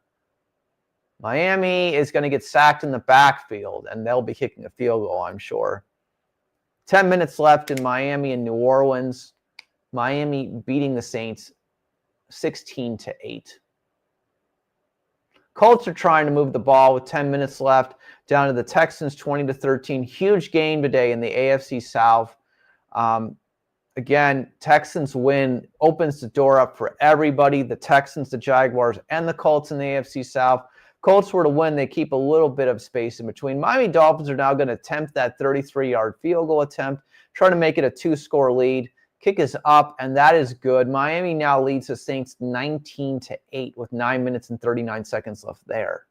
Miami is going to get sacked in the backfield, and they'll be kicking a field goal, I'm sure. 10 minutes left in Miami and New Orleans. Miami beating the Saints 16-8. Colts are trying to move the ball with 10 minutes left down to the Texans 20-13. Huge game today in the AFC South. Again, Texans win opens the door up for everybody. The Texans, the Jaguars, and the Colts in the AFC South. Colts were to win, they keep a little bit of space in between. Miami Dolphins are now going to attempt that 33-yard field goal attempt, trying to make it a 2-score lead. Kick is up, and that is good. Miami now leads the Saints 19-8 with 9 minutes and 39 seconds left there.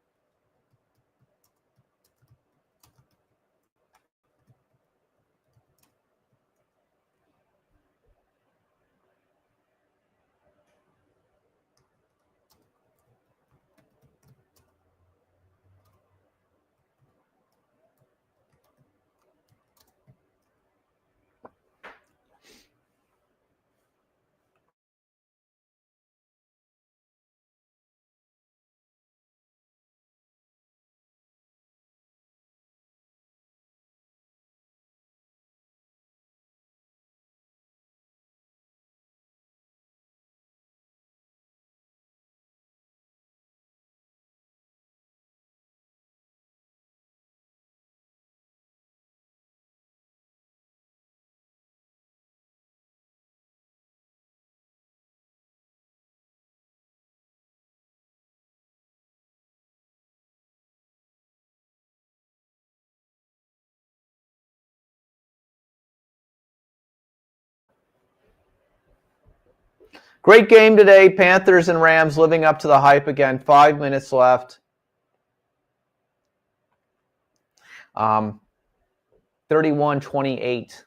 Great game today. Panthers and Rams living up to the hype again. 5 minutes left. 31-28.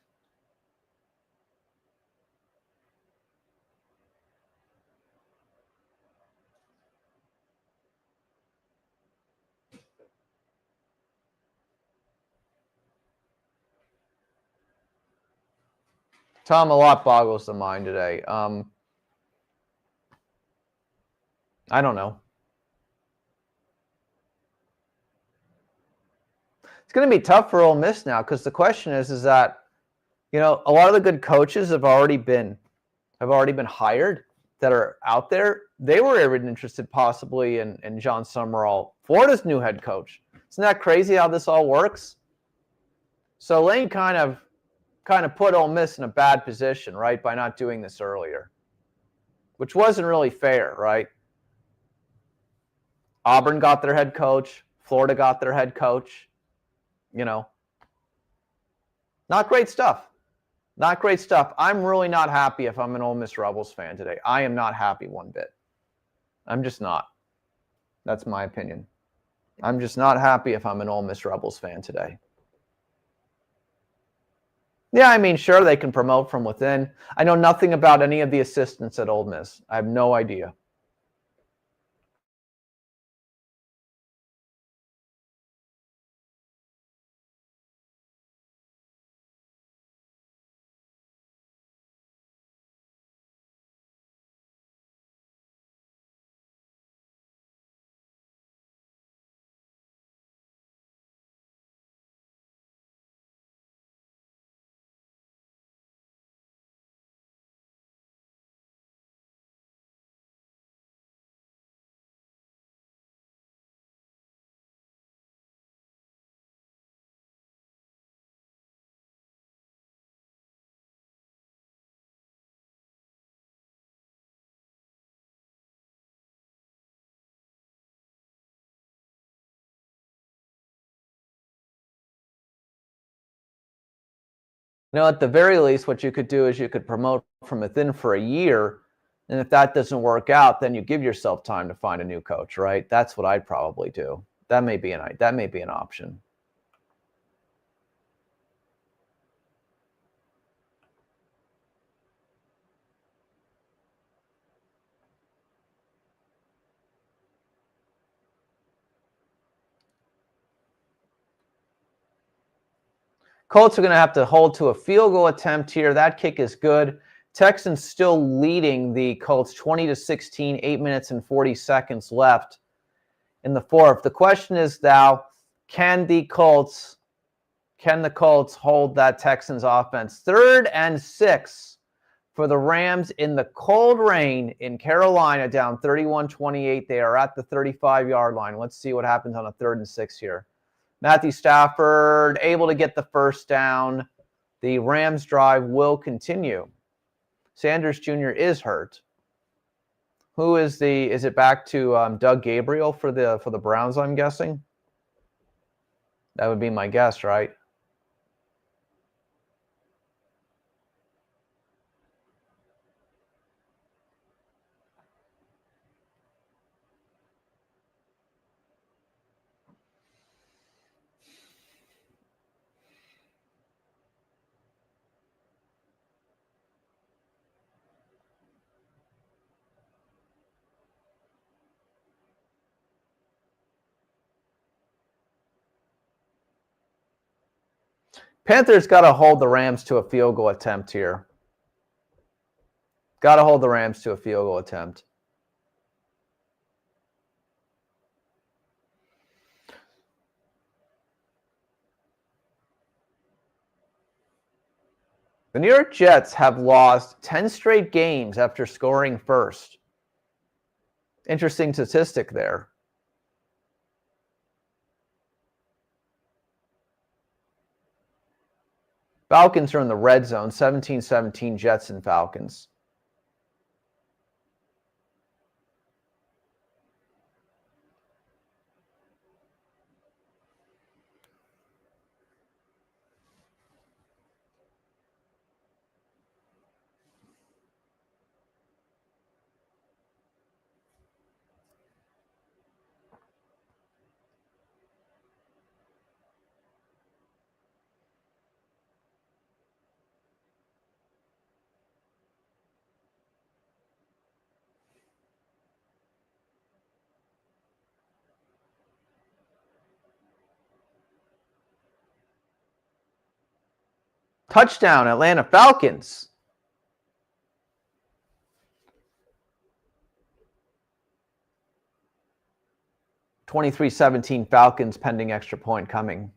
Tom, a lot boggles the mind today. I don't know. It's going to be tough for Ole Miss now because the question is that, a lot of the good coaches have already been hired that are out there. They were even interested possibly in John Summerall, Florida's new head coach. Isn't that crazy how this all works? So Lane kind of put Ole Miss in a bad position, right, by not doing this earlier, which wasn't really fair, right? Auburn got their head coach. Florida got their head coach. Not great stuff. Not great stuff. I'm really not happy if I'm an Ole Miss Rebels fan today. I am not happy one bit. I'm just not. That's my opinion. I'm just not happy if I'm an Ole Miss Rebels fan today. Yeah, I mean, sure, they can promote from within. I know nothing about any of the assistants at Ole Miss. I have no idea. At the very least, what you could do is you could promote from within for a year. And if that doesn't work out, then you give yourself time to find a new coach, right? That's what I'd probably do. That may be an option. Colts are going to have to hold to a field goal attempt here. That kick is good. Texans still leading the Colts 20-16, 8 minutes and 40 seconds left in the fourth. The question is now, can the Colts hold that Texans offense? 3rd and 6 for the Rams in the cold rain in Carolina, down 31-28. They are at the 35-yard line. Let's see what happens on a 3rd and 6 here. Matthew Stafford able to get the first down. The Rams drive will continue. Sanders Jr. is hurt. Is it back to Doug Gabriel for the Browns, I'm guessing? That would be my guess, right? Panthers got to hold the Rams to a field goal attempt here. Got to hold the Rams to a field goal attempt. The New York Jets have lost 10 straight games after scoring first. Interesting statistic there. Falcons are in the red zone, 17-17 Jets and Falcons. Touchdown, Atlanta Falcons. (23-17) Falcons, pending extra point coming.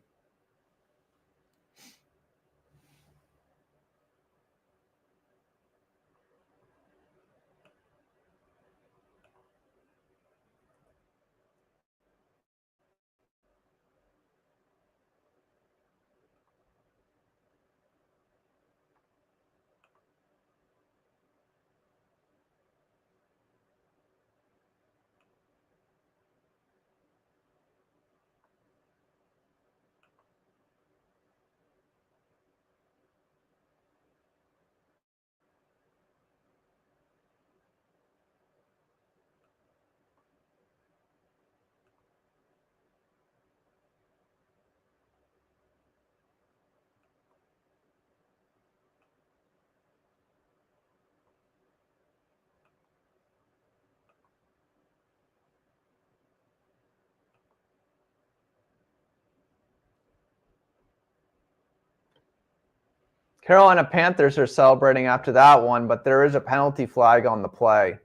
Carolina Panthers are celebrating after that one, but there is a penalty flag on the play.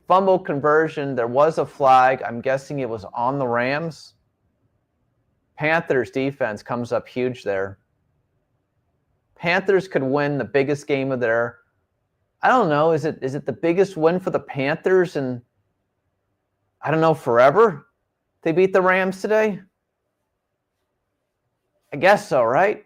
Fumble conversion, there was a flag. I'm guessing it was on the Rams. Panthers defense comes up huge there. Panthers could win the biggest game of their, I don't know, is it the biggest win for the Panthers in, I don't know, forever? They beat the Rams today? I guess so, right?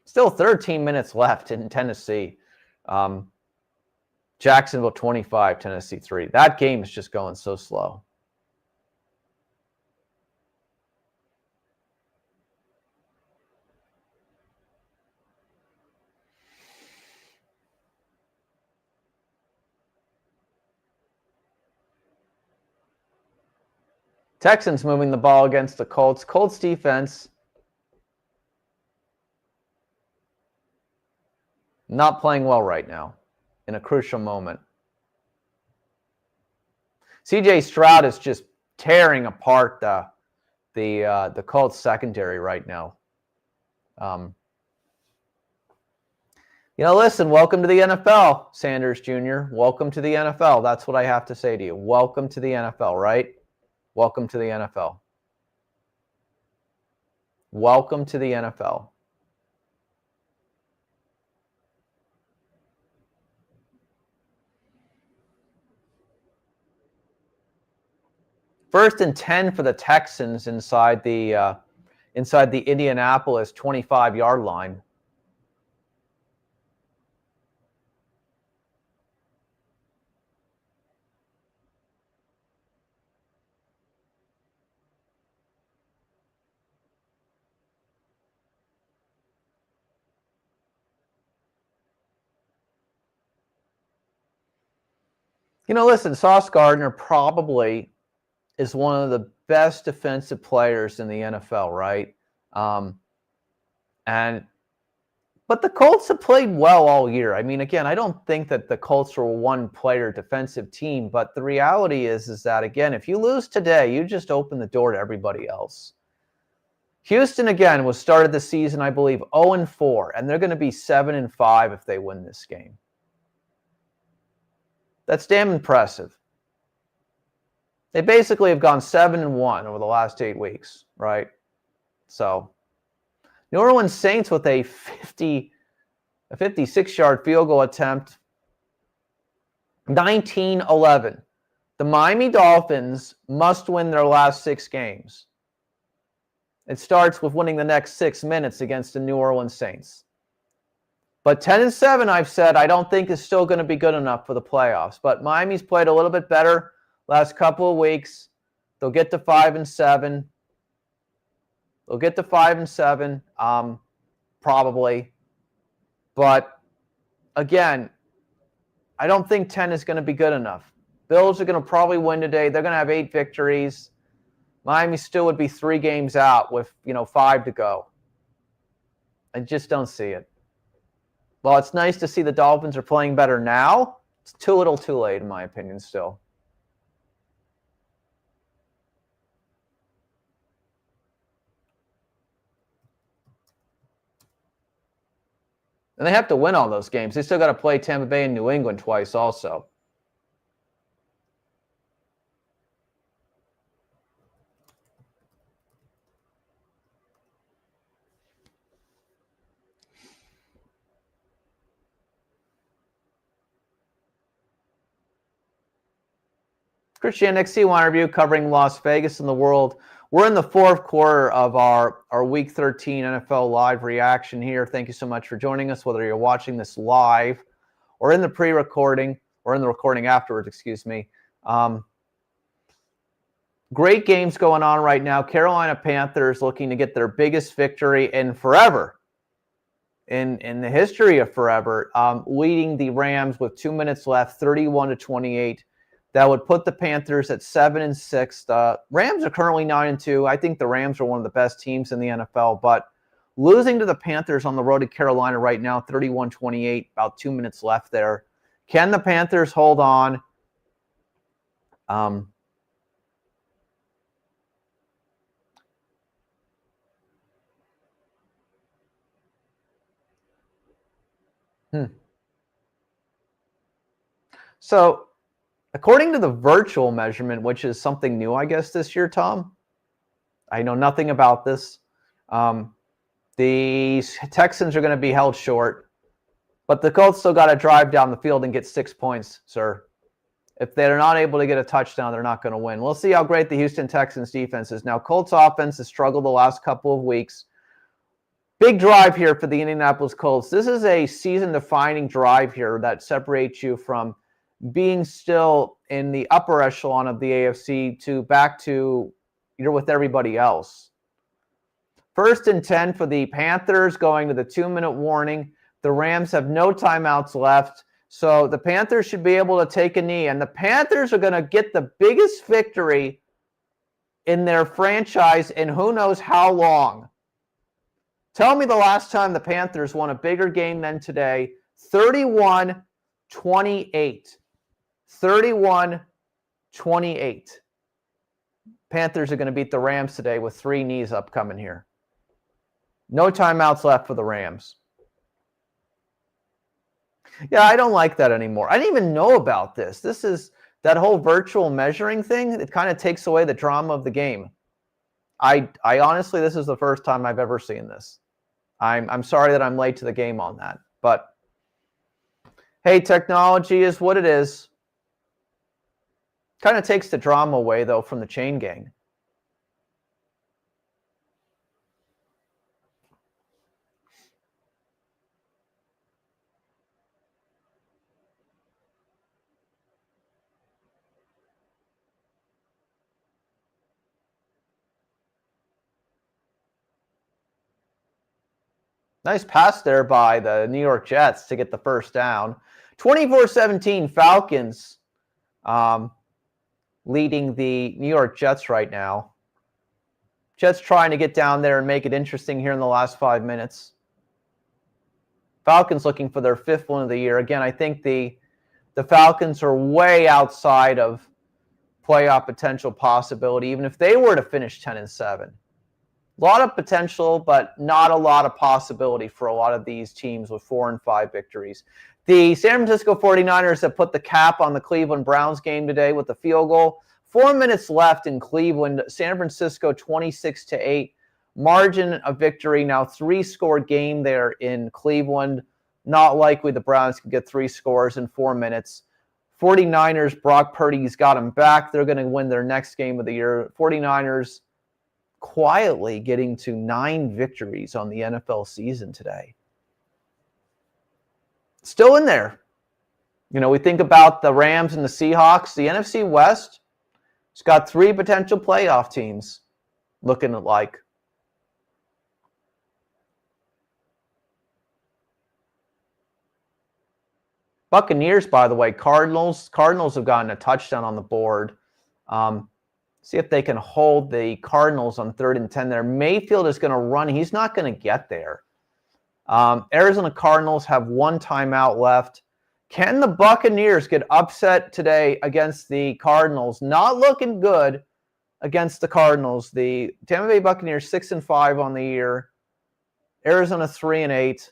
Still 13 minutes left in Tennessee. Jacksonville 25, Tennessee 3. That game is just going so slow. Texans moving the ball against the Colts. Colts defense not playing well right now in a crucial moment. CJ Stroud is just tearing apart the Colts secondary right now. Listen, welcome to the NFL, Sanders Jr. Welcome to the NFL. That's what I have to say to you. Welcome to the NFL, right? Welcome to the NFL. Welcome to the NFL. First and 10 for the Texans inside the Indianapolis 25-yard line. Listen, Sauce Gardner probably is one of the best defensive players in the NFL, right? But the Colts have played well all year. I mean, again, I don't think that the Colts are a one-player defensive team, but the reality is that, again, if you lose today, you just open the door to everybody else. Houston, again, was started the season, I believe, 0-4, and they're going to be 7-5 if they win this game. That's damn impressive. They basically have gone 7-1 over the last 8 weeks, right? So, New Orleans Saints with a 56-yard field goal attempt, 19-11. The Miami Dolphins must win their last 6 games. It starts with winning the next 6 minutes against the New Orleans Saints. But 10-7, I've said, I don't think is still going to be good enough for the playoffs. But Miami's played a little bit better last couple of weeks. They'll get to 5-7. They'll get to 5-7, probably. But again, I don't think 10 is going to be good enough. Bills are going to probably win today. They're going to have 8 victories. Miami still would be 3 games out with 5 to go. I just don't see it. While it's nice to see the Dolphins are playing better now, it's too little too late, in my opinion, still. And they have to win all those games. They still got to play Tampa Bay and New England twice also. Christian XC Wine Review covering Las Vegas and the world. We're in the fourth quarter of our Week 13 NFL Live reaction here. Thank you so much for joining us, whether you're watching this live or in the pre-recording or in the recording afterwards, excuse me. Great games going on right now. Carolina Panthers looking to get their biggest victory in forever, in the history of forever, leading the Rams with 2 minutes left, 31-28. That would put the Panthers at 7-6. The Rams are currently 9-2. I think the Rams are one of the best teams in the NFL, but losing to the Panthers on the road to Carolina right now, 31-28, about 2 minutes left there. Can the Panthers hold on? So, according to the virtual measurement, which is something new, I guess, this year, Tom, I know nothing about this. The Texans are going to be held short, but the Colts still got to drive down the field and get 6 points, sir. If they're not able to get a touchdown, they're not going to win. We'll see how great the Houston Texans defense is. Now, Colts offense has struggled the last couple of weeks. Big drive here for the Indianapolis Colts. This is a season-defining drive here that separates you from being still in the upper echelon of the AFC to back to you're with everybody else. 1st and 10 for the Panthers going to the 2-minute warning. The Rams have no timeouts left. So the Panthers should be able to take a knee. And the Panthers are going to get the biggest victory in their franchise in who knows how long. Tell me the last time the Panthers won a bigger game than today. 31-28. 31-28. Panthers are going to beat the Rams today with 3 knees upcoming here. No timeouts left for the Rams. Yeah, I don't like that anymore. I didn't even know about this. This is that whole virtual measuring thing. It kind of takes away the drama of the game. I honestly, this is the first time I've ever seen this. I'm sorry that I'm late to the game on that. But, hey, technology is what it is. Kind of takes the drama away, though, from the chain gang. Nice pass there by the New York Jets to get the first down. 24-17 Falcons leading the New York Jets right now. Jets trying to get down there and make it interesting here in the last 5 minutes. Falcons looking for their 5th win of the year. Again, I think the Falcons are way outside of playoff potential possibility, even if they were to finish 10-7. A lot of potential, but not a lot of possibility for a lot of these teams with 4 and 5 victories. The San Francisco 49ers have put the cap on the Cleveland Browns game today with the field goal. 4 minutes left in Cleveland. San Francisco 26-8. Margin of victory now 3-score game there in Cleveland. Not likely the Browns can get 3 scores in 4 minutes. 49ers, Brock Purdy's got them back. They're going to win their next game of the year. 49ers quietly getting to 9 victories on the NFL season today. Still in there. You know, we think about the Rams and the Seahawks. The NFC West has got 3 potential playoff teams looking like. Buccaneers, by the way, Cardinals have gotten a touchdown on the board. See if they can hold the Cardinals on 3rd and 10 there. Mayfield is going to run. He's not going to get there. Arizona Cardinals have one timeout left. Can the Buccaneers get upset today against the Cardinals? Not looking good against the Cardinals. The Tampa Bay Buccaneers 6-5 on the year. Arizona 3-8.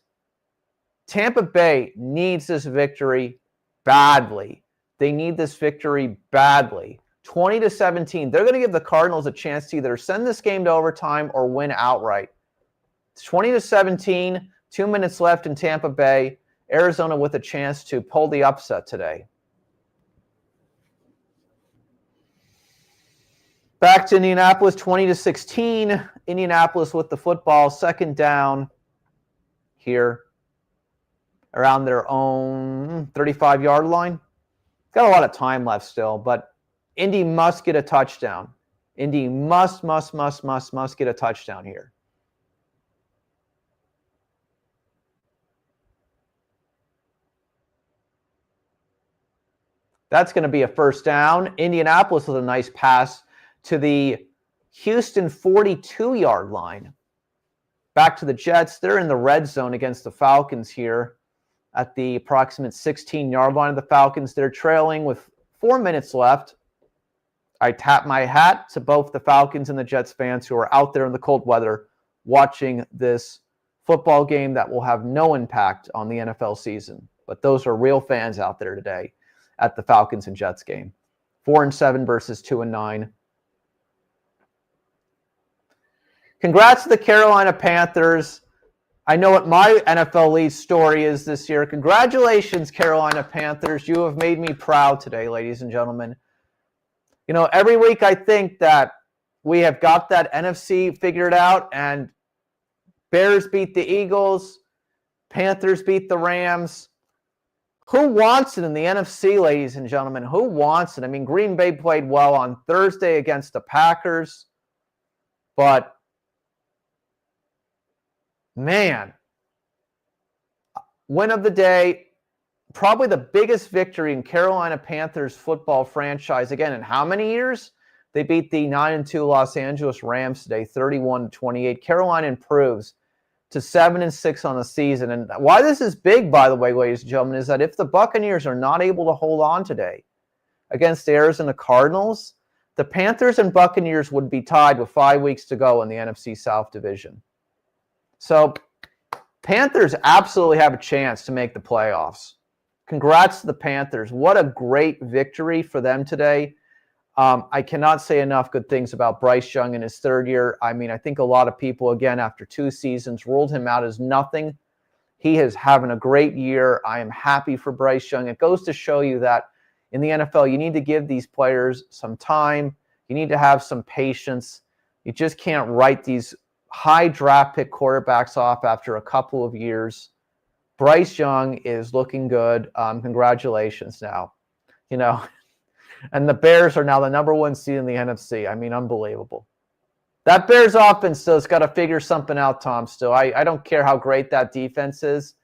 Tampa Bay needs this victory badly. They need this victory badly. 20-17. They're going to give the Cardinals a chance to either send this game to overtime or win outright. It's 20-17. 2 minutes left in Tampa Bay. Arizona with a chance to pull the upset today. Back to Indianapolis, 20-16. Indianapolis with the football, second down here around their own 35-yard line. Got a lot of time left still, but Indy must get a touchdown. Indy must get a touchdown here. That's going to be a first down. Indianapolis with a nice pass to the Houston 42-yard line. Back to the Jets. They're in the red zone against the Falcons here at the approximate 16-yard line of the Falcons. They're trailing with 4 minutes left. I tap my hat to both the Falcons and the Jets fans who are out there in the cold weather watching this football game that will have no impact on the NFL season. But those are real fans out there today at the Falcons and Jets game. 4-7 versus 2-9. Congrats to the Carolina Panthers. I know what my NFL lead story is this year. Congratulations, Carolina Panthers. You have made me proud today, ladies and gentlemen. You know, every week I think that we have got that NFC figured out, and Bears beat the Eagles, Panthers beat the Rams. Who wants it in the NFC, ladies and gentlemen? Who wants it? I mean, Green Bay played well on Thursday against the Packers, but man, win of the day, probably the biggest victory in Carolina Panthers football franchise. Again, in how many years? They beat the 9-2 Los Angeles Rams today, 31-28. Carolina improves to 7-6 on the season. And why this is big, by the way, ladies and gentlemen, is that if the Buccaneers are not able to hold on today against the Arizona Cardinals, the Panthers and Buccaneers would be tied with 5 weeks to go in the NFC South division. So Panthers absolutely have a chance to make the playoffs. Congrats to the Panthers. What a great victory for them today. I cannot say enough good things about Bryce Young in his third year. I mean, I think a lot of people, again, after 2 seasons, ruled him out as nothing. He is having a great year. I am happy for Bryce Young. It goes to show you that in the NFL, you need to give these players some time. You need to have some patience. You just can't write these high draft pick quarterbacks off after a couple of years. Bryce Young is looking good. Congratulations now. You know, and the Bears are now the number 1 seed in the NFC. I mean, unbelievable. That Bears offense still has got to figure something out, Tom, still. I don't care how great that defense is.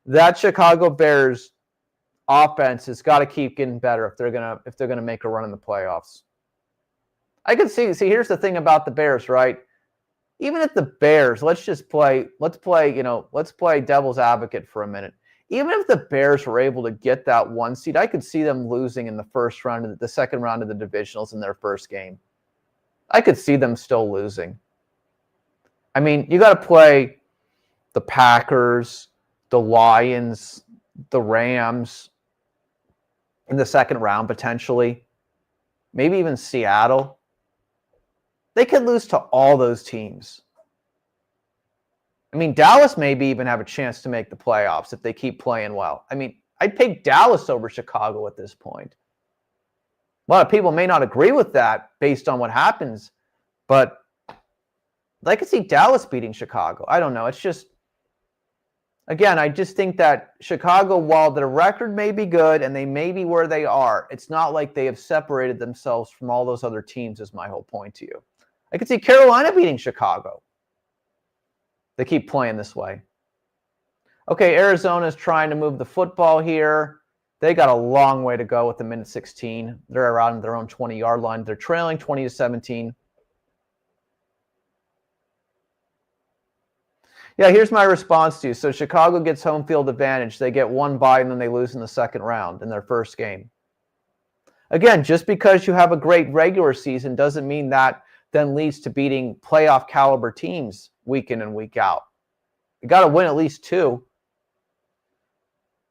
That Chicago Bears offense has got to keep getting better if they're gonna make a run in the playoffs. I can see, here's the thing about the Bears, right? Even if the Bears, let's play devil's advocate for a minute. Even if the Bears were able to get that 1 seed, I could see them losing in the second round of the divisionals in their first game. I could see them still losing. I mean, you got to play the Packers, the Lions, the Rams in the second round potentially. Maybe even Seattle. They could lose to all those teams. I mean, Dallas maybe even have a chance to make the playoffs if they keep playing well. I mean, I'd pick Dallas over Chicago at this point. A lot of people may not agree with that based on what happens, but I could see Dallas beating Chicago. I don't know. It's just, again, I just think that Chicago, while their record may be good and they may be where they are, it's not like they have separated themselves from all those other teams is my whole point to you. I could see Carolina beating Chicago. They keep playing this way. Okay, Arizona's trying to move the football here. They got a long way to go with the minute 16. They're around their own 20-yard line. They're trailing 20-17. Yeah, here's my response to you. So Chicago gets home field advantage. They get one bye, and then they lose in the second round in their first game. Again, just because you have a great regular season doesn't mean that then leads to beating playoff caliber teams week in and week out. You got to win at least two.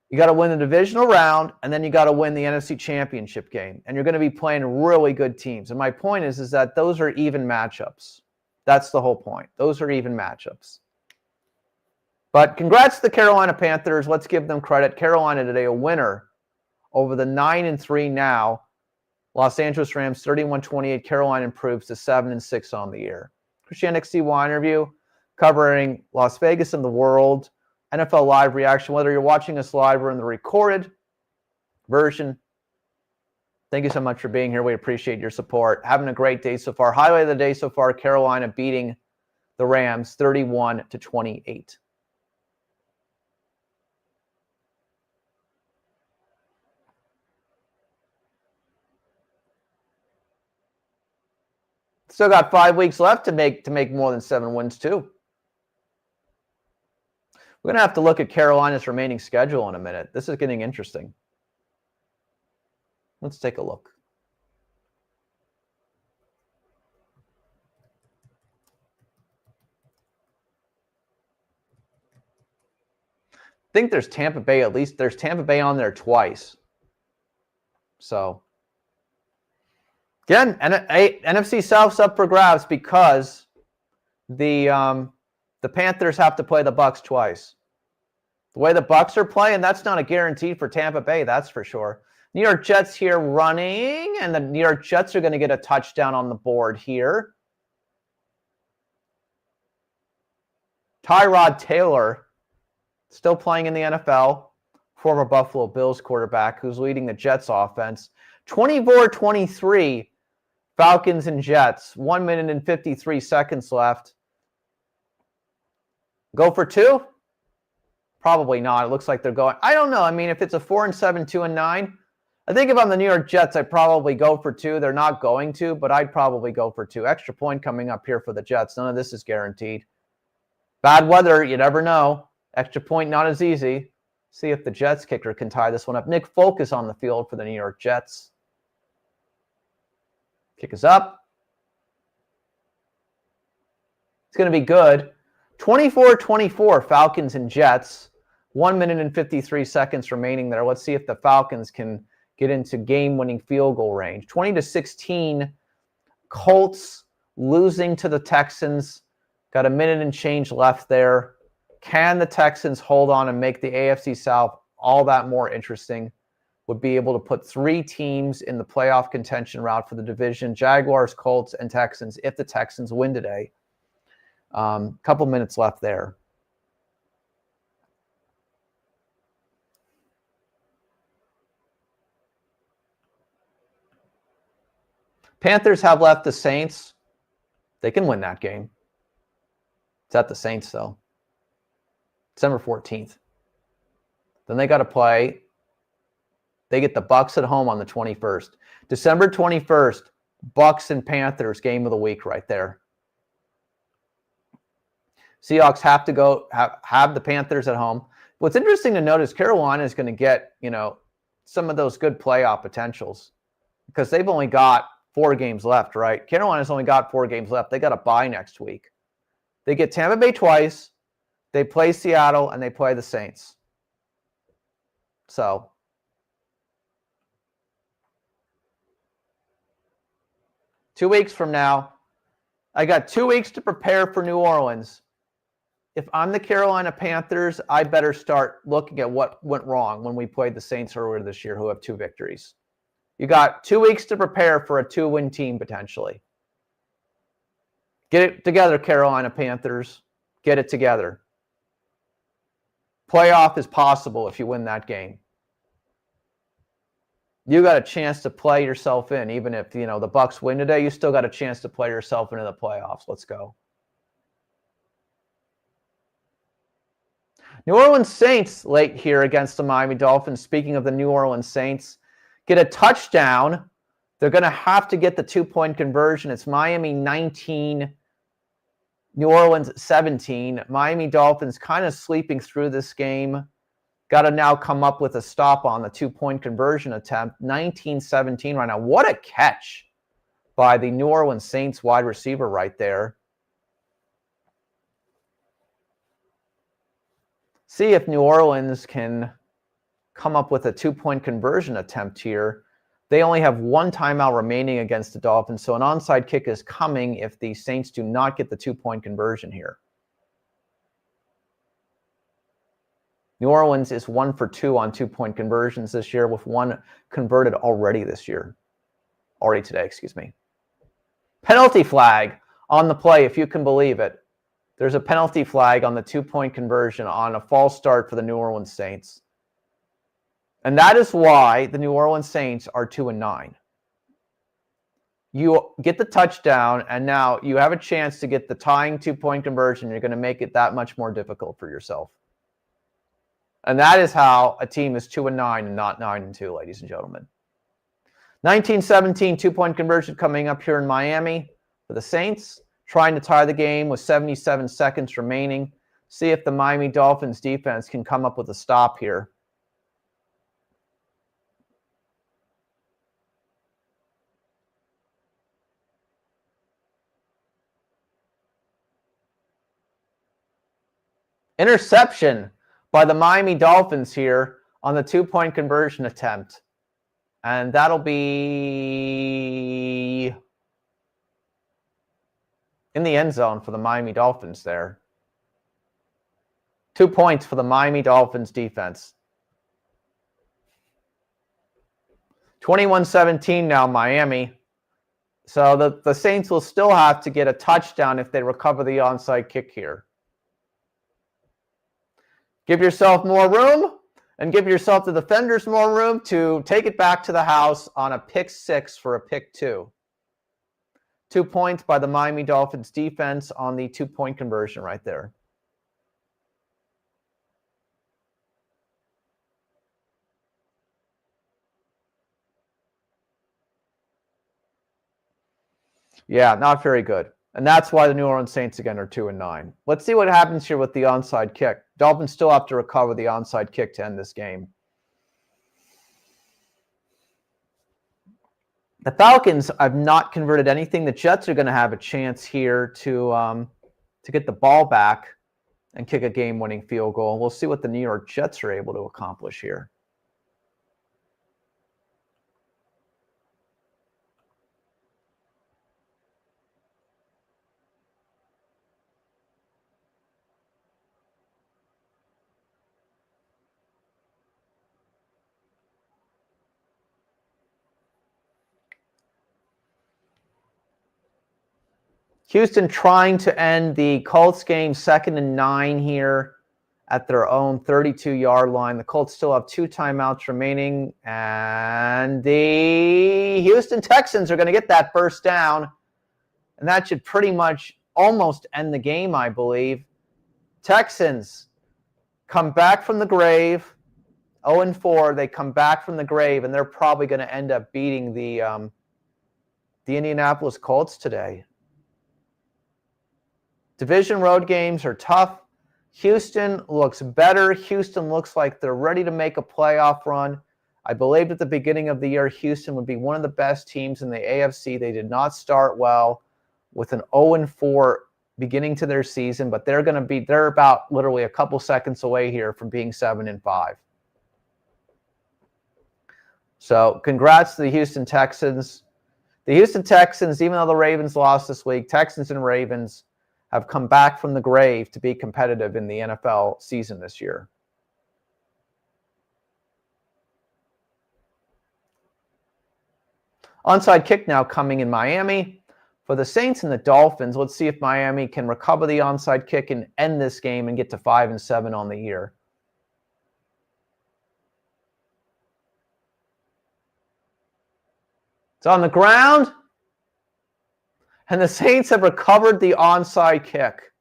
You got to win the divisional round, and then you got to win the NFC Championship game. And you're going to be playing really good teams. And my point is that those are even matchups. That's the whole point. Those are even matchups. But congrats to the Carolina Panthers. Let's give them credit. Carolina today a winner over the 9-3 now Los Angeles Rams 31-28. Carolina improves to 7-6 on the year. Christian XCY interview covering Las Vegas and the world. NFL Live reaction, whether you're watching us live or in the recorded version. Thank you so much for being here. We appreciate your support. Having a great day so far. Highlight of the day so far, Carolina beating the Rams 31-28. Still got 5 weeks left to make more than 7 wins too. We're going to have to look at Carolina's remaining schedule in a minute. This is getting interesting. Let's take a look. I think there's Tampa Bay, at least there's Tampa Bay on there twice. So, again, NFC South's up for grabs because the Panthers have to play the Bucs twice. The way the Bucs are playing, that's not a guarantee for Tampa Bay, that's for sure. New York Jets here running, and the New York Jets are going to get a touchdown on the board here. Tyrod Taylor, still playing in the NFL, former Buffalo Bills quarterback who's leading the Jets offense. 24-23, Falcons and Jets. 1 minute and 53 seconds left. Go for two? Probably not. It looks like they're going. I don't know. I mean, if it's a 4-7, 2-9, I think if I'm the New York Jets, I'd probably go for two. They're not going to, but I'd probably go for two. Extra point coming up here for the Jets. None of this is guaranteed. Bad weather, you never know. Extra point not as easy. See if the Jets kicker can tie this one up. Nick Folk is on the field for the New York Jets. Kick is up. It's going to be good. 24-24, Falcons and Jets. 1 minute and 53 seconds remaining there. Let's see if the Falcons can get into game-winning field goal range. 20-16, Colts losing to the Texans. Got a minute and change left there. Can the Texans hold on and make the AFC South all that more interesting? Would be able to put 3 teams in the playoff contention route for the division. Jaguars, Colts, and Texans if the Texans win today. Couple minutes left there. Panthers have left the Saints. They can win that game. It's at the Saints, though. December 14th. Then they got to play. They get the Bucs at home on the 21st. December 21st, Bucs and Panthers, game of the week right there. Seahawks have to go have the Panthers at home. What's interesting to note is Carolina is going to get, some of those good playoff potentials because they've only got 4 games left, right? Carolina's only got 4 games left. They got a bye next week. They get Tampa Bay twice. They play Seattle, and they play the Saints. So, two weeks from now, I got 2 weeks to prepare for New Orleans. If I'm the Carolina Panthers, I better start looking at what went wrong when we played the Saints earlier this year, who have 2 victories. You got 2 weeks to prepare for a 2-win team, potentially. Get it together, Carolina Panthers. Get it together. Playoff is possible if you win that game. You got a chance to play yourself in. Even if, the Bucs win today, you still got a chance to play yourself into the playoffs. Let's go. New Orleans Saints late here against the Miami Dolphins. Speaking of the New Orleans Saints, get a touchdown. They're going to have to get the 2-point conversion. It's Miami 19, New Orleans 17. Miami Dolphins kind of sleeping through this game. Got to now come up with a stop on the 2-point conversion attempt. 19-17 right now. What a catch by the New Orleans Saints wide receiver right there. See if New Orleans can come up with a 2-point conversion attempt here. They only have one timeout remaining against the Dolphins, so an onside kick is coming if the Saints do not get the 2-point conversion here. New Orleans is 1 for 2 on 2-point conversions this year, with one converted already today, excuse me. Penalty flag on the play, if you can believe it. There's a penalty flag on the 2-point conversion on a false start for the New Orleans Saints. And that is why the New Orleans Saints are 2-9. You get the touchdown, and now you have a chance to get the tying 2-point conversion. You're going to make it that much more difficult for yourself. And that is how a team is 2-9 and not 9-2, ladies and gentlemen. 19-17 2-point conversion coming up here in Miami for the Saints, trying to tie the game with 77 seconds remaining. See if the Miami Dolphins defense can come up with a stop here. Interception by the Miami Dolphins here on the 2-point conversion attempt. And that'll be in the end zone for the Miami Dolphins there. 2 points for the Miami Dolphins defense. 21-17 now, Miami. So the Saints will still have to get a touchdown if they recover the onside kick here. Give yourself more room and give yourself the defenders more room to take it back to the house on a pick 6 for a pick 2. 2 points by the Miami Dolphins defense on the 2-point conversion right there. Yeah, not very good. And that's why the New Orleans Saints, again, are 2-9. Let's see what happens here with the onside kick. Dolphins still have to recover the onside kick to end this game. The Falcons have not converted anything. The Jets are going to have a chance here to get the ball back and kick a game-winning field goal. We'll see what the New York Jets are able to accomplish here. Houston trying to end the Colts game 2nd and 9 here at their own 32-yard line. The Colts still have 2 timeouts remaining, and the Houston Texans are going to get that first down, and that should pretty much almost end the game, I believe. Texans come back from the grave, 0-4. They come back from the grave, and they're probably going to end up beating the Indianapolis Colts today. Division road games are tough. Houston looks better. Houston looks like they're ready to make a playoff run. I believed at the beginning of the year Houston would be one of the best teams in the AFC. They did not start well with an 0-4 beginning to their season, but they're about literally a couple seconds away here from being 7-5. So congrats to the Houston Texans. The Houston Texans, even though the Ravens lost this week, Texans and Ravens have come back from the grave to be competitive in the NFL season this year. Onside kick now coming in Miami. For the Saints and the Dolphins, let's see if Miami can recover the onside kick and end this game and get to 5-7 on the year. It's on the ground. And the Saints have recovered the onside kick.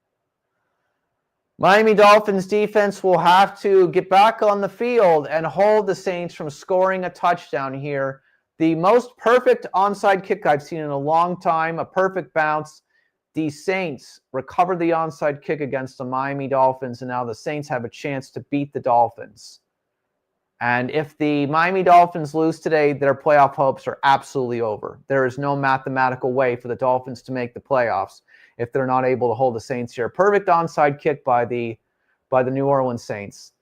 Miami Dolphins defense will have to get back on the field and hold the Saints from scoring a touchdown here. The most perfect onside kick I've seen in a long time, a perfect bounce. the Saints recovered the onside kick against the Miami Dolphins, and now the Saints have a chance to beat the Dolphins. And if the Miami Dolphins lose today, their playoff hopes are absolutely over. There is no mathematical way for the Dolphins to make the playoffs if they're not able to hold the Saints here. Perfect onside kick by the New Orleans Saints.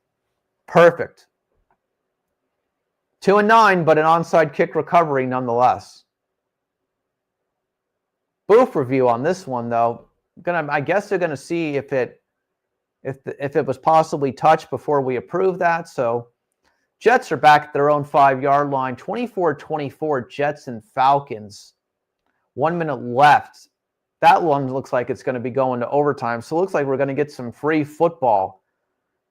Perfect. 2-9, but an onside kick recovery nonetheless. Booth review on this one, though. I guess they're gonna see if it was possibly touched before we approve that. So Jets are back at their own 5-yard line. 24-24, Jets and Falcons. 1 minute left. That one looks like it's going to be going to overtime. So it looks like we're going to get some free football.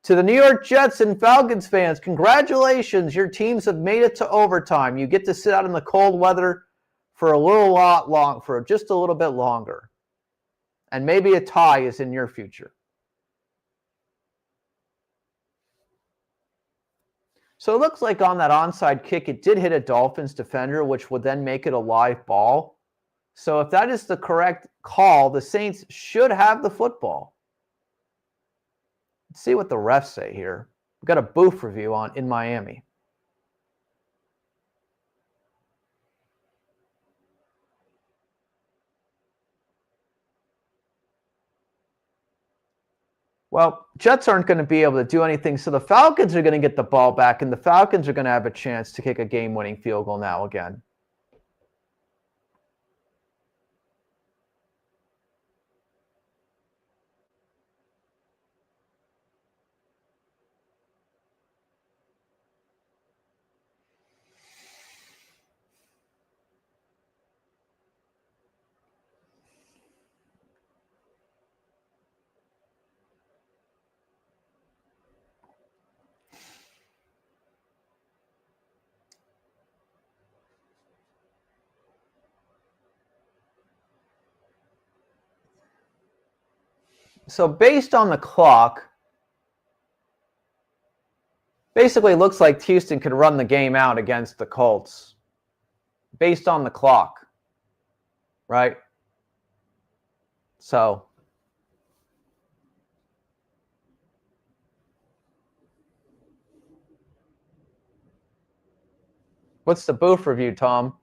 To the New York Jets and Falcons fans, congratulations. Your teams have made it to overtime. You get to sit out in the cold weather for just a little bit longer. And maybe a tie is in your future. So it looks like on that onside kick, it did hit a Dolphins defender, which would then make it a live ball. So if that is the correct call, the Saints should have the football. Let's see what the refs say here. We've got a Booth review in Miami. Well, Jets aren't going to be able to do anything, so the Falcons are going to get the ball back, and the Falcons are going to have a chance to kick a game-winning field goal now again. So based on the clock, basically it looks like Houston could run the game out against the Colts. Based on the clock, right? So what's the Booth review, Tom?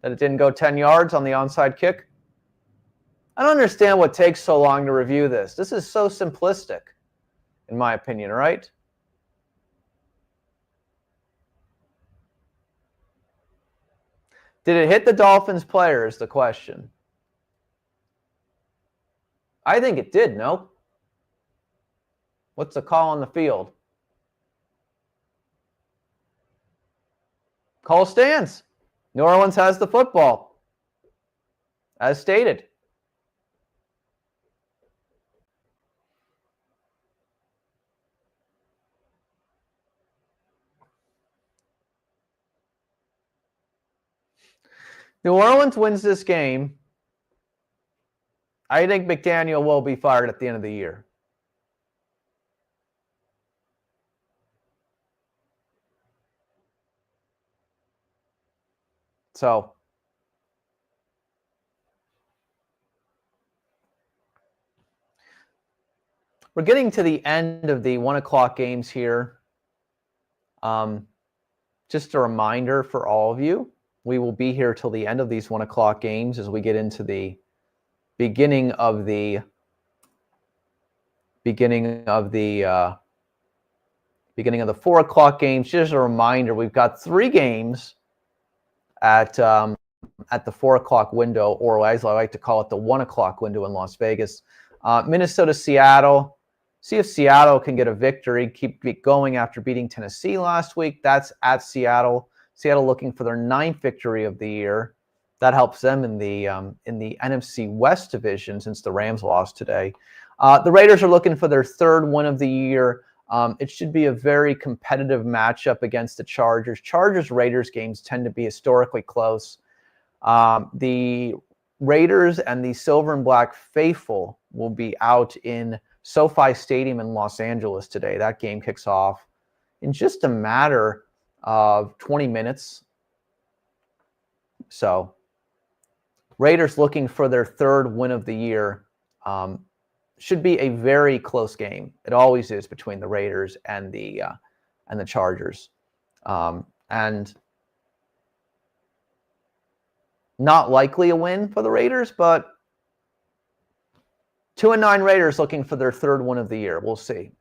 That it didn't go 10 yards on the onside kick? I don't understand what takes so long to review this. This is so simplistic, in my opinion, right? Did it hit the Dolphins player is the question. I think it did, no? What's the call on the field? Call stands. New Orleans has the football, as stated. New Orleans wins this game. I think McDaniel will be fired at the end of the year. So we're getting to the end of the 1 o'clock games here. Just a reminder for all of you, we will be here till the end of these 1 o'clock games as we get into the beginning of the 4 o'clock games. Just a reminder, we've got 3 games at the 4 o'clock window, or as I like to call it, the 1 o'clock window in Las Vegas. Minnesota, Seattle. See if Seattle can get a victory, keep it going after beating Tennessee last week. That's at Seattle. Seattle looking for their 9th victory of the year. That helps them in the NFC West division since the Rams lost today. The Raiders are looking for their 3rd win of the year. It should be a very competitive matchup against the Chargers. Chargers-Raiders games tend to be historically close. The Raiders and the Silver and Black faithful will be out in SoFi Stadium in Los Angeles today. That game kicks off in just a matter of 20 minutes. So Raiders looking for their third win of the year. Should be a very close game. It always is between the Raiders and the Chargers. And not likely a win for the Raiders, but 2-9 Raiders looking for their third win of the year. We'll see.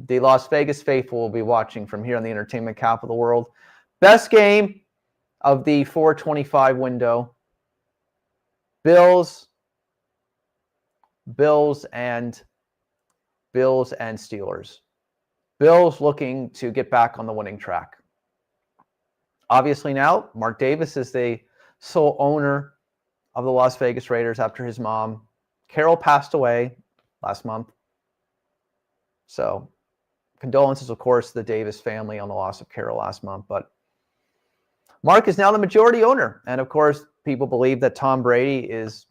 The Las Vegas faithful will be watching from here on the entertainment capital of the world. Best game of the 425 window. Bills and Steelers. Bills looking to get back on the winning track. Obviously now, Mark Davis is the sole owner of the Las Vegas Raiders after his mom, Carol, passed away last month. So condolences, of course, to the Davis family on the loss of Carol last month. But Mark is now the majority owner. And of course, people believe that Tom Brady is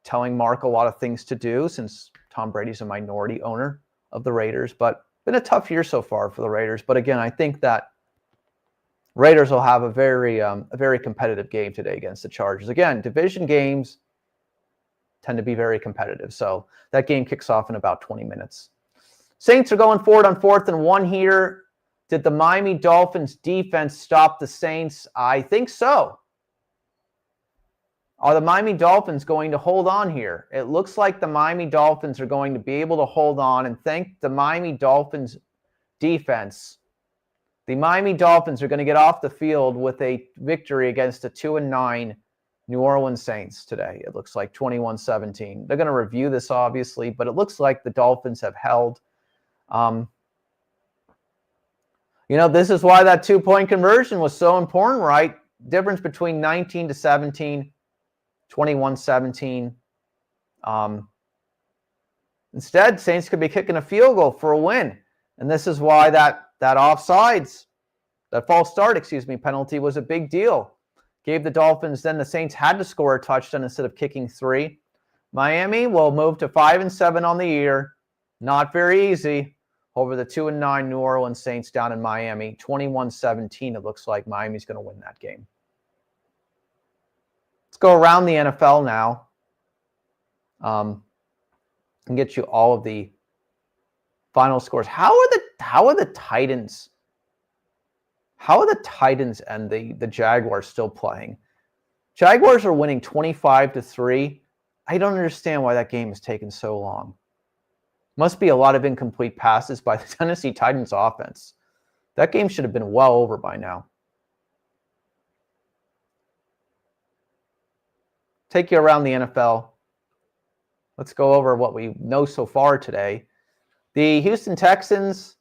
telling Mark a lot of things to do since Tom Brady's a minority owner of the Raiders. But been a tough year so far for the Raiders. But again, I think that Raiders will have a very competitive game today against the Chargers. Again, division games tend to be very competitive. So that game kicks off in about 20 minutes. Saints are going forward on 4th and 1 here. Did the Miami Dolphins defense stop the Saints? I think so. Are the Miami Dolphins going to hold on here? It looks like the Miami Dolphins are going to be able to hold on, and thank the Miami Dolphins defense. The Miami Dolphins are going to get off the field with a victory against the 2-9 New Orleans Saints today. It looks like 21-17. They're going to review this, obviously, but it looks like the Dolphins have held. This is why that 2-point conversion was so important, right? Difference between 19-17, 21-17. Instead, Saints could be kicking a field goal for a win. And this is why that offsides, that false start, penalty was a big deal. Gave the Dolphins, then the Saints had to score a touchdown instead of kicking 3. Miami will move to 5-7 on the year. Not very easy over the 2-9 New Orleans Saints down in Miami. 21-17, it looks like Miami's going to win that game. Let's go around the NFL now. And get you all of the final scores. How are the Titans? How are the Titans and the Jaguars still playing? Jaguars are winning 25-3. I don't understand why that game has taken so long. Must be a lot of incomplete passes by the Tennessee Titans offense. That game should have been well over by now. Take you around the NFL. Let's go over what we know so far today. The Houston Texans,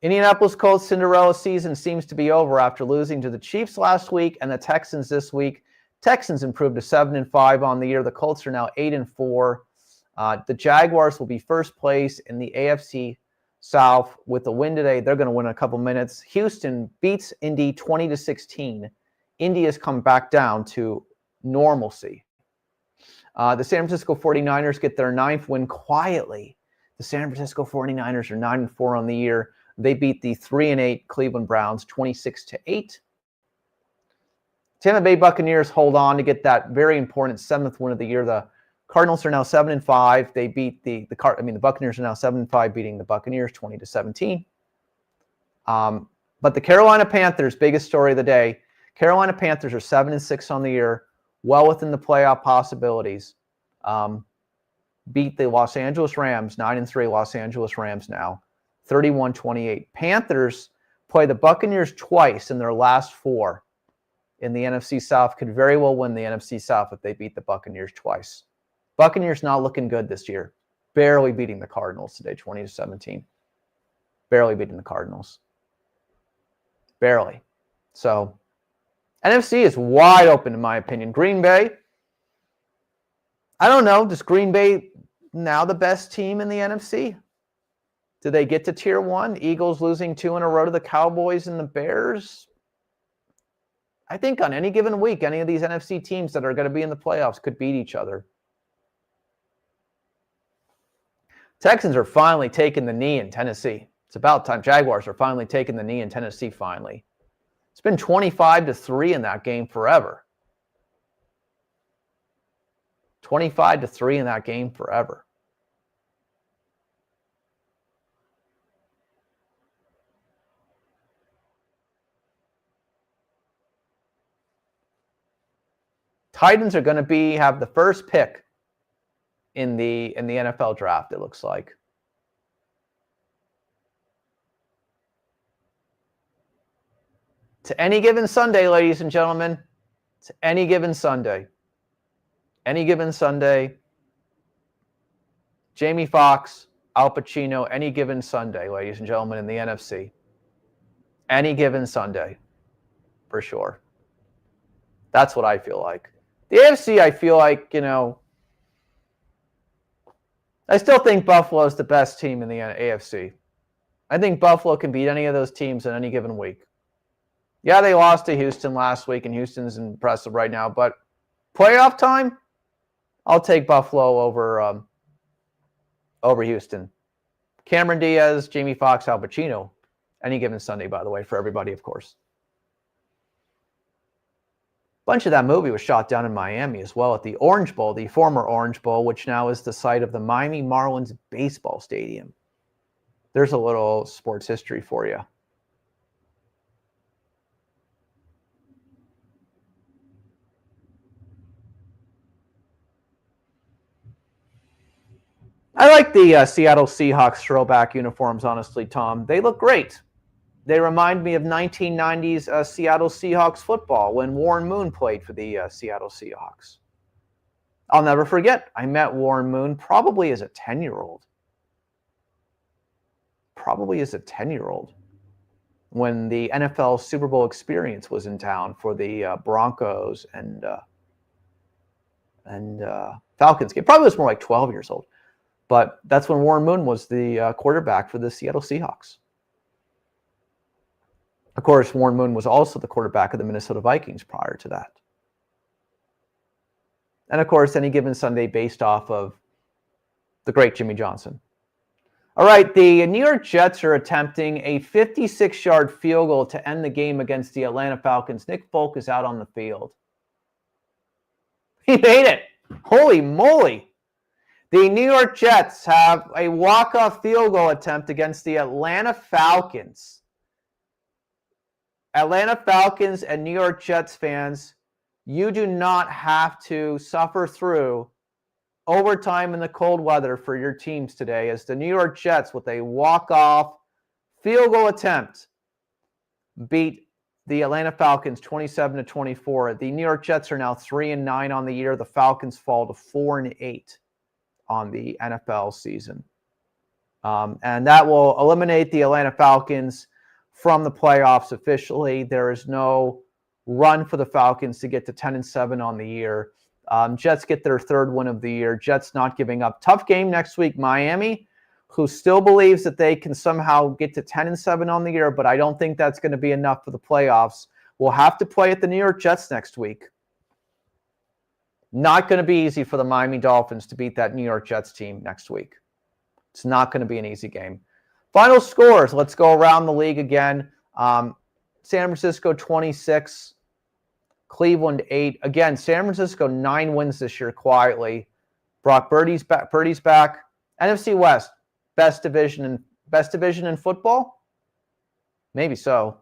Indianapolis Colts Cinderella season seems to be over after losing to the Chiefs last week and the Texans this week. Texans improved to 7-5 on the year. The Colts are now 8-4. The Jaguars will be first place in the AFC South with the win today. They're going to win in a couple minutes. Houston beats Indy 20-16. Indy has come back down to normalcy. The San Francisco 49ers get their 9th win quietly. The San Francisco 49ers are 9-4 on the year. They beat the 3-8 Cleveland Browns 26-8. Tampa Bay Buccaneers hold on to get that very important 7th win of the year. The Cardinals are now 7-5. They beat the Buccaneers are now 7-5, beating the Buccaneers 20-17. But the Carolina Panthers, biggest story of the day. Carolina Panthers are 7-6 on the year, well within the playoff possibilities. Beat the Los Angeles Rams, 9-3 Los Angeles Rams now, 31-28. Panthers play the Buccaneers twice in their last 4 in the NFC South. Could very well win the NFC South if they beat the Buccaneers twice. Buccaneers not looking good this year. Barely beating the Cardinals today, 20-17. Barely beating the Cardinals. Barely. So, NFC is wide open in my opinion. Green Bay, I don't know. Does Green Bay now the best team in the NFC? Do they get to tier 1? Eagles losing 2 in a row to the Cowboys and the Bears? I think on any given week, any of these NFC teams that are going to be in the playoffs could beat each other. Texans are finally taking the knee in Tennessee. It's about time. Jaguars are finally taking the knee in Tennessee finally. It's been 25-3 in that game forever. 25-3 in that game forever. Titans are going to have the first pick in the NFL draft, it looks like. To any given Sunday, ladies and gentlemen. To any given Sunday. Any given Sunday. Jamie Foxx, Al Pacino, any given Sunday, ladies and gentlemen, in the NFC. Any given Sunday, for sure. That's what I feel like. The AFC, I feel like, I still think Buffalo is the best team in the AFC. I think Buffalo can beat any of those teams in any given week. Yeah, they lost to Houston last week, and Houston's impressive right now. But playoff time, I'll take Buffalo over Houston. Cameron Diaz, Jamie Foxx, Al Pacino. Any given Sunday, by the way, for everybody, of course. A bunch of that movie was shot down in Miami as well at the Orange Bowl, the former Orange Bowl, which now is the site of the Miami Marlins baseball stadium. There's a little sports history for you. I like the Seattle Seahawks throwback uniforms, honestly, Tom. They look great. They remind me of 1990s Seattle Seahawks football when Warren Moon played for the Seattle Seahawks. I'll never forget, I met Warren Moon probably as a 10-year-old. When the NFL Super Bowl Experience was in town for the Broncos and Falcons game. Probably was more like 12 years old. But that's when Warren Moon was the quarterback for the Seattle Seahawks. Of course, Warren Moon was also the quarterback of the Minnesota Vikings prior to that. And of course, any given Sunday based off of the great Jimmy Johnson. All right, the New York Jets are attempting a 56-yard field goal to end the game against the Atlanta Falcons. Nick Folk is out on the field. He made it. Holy moly. The New York Jets have a walk-off field goal attempt against the Atlanta Falcons. Atlanta Falcons and New York Jets fans, you do not have to suffer through overtime in the cold weather for your teams today, as the New York Jets, with a walk-off field goal attempt, beat the Atlanta Falcons 27-24. The New York Jets are now 3-9 on the year. The Falcons fall to 4-8 on the NFL season. And that will eliminate the Atlanta Falcons from the playoffs officially. There is no run for the Falcons to get to 10-7 on the year. Jets get their third win of the year. Jets not giving up. Tough game next week. Miami, who still believes that they can somehow get to 10-7 on the year, but I don't think that's going to be enough for the playoffs. We'll have to play at the New York Jets next week. Not going to be easy for the Miami Dolphins to beat that New York Jets team next week. It's not going to be an easy game. Final scores. Let's go around the league again. San Francisco 26, Cleveland 8. Again, San Francisco 9 wins this year quietly. Brock Purdy's back. NFC West, best division in football? Maybe so.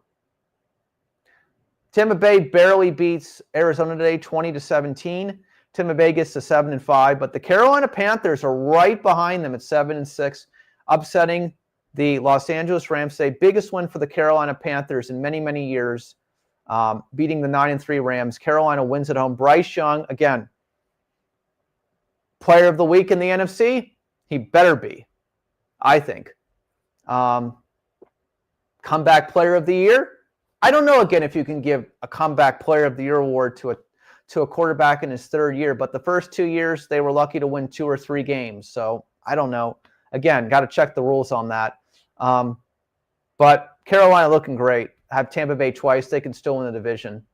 Tampa Bay barely beats Arizona today, 20-17. Tampa Bay gets to 7-5, but the Carolina Panthers are right behind them at 7-6, upsetting the Los Angeles Rams today. Biggest win for the Carolina Panthers in many, many years, beating the 9-3 Rams. Carolina wins at home. Bryce Young, again, player of the week in the NFC. He better be, I think. Comeback player of the year. I don't know, again, if you can give a comeback player of the year award to a quarterback in his third year, but the first 2 years, they were lucky to win 2 or 3 games. So I don't know. Again, got to check the rules on that. But Carolina looking great. Have Tampa Bay twice. They can still win the division.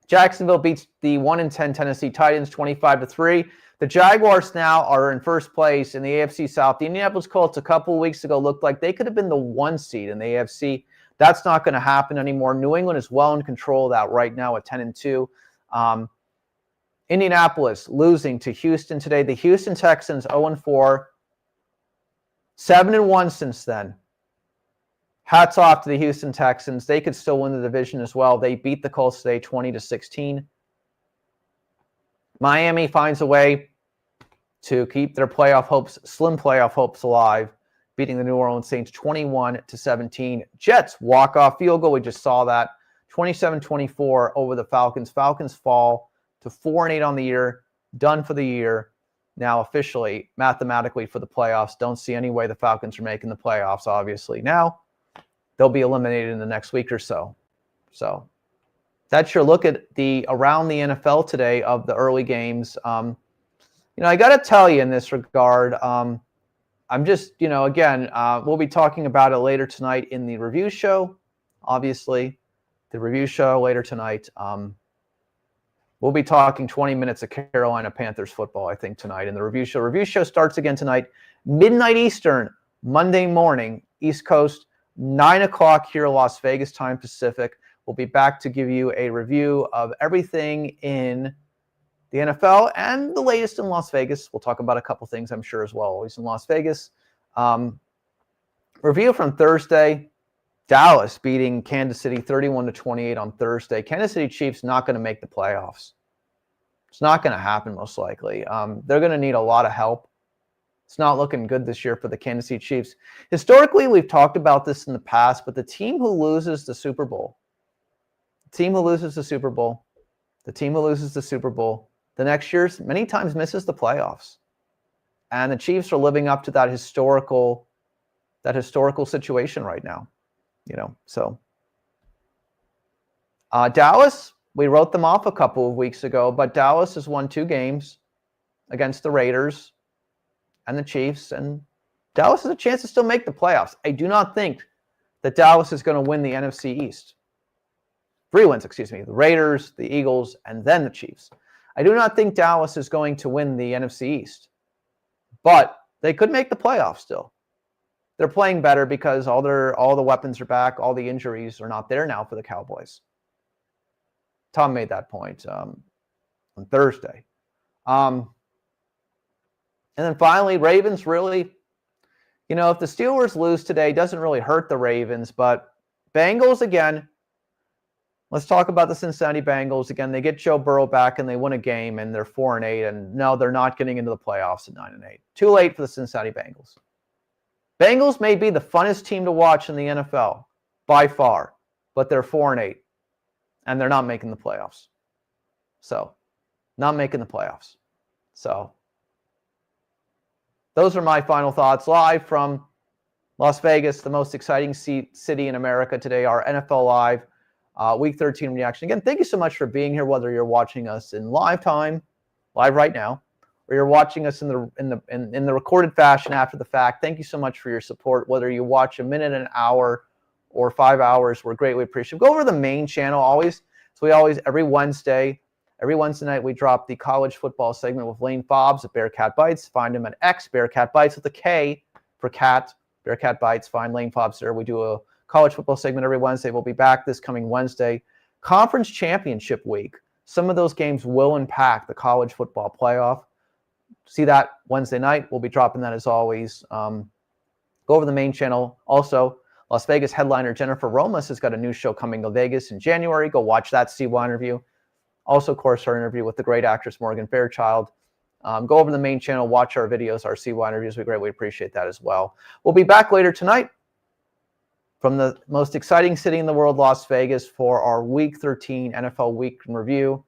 Jacksonville beats the 1-10 Tennessee Titans 25-3. The Jaguars now are in first place in the AFC South. The Indianapolis Colts a couple of weeks ago looked like they could have been the 1 seed in the AFC. That's not going to happen anymore. New England is well in control of that right now at 10-2. Indianapolis losing to Houston today. The Houston Texans 0-4, 7-1 since then. Hats off to the Houston Texans. They could still win the division as well. They beat the Colts today 20-16. Miami finds a way to keep their slim playoff hopes alive, beating the New Orleans Saints 21-17. Jets walk-off field goal. We just saw that. 27-24 over the Falcons. Falcons fall to 4-8 on the year, done for the year. Now officially, mathematically for the playoffs. Don't see any way the Falcons are making the playoffs, obviously. Now, they'll be eliminated in the next week or so. So that's your look at the around the NFL today of the early games. I got to tell you in this regard, I'm just, again, we'll be talking about it later tonight in the review show. Obviously, the review show later tonight. We'll be talking 20 minutes of Carolina Panthers football, I think, tonight in the review show. Review show starts again tonight, midnight Eastern, Monday morning, East Coast, 9 o'clock here, Las Vegas time Pacific. We'll be back to give you a review of everything in the NFL and the latest in Las Vegas. We'll talk about a couple things, I'm sure, as well, always in Las Vegas. Review from Thursday. Dallas beating Kansas City 31-28 on Thursday. Kansas City Chiefs not going to make the playoffs. It's not going to happen, most likely. They're going to need a lot of help. It's not looking good this year for the Kansas City Chiefs. Historically, we've talked about this in the past, but the team who loses the Super Bowl, the next year many times misses the playoffs. And the Chiefs are living up to that historical situation right now. Dallas, we wrote them off a couple of weeks ago, but Dallas has won 2 games against the Raiders and the Chiefs, and Dallas has a chance to still make the playoffs. I do not think that Dallas is going to win the NFC East. 3 wins, the Raiders, the Eagles, and then the Chiefs. I do not think Dallas is going to win the NFC East, but they could make the playoffs still. They're playing better because all the weapons are back. All the injuries are not there now for the Cowboys. Tom made that point on Thursday. And then finally, Ravens really, if the Steelers lose today, it doesn't really hurt the Ravens. But Bengals, again, let's talk about the Cincinnati Bengals. Again, they get Joe Burrow back and they win a game and they're 4-8. And no, they're not getting into the playoffs at 9-8. Too late for the Cincinnati Bengals. Bengals may be the funnest team to watch in the NFL by far, but they're 4-8, and they're not making the playoffs. So, not making the playoffs. So, those are my final thoughts live from Las Vegas, the most exciting city in America today, our NFL Live Week 13 reaction. Again, thank you so much for being here, whether you're watching us in live time, live right now, or you're watching us in the recorded fashion after the fact. Thank you so much for your support. Whether you watch a minute, an hour, or 5 hours, we're greatly appreciative. Go over to the main channel always. So every Wednesday night, we drop the college football segment with Lane Fobbs at Bearcat Bites. Find him at X, Bearcat Bites with a K for cat, Bearcat Bites. Find Lane Fobbs there. We do a college football segment every Wednesday. We'll be back this coming Wednesday. Conference Championship Week. Some of those games will impact the college football playoff. See that Wednesday night. We'll be dropping that as always. Go over the main channel. Also, Las Vegas headliner Jennifer Romas has got a new show coming to Vegas in January. Go watch that CY interview. Also, of course, our interview with the great actress Morgan Fairchild. Go over the main channel, watch our videos, our CY interviews. We greatly appreciate that as well. We'll be back later tonight from the most exciting city in the world, Las Vegas, for our Week 13 NFL Week in Review.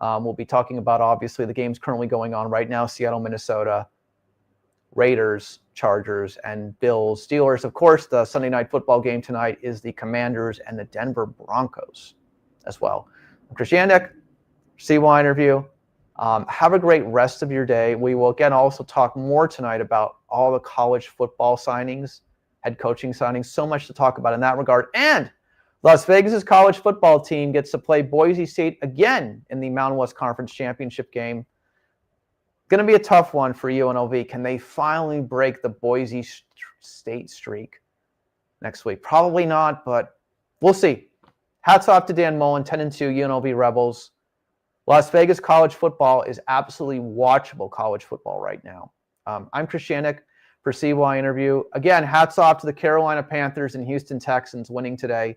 We'll be talking about, obviously, the games currently going on right now, Seattle, Minnesota, Raiders, Chargers, and Bills. Steelers, of course, the Sunday night football game tonight is the Commanders and the Denver Broncos as well. I'm Chris Yandick, CY interview. Have a great rest of your day. We will, again, also talk more tonight about all the college football signings, head coaching signings, so much to talk about in that regard. And Las Vegas's college football team gets to play Boise State again in the Mountain West Conference Championship game. Going to be a tough one for UNLV. Can they finally break the Boise State streak next week? Probably not, but we'll see. Hats off to Dan Mullen, 10-2 UNLV Rebels. Las Vegas college football is absolutely watchable college football right now. I'm Chris Shanek for CY Interview. Again, hats off to the Carolina Panthers and Houston Texans winning today.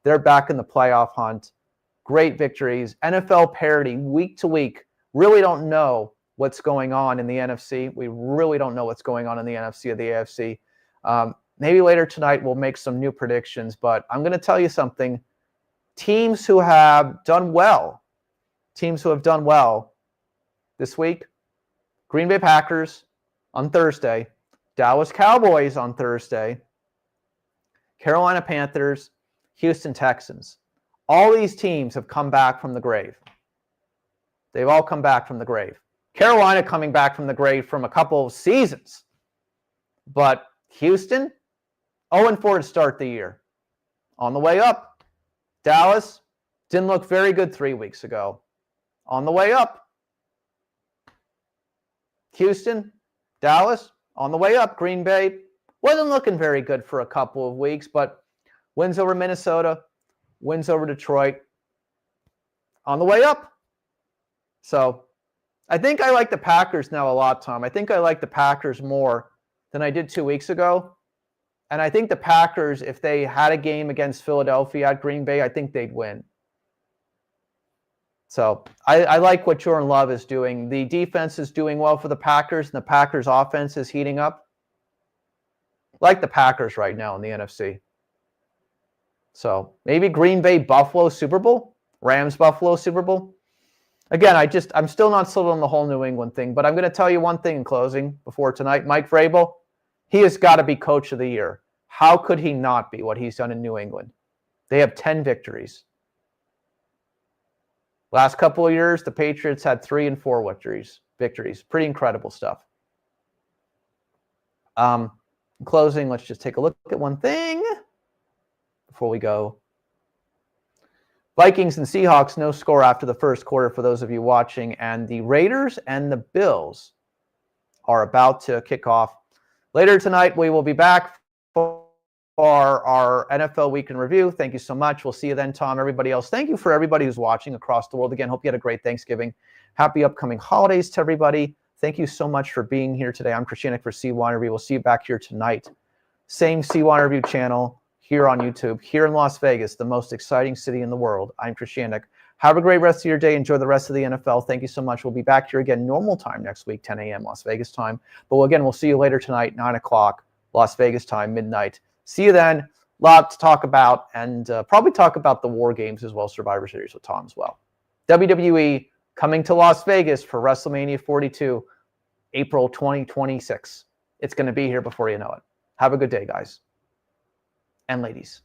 They're back in the playoff hunt. Great victories. NFL parity week to week. Really don't know what's going on in the NFC. We really don't know what's going on in the NFC or the AFC. Maybe later tonight we'll make some new predictions, but I'm going to tell you something. Teams who have done well this week: Green Bay Packers on Thursday, Dallas Cowboys on Thursday, Carolina Panthers, Houston Texans. All these teams have come back from the grave. They've all come back from the grave. Carolina coming back from the grave from a couple of seasons. But Houston, 0-4 to start the year. On the way up. Dallas didn't look very good 3 weeks ago. On the way up. Houston, Dallas, on the way up. Green Bay wasn't looking very good for a couple of weeks, but wins over Minnesota, wins over Detroit, on the way up. So I think I like the Packers now a lot, Tom. I think I like the Packers more than I did 2 weeks ago. And I think the Packers, if they had a game against Philadelphia at Green Bay, I think they'd win. So I like what Jordan Love is doing. The defense is doing well for the Packers, and the Packers offense is heating up. Like the Packers right now in the NFC. So maybe Green Bay, Buffalo, Super Bowl. Rams, Buffalo, Super Bowl. Again, I'm still not sold on the whole New England thing, but I'm going to tell you one thing in closing before tonight. Mike Vrabel, he has got to be coach of the year. How could he not be what he's done in New England? They have 10 victories. Last couple of years, the Patriots had 3 and 4 victories. Pretty incredible stuff. In closing, let's just take a look at one thing before we go. Vikings and Seahawks, no score after the first quarter for those of you watching. And the Raiders and the Bills are about to kick off. Later tonight, we will be back for our NFL Week in Review. Thank you so much. We'll see you then, Tom. Everybody else, thank you for everybody who's watching across the world. Again, hope you had a great Thanksgiving. Happy upcoming holidays to everybody. Thank you so much for being here today. I'm Chris Shanek for CY Review. We'll see you back here tonight. Same CY Review channel here on YouTube, here in Las Vegas, the most exciting city in the world. I'm Chris Shanek. Have a great rest of your day. Enjoy the rest of the NFL. Thank you so much. We'll be back here again normal time next week, 10 a.m. Las Vegas time. But again, we'll see you later tonight, 9 o'clock Las Vegas time, midnight. See you then. Lot to talk about, and probably talk about the War Games as well, Survivor Series with Tom as well. WWE coming to Las Vegas for WrestleMania 42, April 2026. It's going to be here before you know it. Have a good day, guys and ladies.